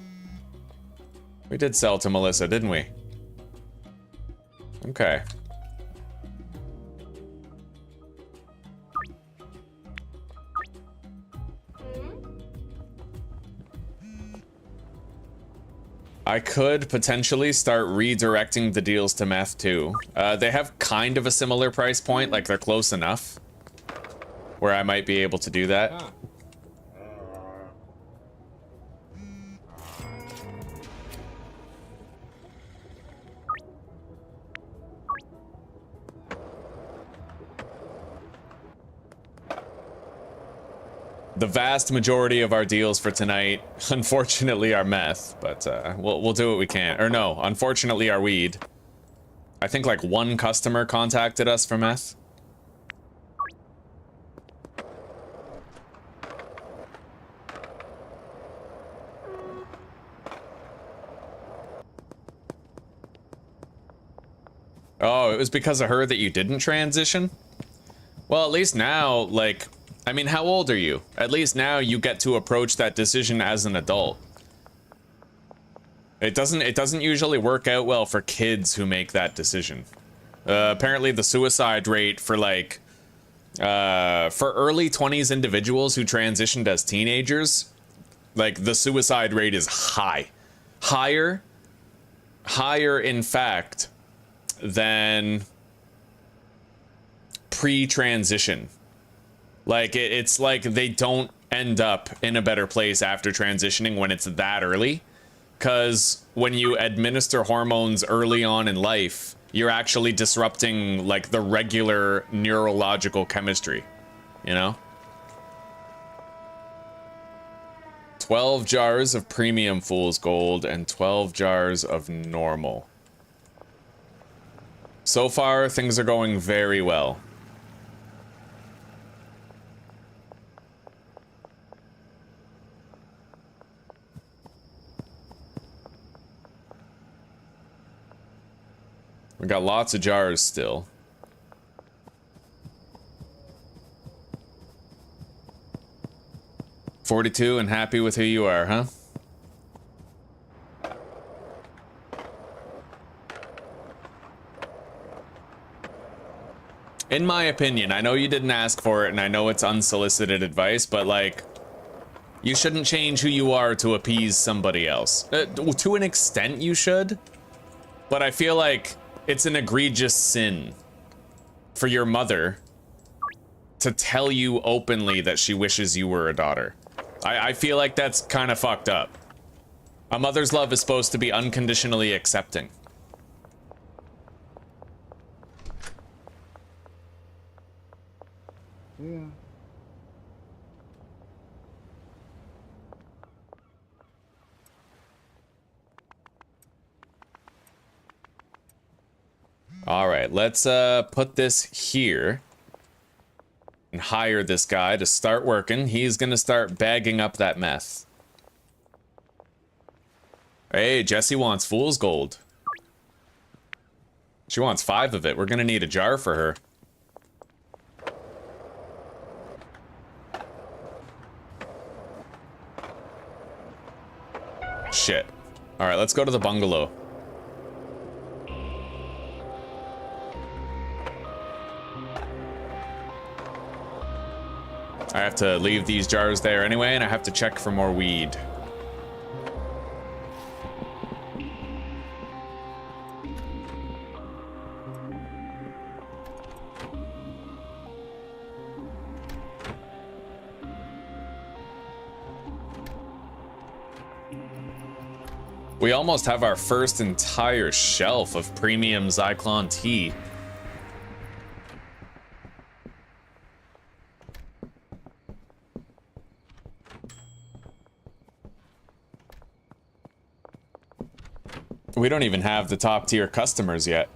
We did sell to Melissa, didn't we? Okay. I could potentially start redirecting the deals to meth too. They have kind of a similar price point, like they're close enough where I might be able to do that. The vast majority of our deals for tonight, unfortunately, are meth, but we'll do what we can. Or no, unfortunately, our weed. I think like one customer contacted us for meth. Oh, it was because of her that you didn't transition? Well, at least now, like, I mean, how old are you? At least now you get to approach that decision as an adult. It doesn't usually work out well for kids who make that decision. Apparently the suicide rate for like for early 20s individuals who transitioned as teenagers, like the suicide rate is high. Higher in fact than pre-transition. Like it's like they don't end up in a better place after transitioning when it's that early. Because when you administer hormones early on in life, you're actually disrupting like the regular neurological chemistry, you know? 12 jars of premium fool's gold and 12 jars of normal. So far, things are going very well. We got lots of jars still. $42 and happy with who you are, huh? In my opinion, I know you didn't ask for it and I know it's unsolicited advice, but like, you shouldn't change who you are to appease somebody else. To an extent you should, but I feel like it's an egregious sin for your mother to tell you openly that she wishes you were a daughter. I feel like that's kind of fucked up. A mother's love is supposed to be unconditionally accepting. Yeah. All right, let's put this here and hire this guy to start working. He's gonna start bagging up that meth. Hey, Jessie wants fool's gold. She wants 5 of it. We're gonna need a jar for her. Shit. All right, let's go to the bungalow. I have to leave these jars there anyway, and I have to check for more weed. We almost have our first entire shelf of premium Zyklon tea. We don't even have the top tier customers yet.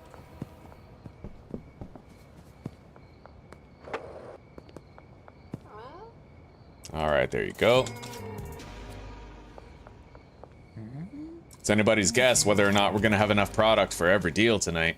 All right, there you go. It's anybody's guess whether or not we're gonna have enough product for every deal tonight.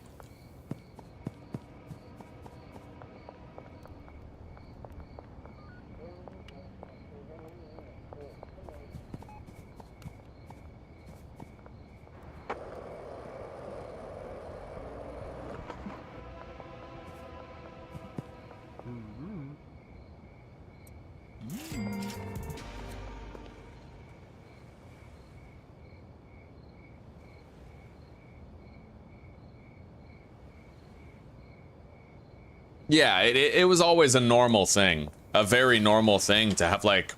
Yeah, it was always a normal thing. A very normal thing to have, like,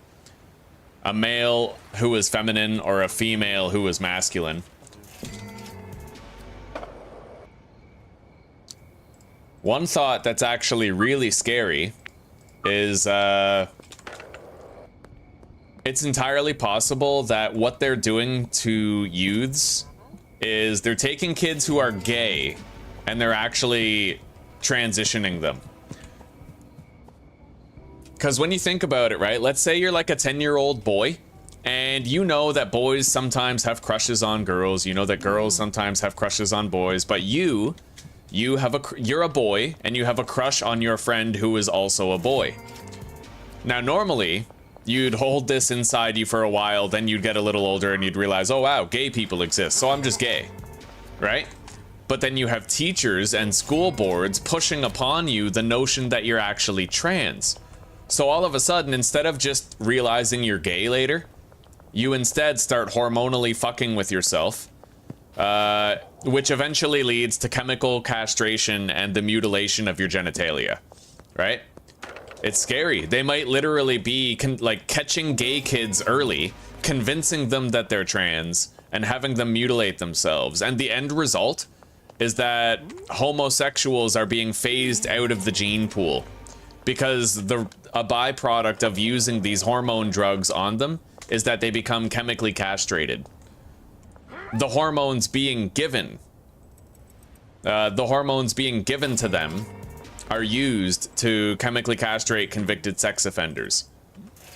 a male who was feminine or a female who was masculine. One thought that's actually really scary is, it's entirely possible that what they're doing to youths is they're taking kids who are gay and they're actually transitioning them. Because when you think about it, right, let's say you're like a 10-year-old boy and you know that boys sometimes have crushes on girls, you know that girls sometimes have crushes on boys, but you're a boy and you have a crush on your friend who is also a boy. Now, normally, you'd hold this inside you for a while, then you'd get a little older and you'd realize, oh wow, gay people exist, so I'm just gay, right? But then you have teachers and school boards pushing upon you the notion that you're actually trans. So all of a sudden, instead of just realizing you're gay later, you instead start hormonally fucking with yourself, which eventually leads to chemical castration and the mutilation of your genitalia, right? It's scary. They might literally be like catching gay kids early, convincing them that they're trans, and having them mutilate themselves. And the end result is that homosexuals are being phased out of the gene pool because a byproduct of using these hormone drugs on them is that they become chemically castrated. The hormones being given to them are used to chemically castrate convicted sex offenders.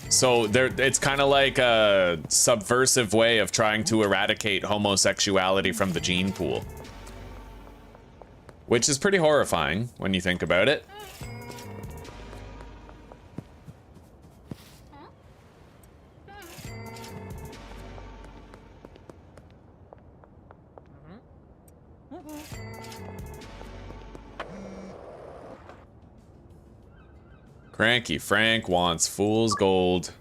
So it's kind of like a subversive way of trying to eradicate homosexuality from the gene pool. Which is pretty horrifying when you think about it. Cranky Frank wants fool's gold.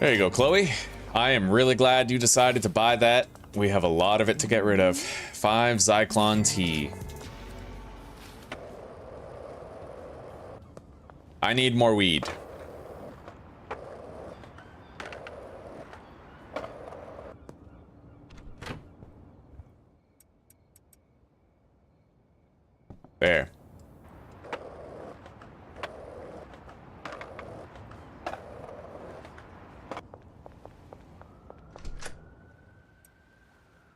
There you go, Chloe. I am really glad you decided to buy that. We have a lot of it to get rid of. 5 Zyklon tea. I need more weed. There.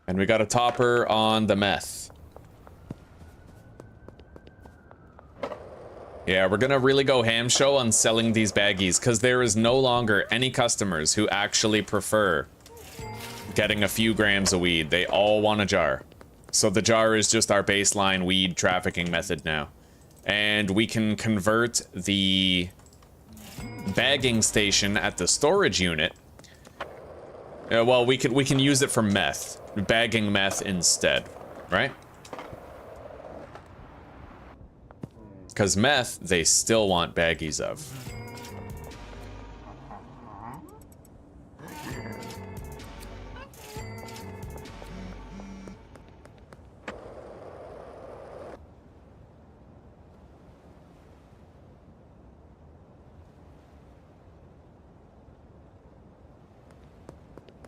And we got a topper on the meth. Yeah, we're gonna really go ham show on selling these baggies because there is no longer any customers who actually prefer getting a few grams of weed. They all want a jar. So the jar is just our baseline weed trafficking method now. And we can convert the bagging station at the storage unit. Well, we can use it for meth. Bagging meth instead, right? Because meth, they still want baggies of.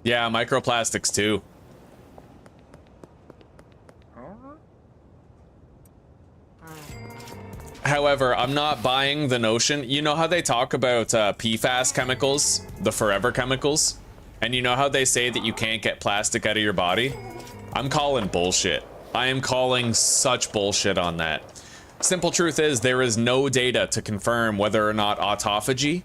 Yeah, microplastics too. However, I'm not buying the notion. You know how they talk about PFAS chemicals, the forever chemicals? And you know how they say that you can't get plastic out of your body? I'm calling bullshit. I am calling such bullshit on that. Simple truth is there is no data to confirm whether or not autophagy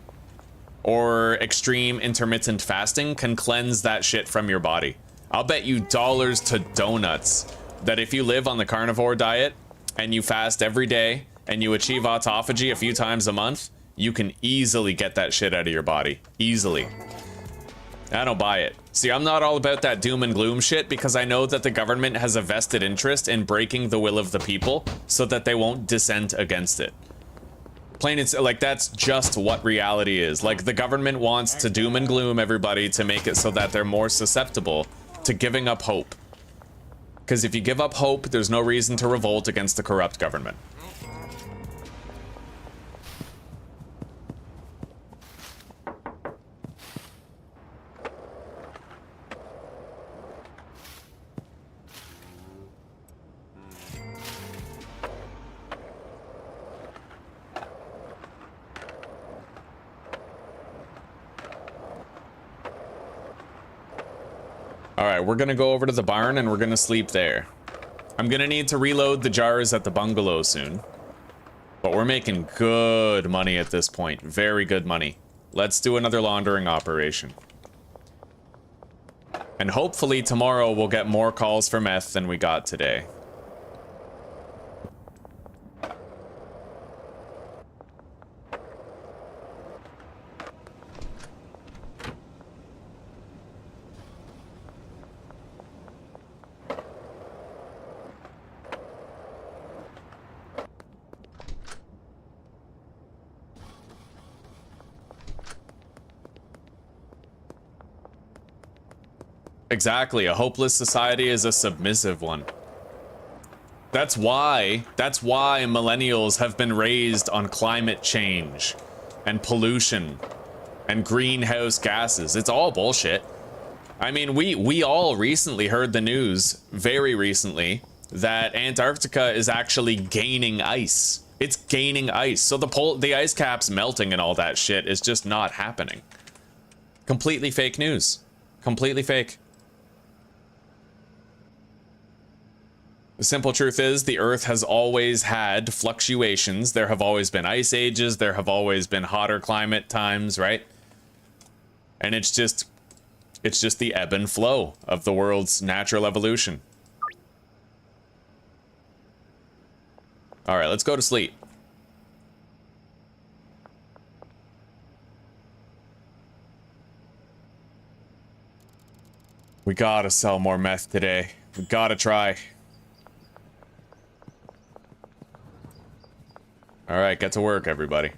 or extreme intermittent fasting can cleanse that shit from your body. I'll bet you dollars to donuts that if you live on the carnivore diet and you fast every day and you achieve autophagy a few times a month, you can easily get that shit out of your body. Easily. I don't buy it. See, I'm not all about that doom and gloom shit because I know that the government has a vested interest in breaking the will of the people so that they won't dissent against it. Plain and like, that's just what reality is. Like, the government wants to doom and gloom everybody to make it so that they're more susceptible to giving up hope. Because if you give up hope, there's no reason to revolt against the corrupt government. Alright, we're gonna go over to the barn and we're gonna sleep there. I'm gonna need to reload the jars at the bungalow soon. But we're making good money at this point. Very good money. Let's do another laundering operation. And hopefully tomorrow we'll get more calls for meth than we got today. Exactly. A hopeless society is a submissive one. That's why millennials have been raised on climate change and pollution and greenhouse gases. It's all bullshit. I mean, we all recently heard the news, very recently, that Antarctica is actually gaining ice. It's gaining ice. So the ice cap's melting and all that shit is just not happening. Completely fake news. Completely fake. The simple truth is the Earth has always had fluctuations. There have always been ice ages. There have always been hotter climate times, right? And it's just the ebb and flow of the world's natural evolution. All right, let's go to sleep. We gotta sell more meth today. We gotta try. All right, get to work, everybody.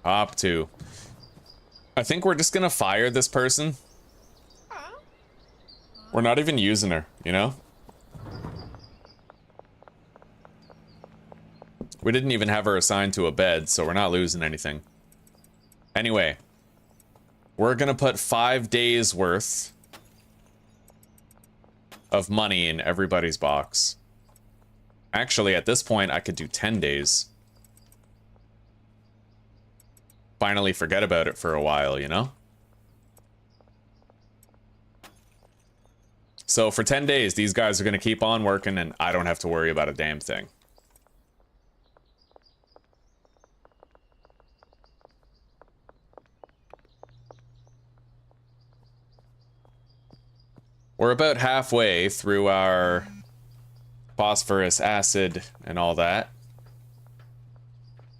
Op 2. I think we're just gonna fire this person. We're not even using her, you know? We didn't even have her assigned to a bed, so we're not losing anything. Anyway, we're gonna put 5 days worth of money in everybody's box. Actually, at this point, I could do 10 days. Finally forget about it for a while, you know? So for 10 days, these guys are gonna keep on working and I don't have to worry about a damn thing. We're about halfway through our phosphorus acid and all that.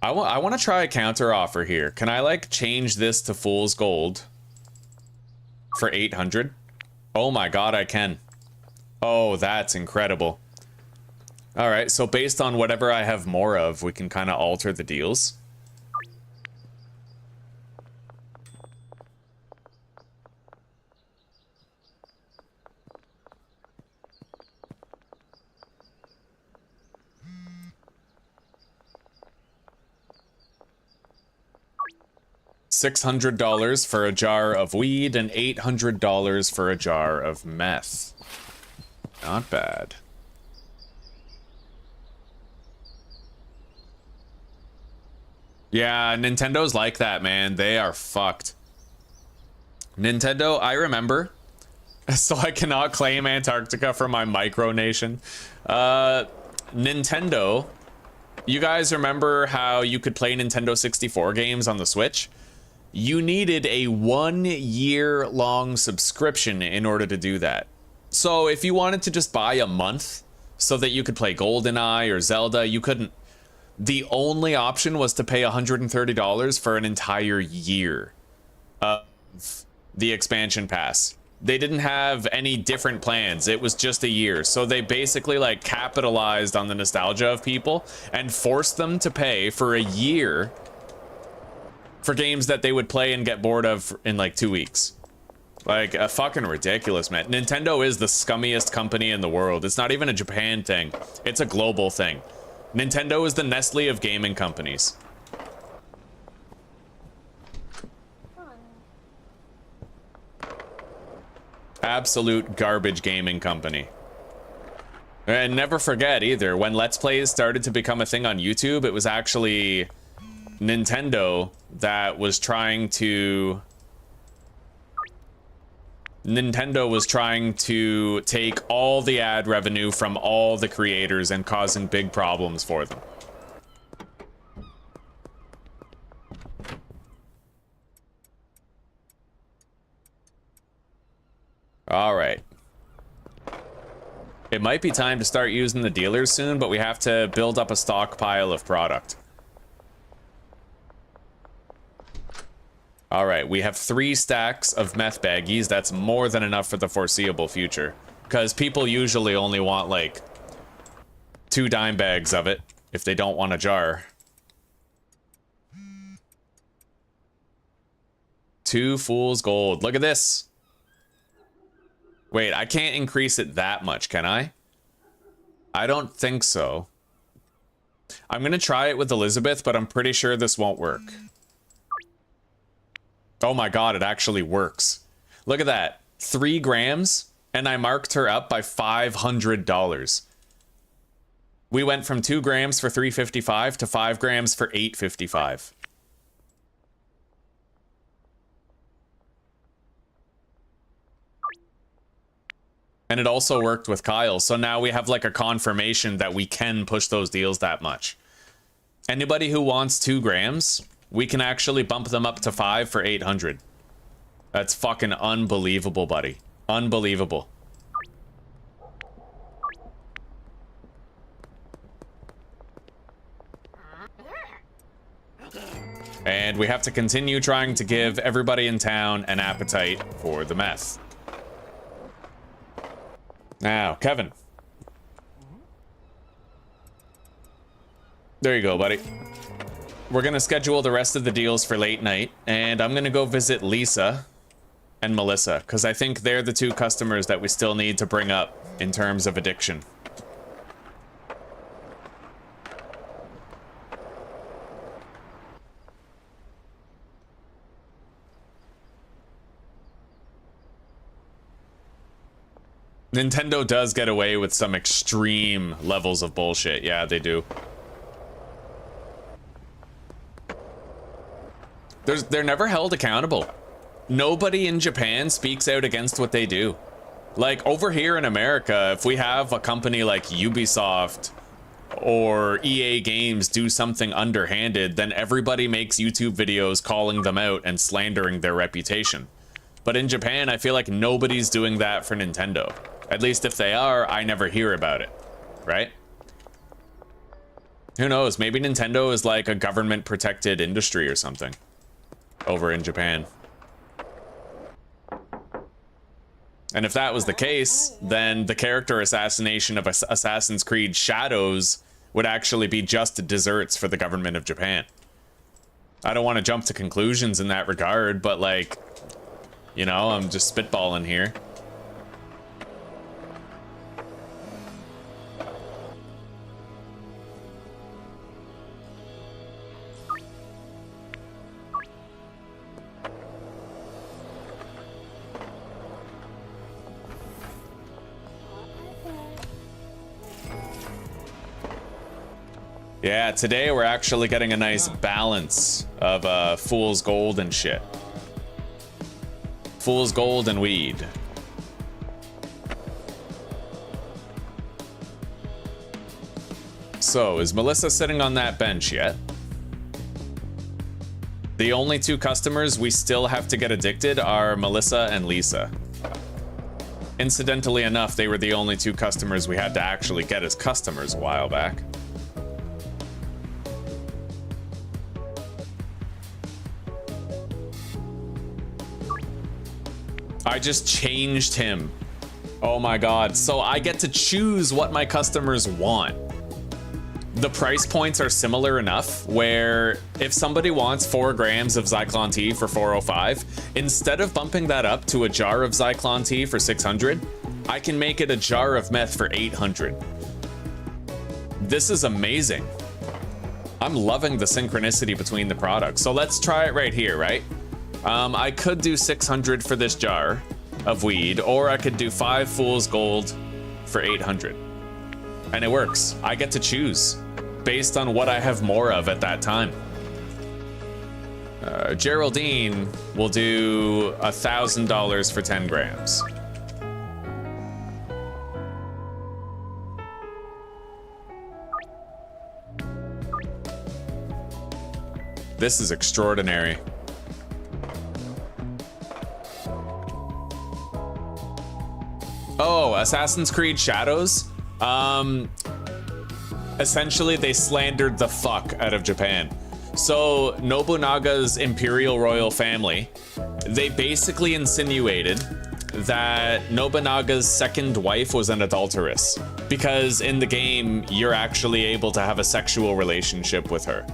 I want to try a counter offer here. Can I like change this to fool's gold for 800? Oh my god, I can. Oh, that's incredible. All right, so based on whatever I have more of, we can kind of alter the deals. $600 for a jar of weed and $800 for a jar of meth. Not bad. Yeah, Nintendo's like that, man. They are fucked. Nintendo, I remember. So I cannot claim Antarctica for my micronation. Nintendo, you guys remember how you could play Nintendo 64 games on the Switch? You needed a 1-year-long subscription in order to do that. So if you wanted to just buy a month so that you could play GoldenEye or Zelda, you couldn't. The only option was to pay $130 for an entire year of the expansion pass. They didn't have any different plans. It was just a year. So they basically like capitalized on the nostalgia of people and forced them to pay for a year for games that they would play and get bored of in like 2 weeks. Like, fucking ridiculous, man. Nintendo is the scummiest company in the world. It's not even a Japan thing. It's a global thing. Nintendo is the Nestle of gaming companies. Absolute garbage gaming company. And never forget either, when Let's Plays started to become a thing on YouTube, it was actually Nintendo that was trying to take all the ad revenue from all the creators and causing big problems for them. All right. It might be time to start using the dealers soon, but we have to build up a stockpile of product. All right, we have 3 stacks of meth baggies. That's more than enough for the foreseeable future, because people usually only want like 2 dime bags of it if they don't want a jar. 2 fool's gold. Look at this. Wait, I can't increase it that much, can I? I don't think so. I'm gonna try it with Elizabeth, but I'm pretty sure this won't work. Oh my god, it actually works. Look at that. 3 grams, and I marked her up by $500. We went from 2 grams for $3.55 to 5 grams for $8.55. And it also worked with Kyle, so now we have like a confirmation that we can push those deals that much. Anybody who wants 2 grams, we can actually bump them up to 5 for 800. That's fucking unbelievable, buddy. Unbelievable. And we have to continue trying to give everybody in town an appetite for the meth. Now, Kevin. There you go, buddy. We're gonna schedule the rest of the deals for late night, and I'm gonna go visit Lisa and Melissa, because I think they're the 2 customers that we still need to bring up in terms of addiction. Nintendo does get away with some extreme levels of bullshit. Yeah, they do. They're never held accountable. Nobody in Japan speaks out against what they do. Like, over here in America, if we have a company like Ubisoft or EA Games do something underhanded, then everybody makes YouTube videos calling them out and slandering their reputation. But in Japan, I feel like nobody's doing that for Nintendo. At least if they are, I never hear about it, right? Who knows? Maybe Nintendo is like a government-protected industry or something over in Japan. And if that was the case, then the character assassination of Assassin's Creed Shadows would actually be just desserts for the government of Japan. I don't want to jump to conclusions in that regard, but like, you know, I'm just spitballing here. Yeah, today we're actually getting a nice balance of fool's gold and shit. Fool's gold and weed. So, is Melissa sitting on that bench yet? The only 2 customers we still have to get addicted are Melissa and Lisa. Incidentally enough, they were the only 2 customers we had to actually get as customers a while back. I just changed him. Oh my god. So I get to choose what my customers want. The price points are similar enough where if somebody wants 4 grams of Zyklon Tea for $4.05, instead of bumping that up to a jar of Zyklon Tea for $600, I can make it a jar of meth for $800. This is amazing. I'm loving the synchronicity between the products. So let's try it right here, right? I could do 600 for this jar of weed, or I could do 5 fool's gold for 800. And it works. I get to choose based on what I have more of at that time. Geraldine will do $1,000 for 10 grams. This is extraordinary. Oh, Assassin's Creed Shadows? Essentially, they slandered the fuck out of Japan. So, Nobunaga's imperial royal family, they basically insinuated that Nobunaga's second wife was an adulteress. Because in the game, you're actually able to have a sexual relationship with her.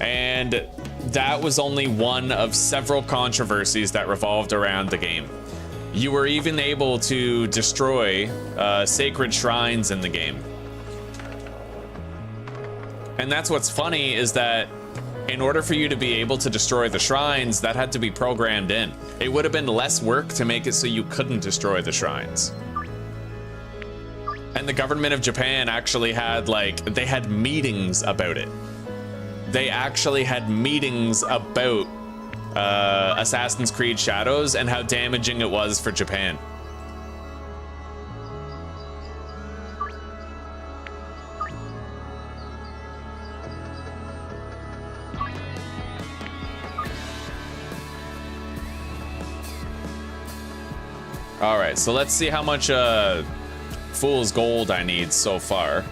And that was only one of several controversies that revolved around the game. You were even able to destroy sacred shrines in the game. And that's what's funny, is that in order for you to be able to destroy the shrines, that had to be programmed in. It would have been less work to make it so you couldn't destroy the shrines. And the government of Japan actually had, like, they had meetings about it. They actually had meetings about Assassin's Creed Shadows and how damaging it was for Japan. All right, so let's see how much Fool's Gold I need so far.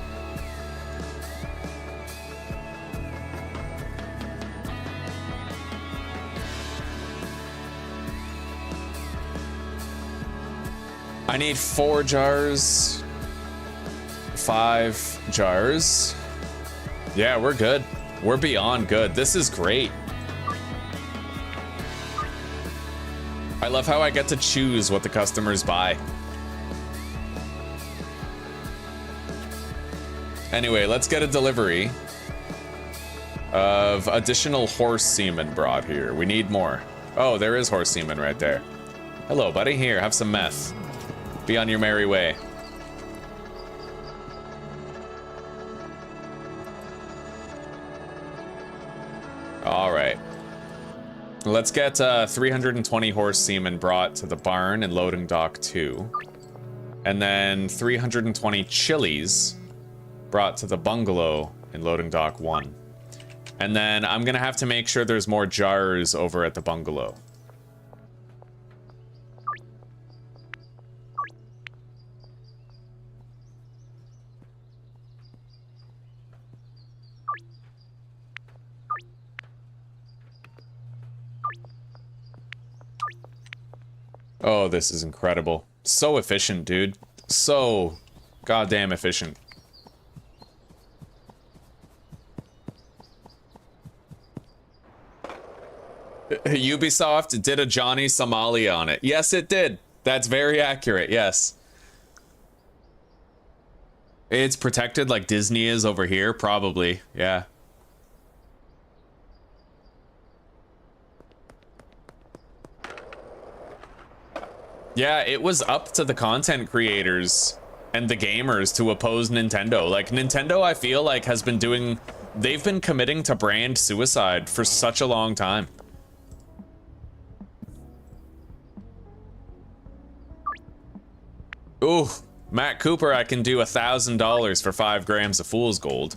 I need 4 jars, 5 jars. Yeah, we're good. We're beyond good. This is great. I love how I get to choose what the customers buy. Anyway, let's get a delivery of additional horse semen brought here. We need more. Oh, there is horse semen right there. Hello, buddy. Here, have some meth. Be on your merry way. All right. Let's get 320 horse semen brought to the barn in loading dock 2. And then 320 chilies brought to the bungalow in loading dock 1. And then I'm gonna have to make sure there's more jars over at the bungalow. Oh, this is incredible. So efficient, dude. So goddamn efficient. Ubisoft did a Johnny Somalia on it. Yes, it did. That's very accurate, yes. It's protected like Disney is over here, probably, yeah. Yeah, it was up to the content creators and the gamers to oppose Nintendo. Like, Nintendo, I feel like, has been doing... They've been committing to brand suicide for such a long time. Ooh, Matt Cooper, I can do $1,000 for 5 grams of Fool's Gold.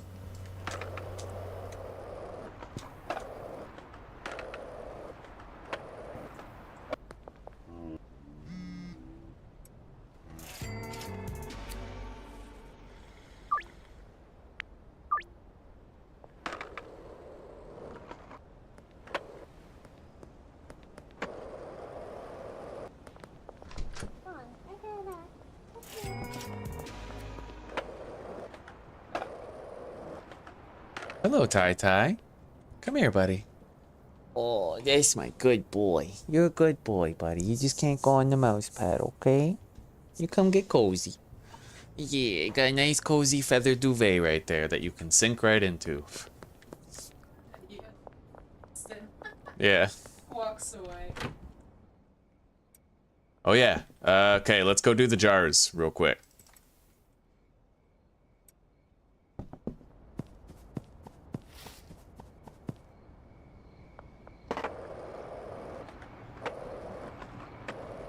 Hello, Tai Tai. Come here, buddy. Oh, that's my good boy. You're a good boy, buddy. You just can't go on the mouse pad, okay? You come get cozy. Yeah, got a nice cozy feather duvet right there that you can sink right into. Yeah. Yeah. Walks away. Oh, yeah. Okay, let's go do the jars real quick.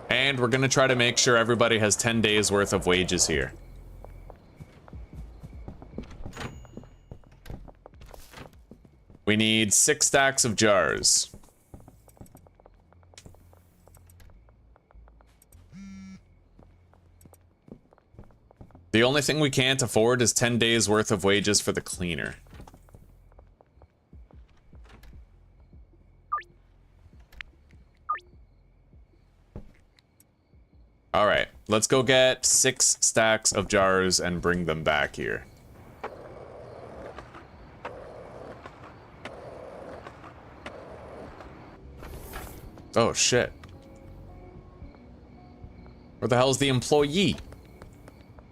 And we're gonna try to make sure everybody has 10 days worth of wages here. We need 6 stacks of jars. The only thing we can't afford is 10 days worth of wages for the cleaner. All right, let's go get 6 stacks of jars and bring them back here. Oh, shit. Where the hell's the employee?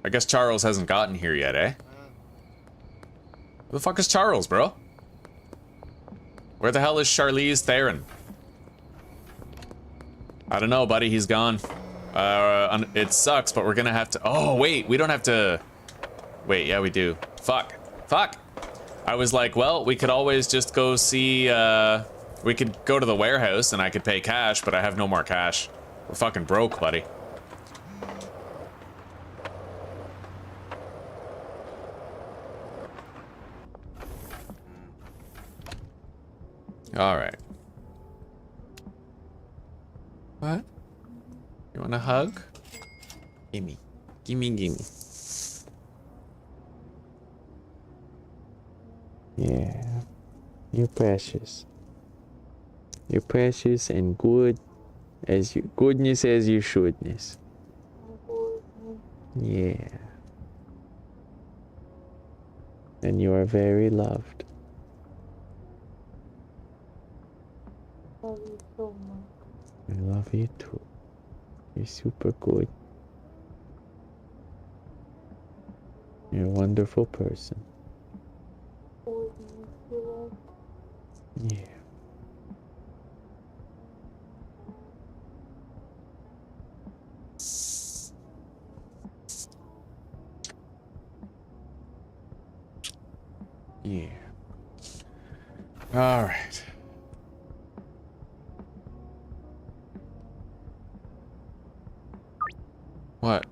I guess Charles hasn't gotten here yet, eh? Where the fuck is Charles, bro? Where the hell is Charlize Theron? I don't know, buddy. He's gone. It sucks, but we're gonna have to... Oh, wait. We don't have to... Wait, yeah, we do. Fuck. Fuck! I was like, well, we could always just go see... We could go to the warehouse and I could pay cash, but I have no more cash. We're fucking broke, buddy. Alright. What? You want a hug? Gimme. Gimme, gimme. Yeah. You're precious. You're precious and good as you goodness as you shouldness. Yeah. And you are very loved. Love you so much. I love you too. You're super good. You're a wonderful person. Yeah. Yeah. All right. What?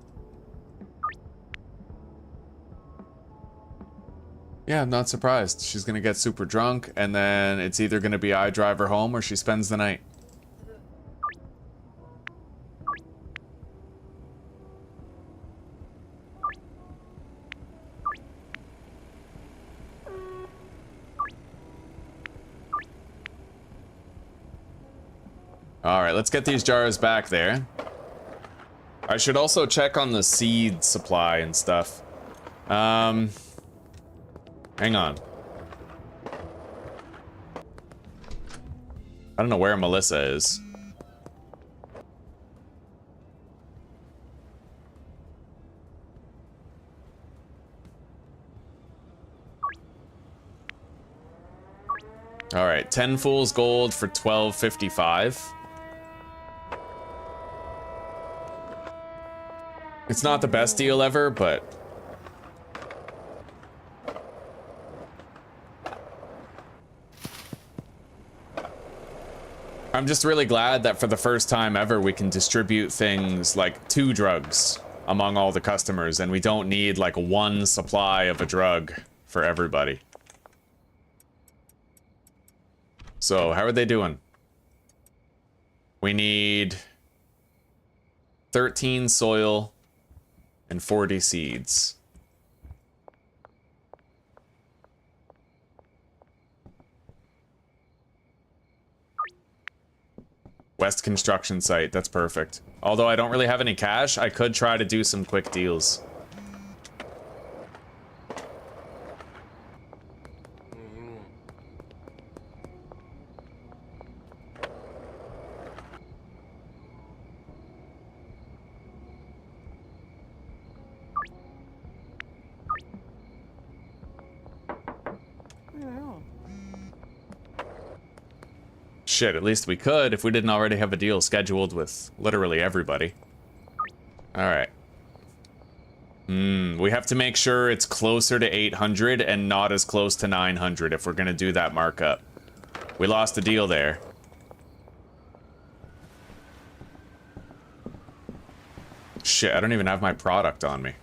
Yeah, I'm not surprised. She's gonna get super drunk, and then it's either gonna be I drive her home or she spends the night. All right, let's get these jars back there. I should also check on the seed supply and stuff. Hang on. I don't know where Melissa is. All right, 10 fool's gold for 12.55. It's not the best deal ever, but I'm just really glad that for the first time ever we can distribute things like 2 drugs among all the customers, and we don't need like 1 supply of a drug for everybody. So, how are they doing? We need 13 soil and 40 seeds. West construction site, that's perfect. Although I don't really have any cash, I could try to do some quick deals. Shit, at least we could if we didn't already have a deal scheduled with literally everybody. Alright. We have to make sure it's closer to 800 and not as close to 900 if we're gonna do that markup. We lost a deal there. Shit, I don't even have my product on me.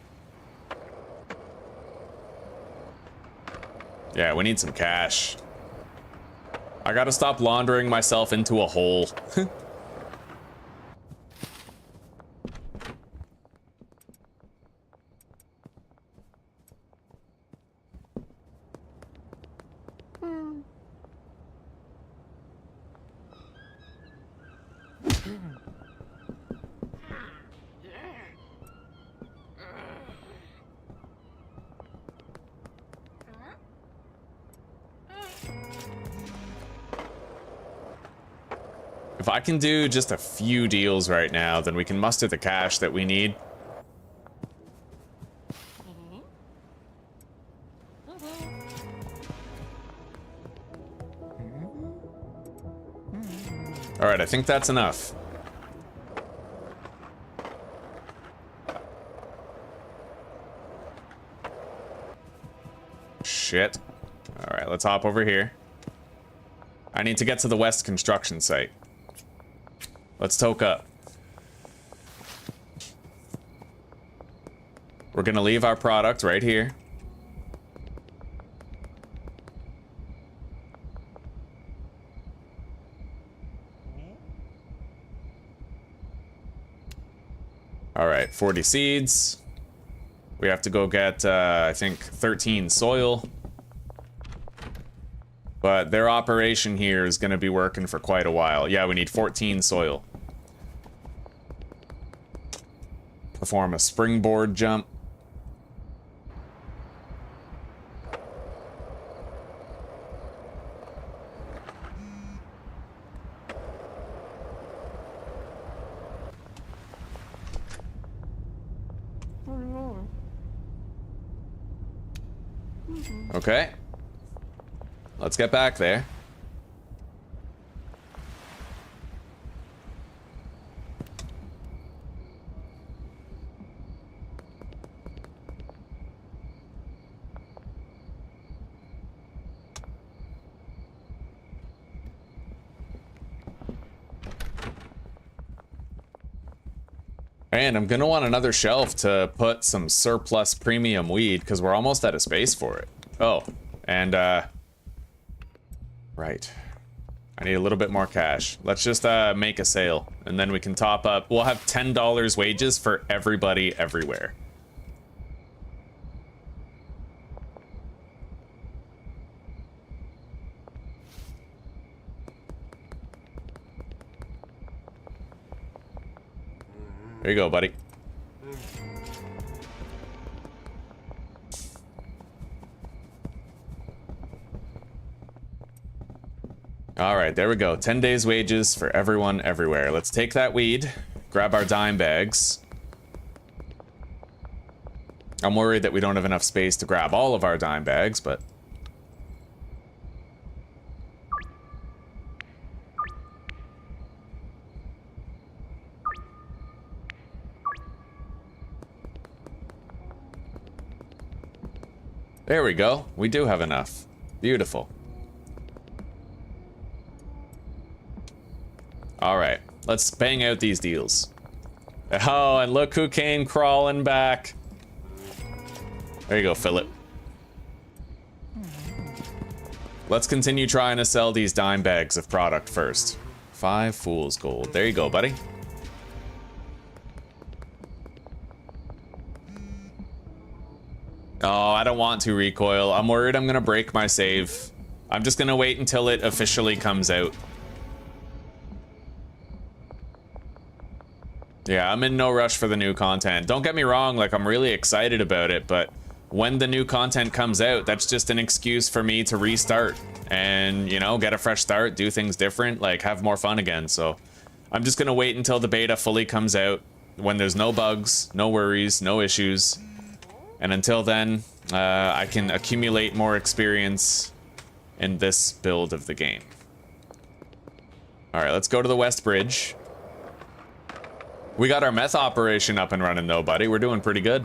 Yeah, we need some cash. I gotta stop laundering myself into a hole. If I can do just a few deals right now, then we can muster the cash that we need. All right, I think that's enough. Shit. All right, let's hop over here. I need to get to the west construction site. Let's toke up. We're gonna leave our product right here. All right, 40 seeds. We have to go get, I think, 13 soil. But their operation here is going to be working for quite a while. Yeah, we need 14 soil. Perform a springboard jump. Okay. Let's get back there. And I'm gonna want another shelf to put some surplus premium weed because we're almost out of space for it. Oh, and right. I need a little bit more cash. Let's just make a sale and then we can top up. We'll have $10 wages for everybody everywhere. There you go, buddy. All right, there we go. 10 days wages for everyone everywhere. Let's take that weed, grab our dime bags. I'm worried that we don't have enough space to grab all of our dime bags, but... There we go. We do have enough. Beautiful. All right, let's bang out these deals. Oh, and look who came crawling back. There you go, Philip. Let's continue trying to sell these dime bags of product first. 5 fool's gold. There you go, buddy. Oh, I don't want to recoil. I'm worried I'm gonna break my save. I'm just gonna wait until it officially comes out. Yeah, I'm in no rush for the new content. Don't get me wrong, like, I'm really excited about it, but when the new content comes out, that's just an excuse for me to restart and, you know, get a fresh start, do things different, like, have more fun again. So I'm just gonna wait until the beta fully comes out, when there's no bugs, no worries, no issues. And until then, I can accumulate more experience in this build of the game. All right, let's go to the West Bridge. We got our meth operation up and running though, buddy. We're doing pretty good.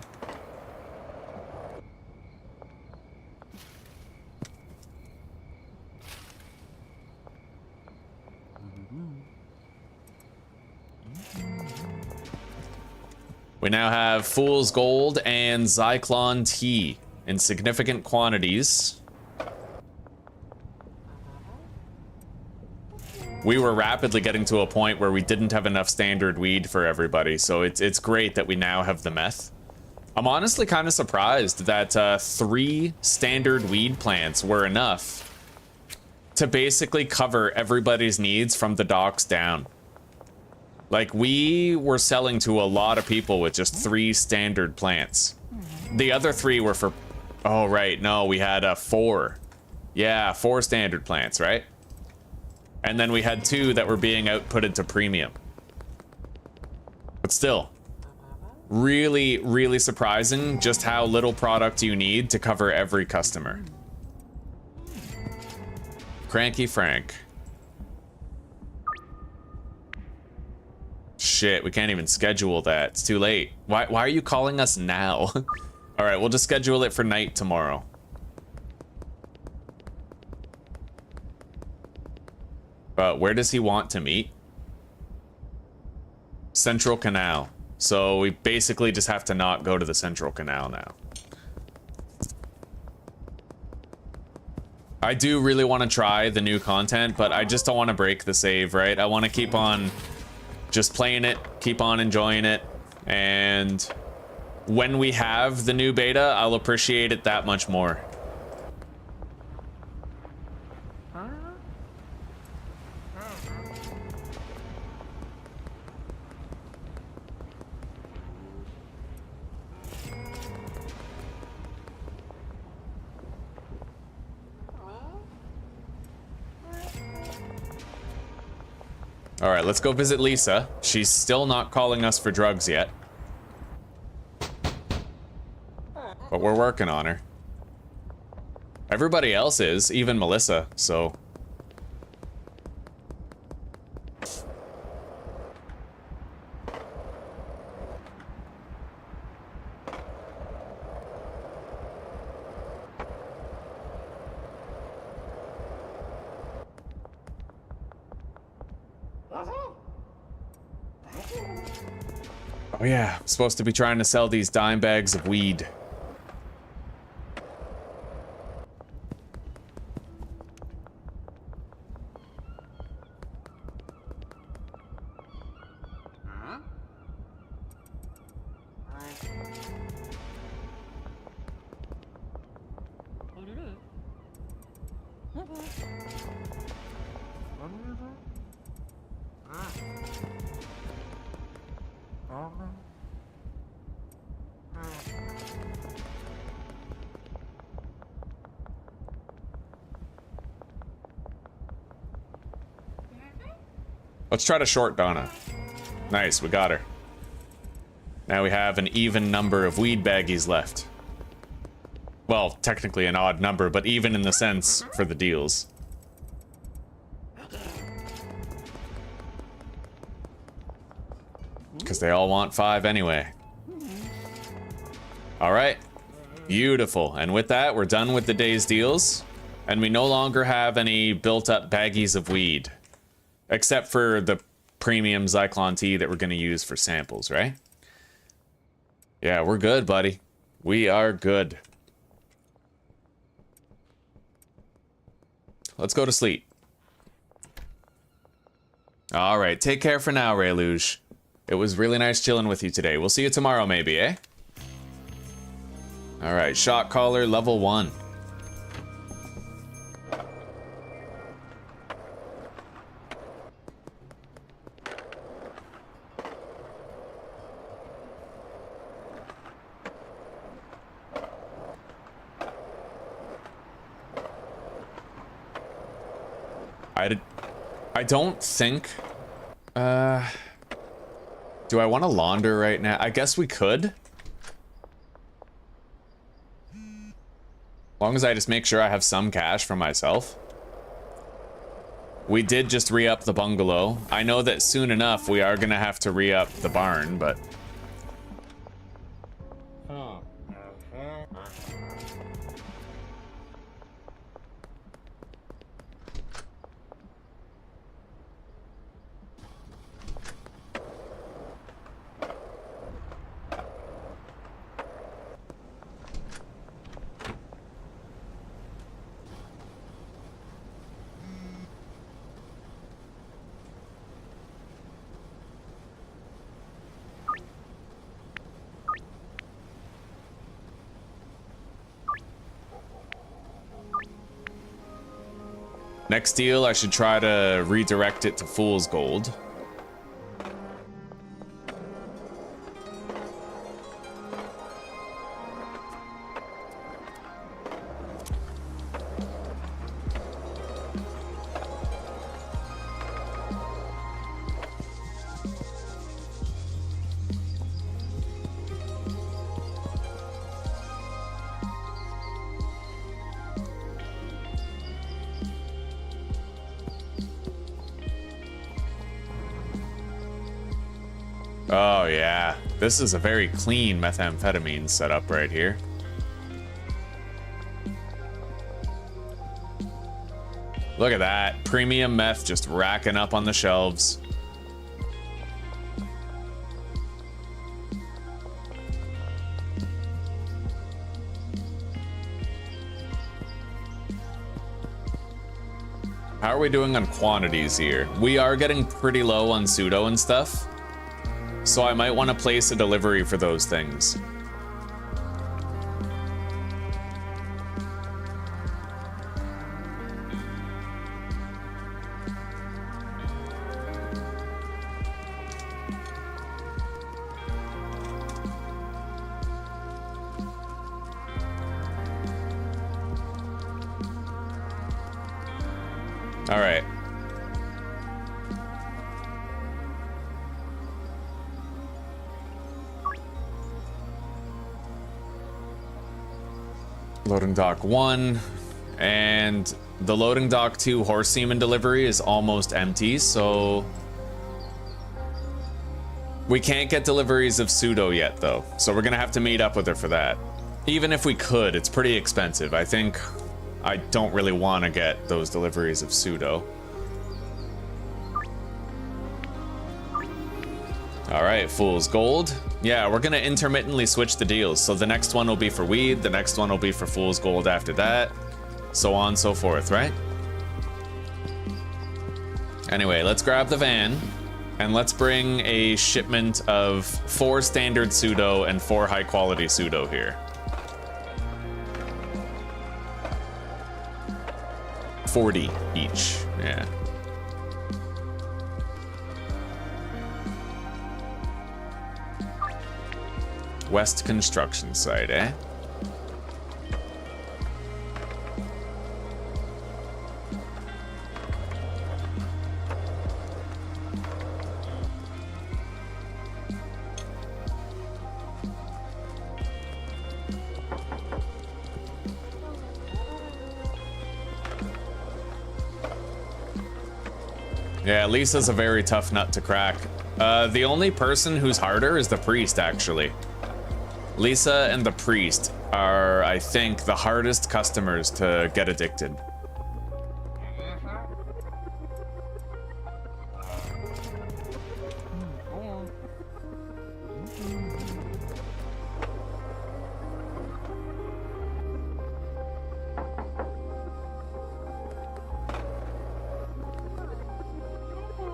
We now have Fool's Gold and Zyklon Tea in significant quantities. We were rapidly getting to a point where we didn't have enough standard weed for everybody, so it's great that we now have the meth. I'm honestly kind of surprised that 3 standard weed plants were enough to basically cover everybody's needs from the docks down. Like, we were selling to a lot of people with just 3 standard plants. The other 3 were for... Oh, right, no, we had 4. Yeah, 4 standard plants, right? And then we had 2 that were being outputted to premium. But still, really, really surprising just how little product you need to cover every customer. Cranky Frank. Shit, we can't even schedule that. It's too late. Why are you calling us now? All right, we'll just schedule it for night tomorrow. But where does he want to meet? Central Canal. So we basically just have to not go to the Central Canal now. I do really want to try the new content, but I just don't want to break the save, right? I want to keep on just playing it, keep on enjoying it, and when we have the new beta, I'll appreciate it that much more. All right, let's go visit Lisa. She's still not calling us for drugs yet. But we're working on her. Everybody else is, even Melissa, so... Oh yeah, I'm supposed to be trying to sell these dime bags of weed. Let's try to short Donna. Nice, we got her. Now we have an even number of weed baggies left. Well, technically an odd number, but even in the sense for the deals. Because they all want 5 anyway. All right, beautiful. And with that, we're done with the day's deals. And we no longer have any built up baggies of weed. Except for the premium Zyklon tea that we're going to use for samples, right? Yeah, we're good, buddy. We are good. Let's go to sleep. All right, take care for now, Rayluge. It was really nice chilling with you today. We'll see you tomorrow, maybe, eh? All right, shot caller level 1. I don't think, do I want to launder right now? I guess we could. As long as I just make sure I have some cash for myself. We did just re-up the bungalow. I know that soon enough we are gonna have to re-up the barn, but... Next deal, I should try to redirect it to Fool's Gold. Oh yeah, this is a very clean methamphetamine setup right here. Look at that, premium meth just racking up on the shelves. How are we doing on quantities here? We are getting pretty low on pseudo and stuff, so I might want to place a delivery for those things. All right. Loading dock 1, and the loading dock 2 horse semen delivery is almost empty, so we can't get deliveries of pseudo yet though, so we're gonna have to meet up with her for that. Even if we could, it's pretty expensive. I think I don't really want to get those deliveries of pseudo. All right, fool's gold. Yeah, we're gonna intermittently switch the deals. So the next one will be for weed, the next one will be for fool's gold after that, so on and so forth, right? Anyway, let's grab the van and let's bring a shipment of 4 standard pseudo and 4 high quality pseudo here. 40 each, yeah. West construction site, eh? Yeah, Lisa's a very tough nut to crack. The only person who's harder is the priest, actually. Lisa and the priest are, I think, the hardest customers to get addicted.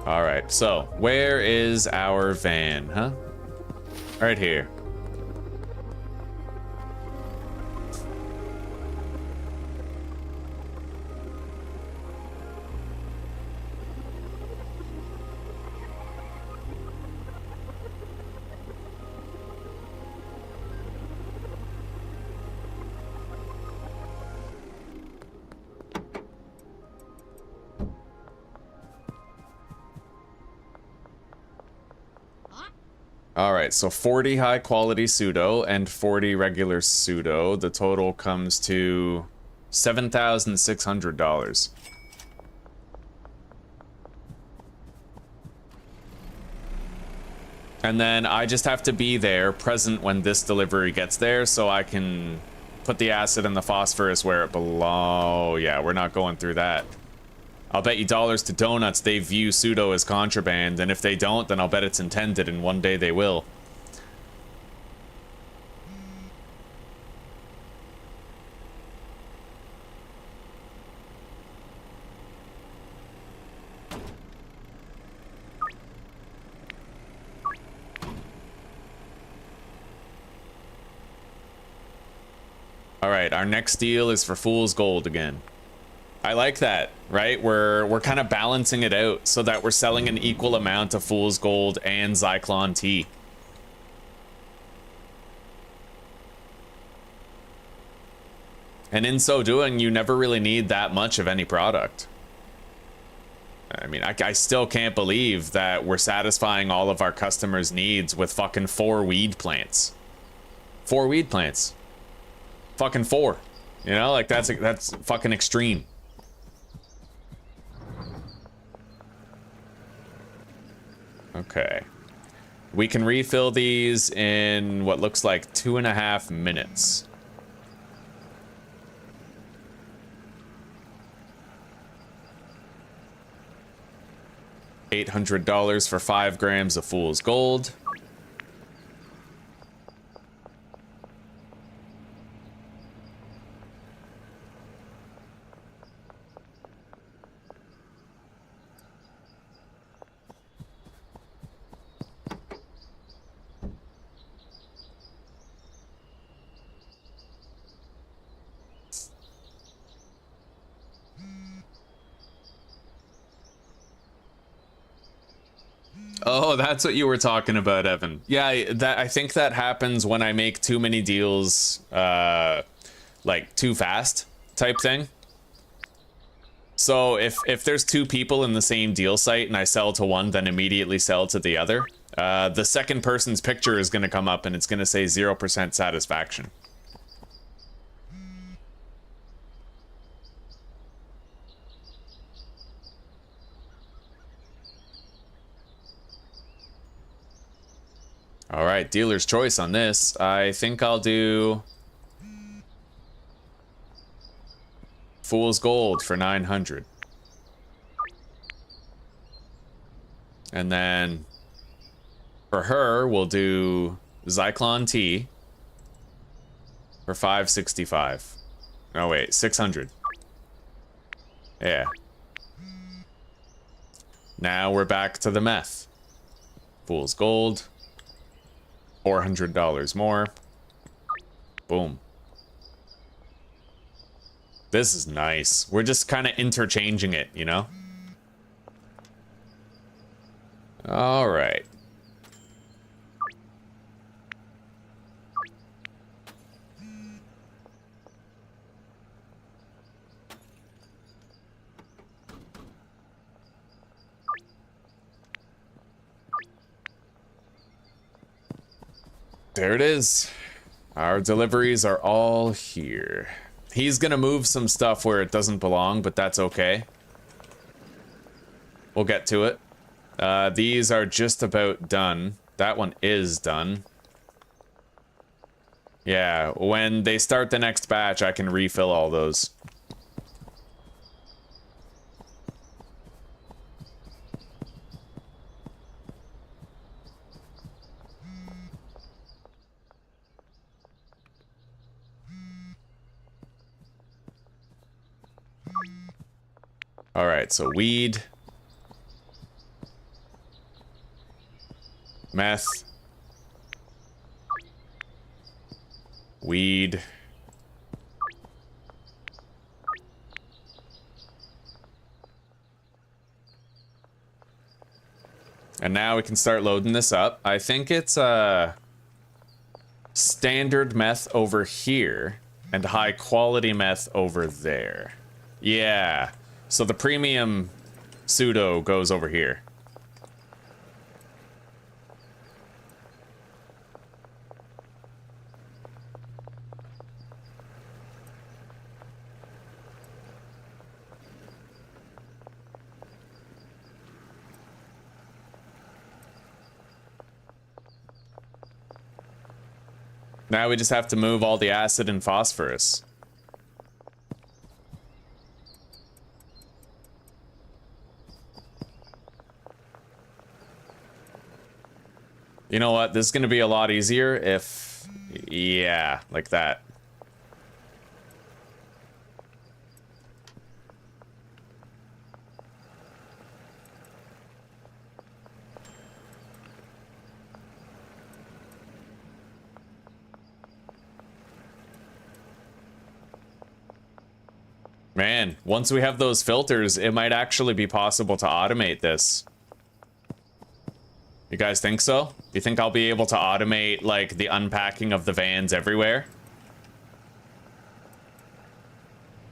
All right, so where is our van, huh? Right here. All right, so 40 high quality pseudo and 40 regular pseudo. The total comes to $7,600. And then I just have to be there, present when this delivery gets there, so I can put the acid and the phosphorus where it belongs. Yeah, we're not going through that. I'll bet you dollars to donuts they view pseudo as contraband, and if they don't, then I'll bet it's intended, and one day they will. All right, our next deal is for fool's gold again. I like that, right? We're kind of balancing it out so that we're selling an equal amount of fool's gold and Zyklon tea. And in so doing, you never really need that much of any product. I mean, I still can't believe that we're satisfying all of our customers' needs with fucking 4 weed plants. 4 weed plants. Fucking 4. You know, like that's fucking extreme. Okay. We can refill these in what looks like 2.5 minutes. $800 for 5 grams of fool's gold. Oh, that's what you were talking about, Evan. Yeah, I think that happens when I make too many deals, like too fast type thing. So if there's 2 people in the same deal site and I sell to one, then immediately sell to the other, the second person's picture is going to come up and it's going to say 0% satisfaction. All right, dealer's choice on this. I think I'll do Fool's Gold for 900. And then for her, we'll do Zyklon T for 565. No, wait, 600. Yeah. Now we're back to the meth. Fool's Gold. $400 more. Boom. This is nice. We're just kind of interchanging it, you know? All right. There it is. Our deliveries are all here. He's gonna move some stuff where it doesn't belong, but that's okay. We'll get to it. These are just about done. That one is done. Yeah, when they start the next batch, I can refill all those. All right, so weed, meth, weed, and now we can start loading this up. I think it's standard meth over here and high quality meth over there. Yeah. So the premium pseudo goes over here. Now we just have to move all the acid and phosphorus. You know what? This is going to be a lot easier if... Yeah, like that. Man, once we have those filters, it might actually be possible to automate this. You guys think so? You think I'll be able to automate, like, the unpacking of the vans everywhere?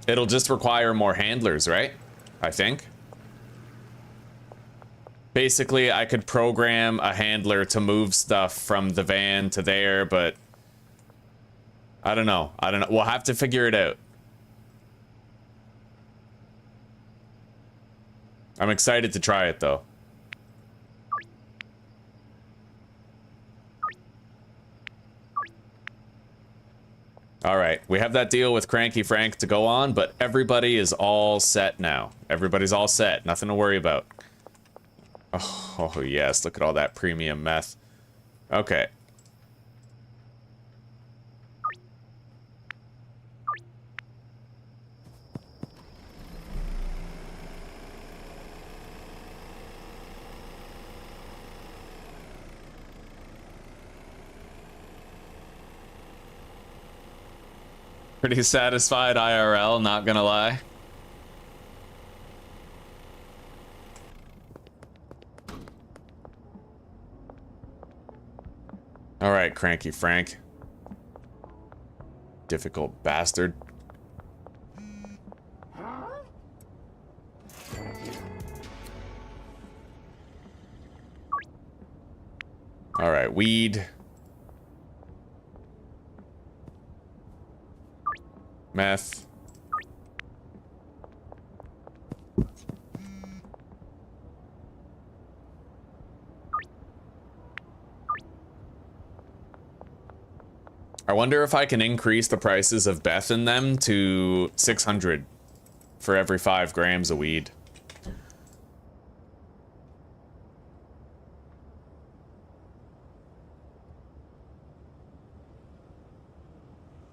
It'll just require more handlers, right? I think. Basically, I could program a handler to move stuff from the van to there, but... I don't know. We'll have to figure it out. I'm excited to try it, though. All right, we have that deal with Cranky Frank to go on, but everybody is all set now. Everybody's all set. Nothing to worry about. Oh, yes. Look at all that premium meth. Okay. Pretty satisfied IRL, not gonna lie. All right, Cranky Frank. Difficult bastard. All right, weed. Meth. I wonder if I can increase the prices of Beth in them to 600 for every 5 grams of weed.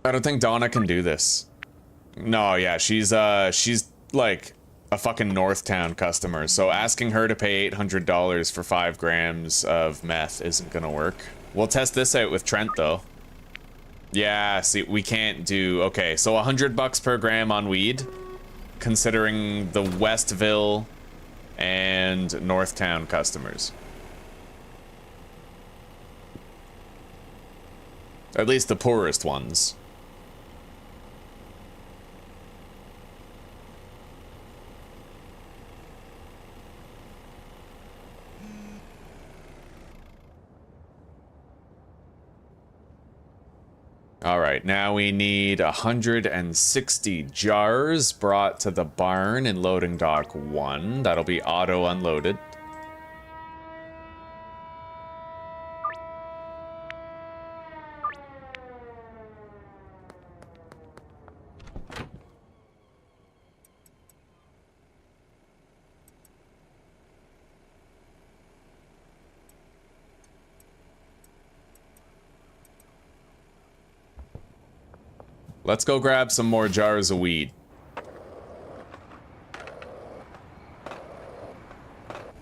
I don't think Donna can do this. No, yeah, she's like a fucking Northtown customer, so asking her to pay $800 for 5 grams of meth isn't gonna work. We'll test this out with Trent, though. Yeah, see, we can't do... Okay, so $100 per gram on weed, considering the Westville and Northtown customers. At least the poorest ones. All right, now we need 160 jars brought to the barn in loading dock 1. That'll be auto unloaded. Let's go grab some more jars of weed.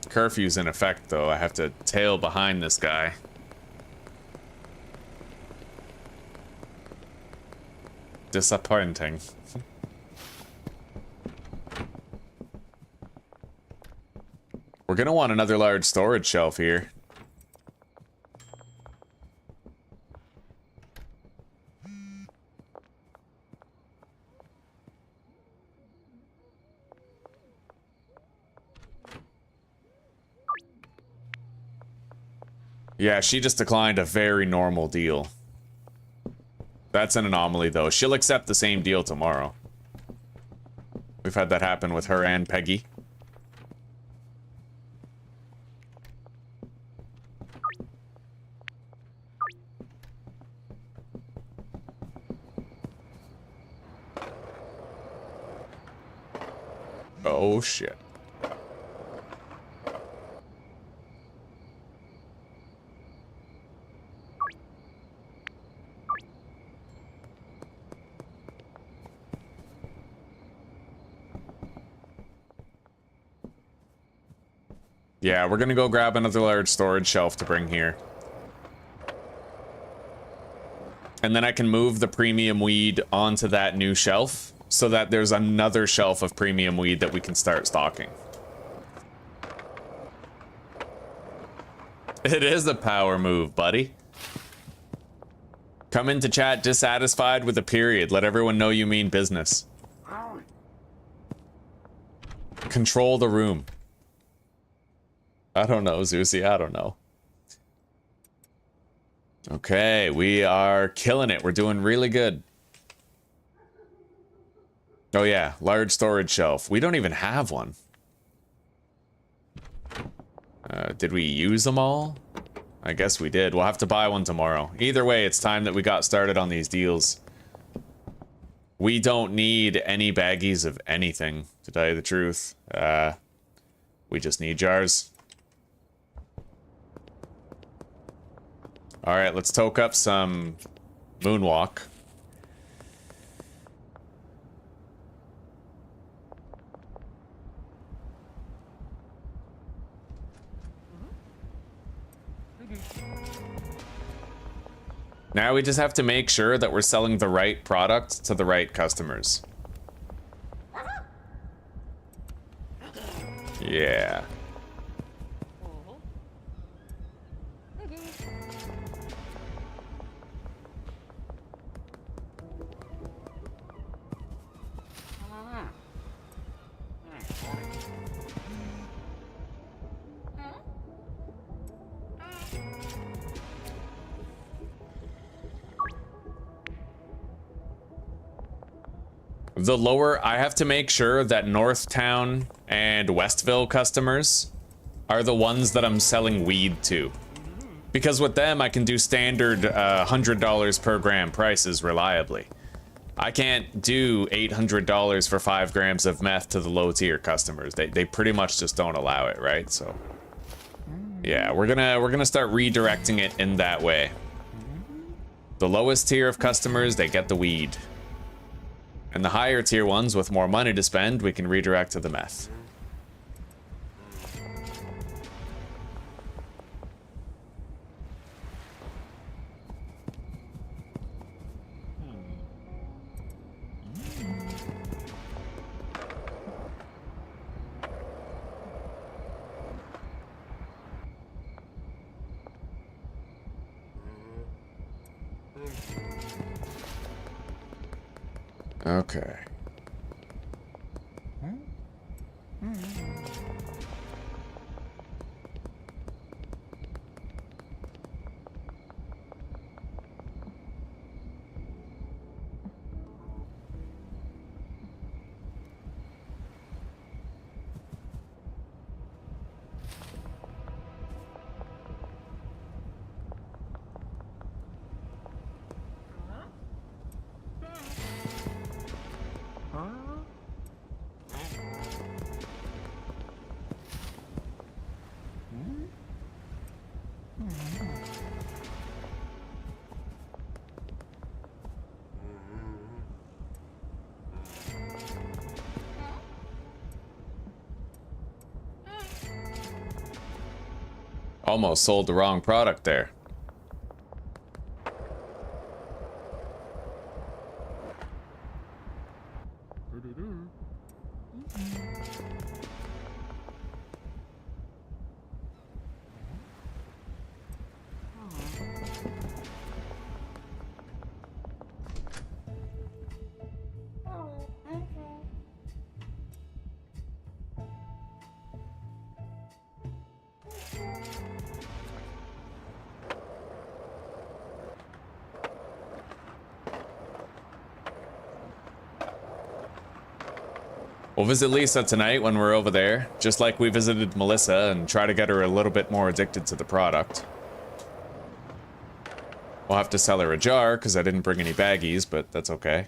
Curfew's in effect, though. I have to tail behind this guy. Disappointing. We're gonna want another large storage shelf here. Yeah, she just declined a very normal deal. That's an anomaly, though. She'll accept the same deal tomorrow. We've had that happen with her and Peggy. Oh, shit. Yeah, we're gonna go grab another large storage shelf to bring here. And then I can move the premium weed onto that new shelf so that there's another shelf of premium weed that we can start stocking. It is a power move, buddy. Come into chat dissatisfied with a period. Let everyone know you mean business. Control the room. I don't know, Zeusy, I don't know. Okay, we are killing it. We're doing really good. Oh yeah, large storage shelf. We don't even have one. Did we use them all? I guess we did. We'll have to buy one tomorrow. Either way, it's time that we got started on these deals. We don't need any baggies of anything, to tell you the truth. We just need jars. Alright, let's toke up some moonwalk. Now we just have to make sure that we're selling the right product to the right customers. Yeah. The lower, I have to make sure that Northtown and Westville customers are the ones that I'm selling weed to. Because with them, I can do standard $100 per gram prices reliably. I can't do $800 for 5 grams of meth to the low tier customers. They pretty much just don't allow it, right? So yeah, we're gonna start redirecting it in that way. The lowest tier of customers, they get the weed. And the higher tier ones with more money to spend, we can redirect to the meth. Okay. Almost sold the wrong product there. We'll visit Lisa tonight when we're over there, just like we visited Melissa, and try to get her a little bit more addicted to the product. We'll have to sell her a jar, because I didn't bring any baggies, but that's okay.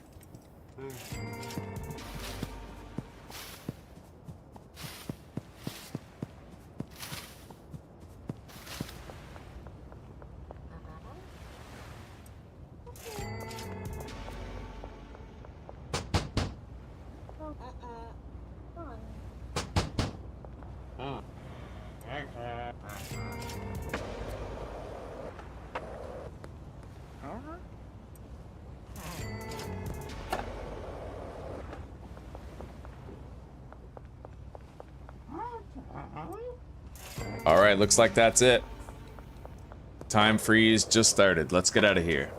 Alright, looks like that's it. Time freeze just started. Let's get out of here.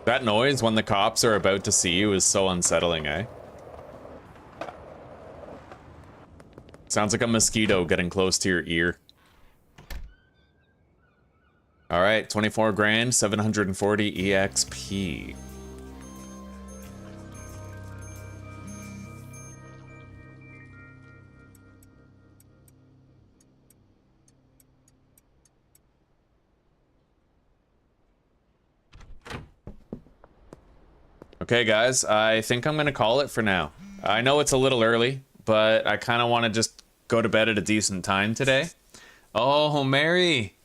That noise when the cops are about to see you is so unsettling, eh? Sounds like a mosquito getting close to your ear. All right, 24 grand, 740 EXP. Okay, guys, I think I'm gonna call it for now. I know it's a little early, but I kind of want to just go to bed at a decent time today. Oh, Mary.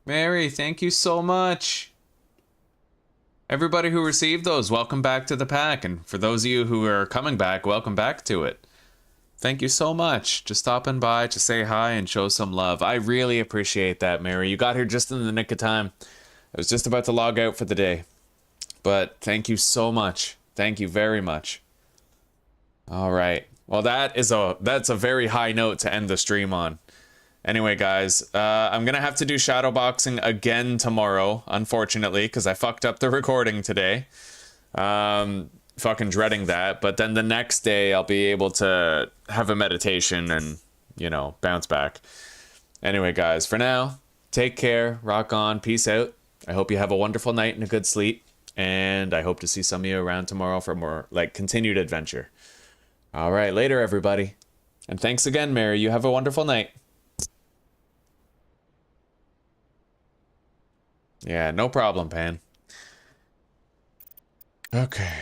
Mary, thank you so much. Everybody who received those, welcome back to the pack. And for those of you who are coming back, welcome back to it. Thank you so much. Just stopping by to say hi and show some love. I really appreciate that, Mary. You got here just in the nick of time. I was just about to log out for the day. But thank you so much. Thank you very much. All right. Well, that's a very high note to end the stream on. Anyway, guys, I'm going to have to do shadowboxing again tomorrow, unfortunately, because I fucked up the recording today. Fucking dreading that. But then the next day, I'll be able to have a meditation and, you know, bounce back. Anyway, guys, for now, take care, rock on, peace out. I hope you have a wonderful night and a good sleep. And I hope to see some of you around tomorrow for more, like, continued adventure. All right, later, everybody. And thanks again, Mary. You have a wonderful night. Yeah, no problem, Pan. Okay.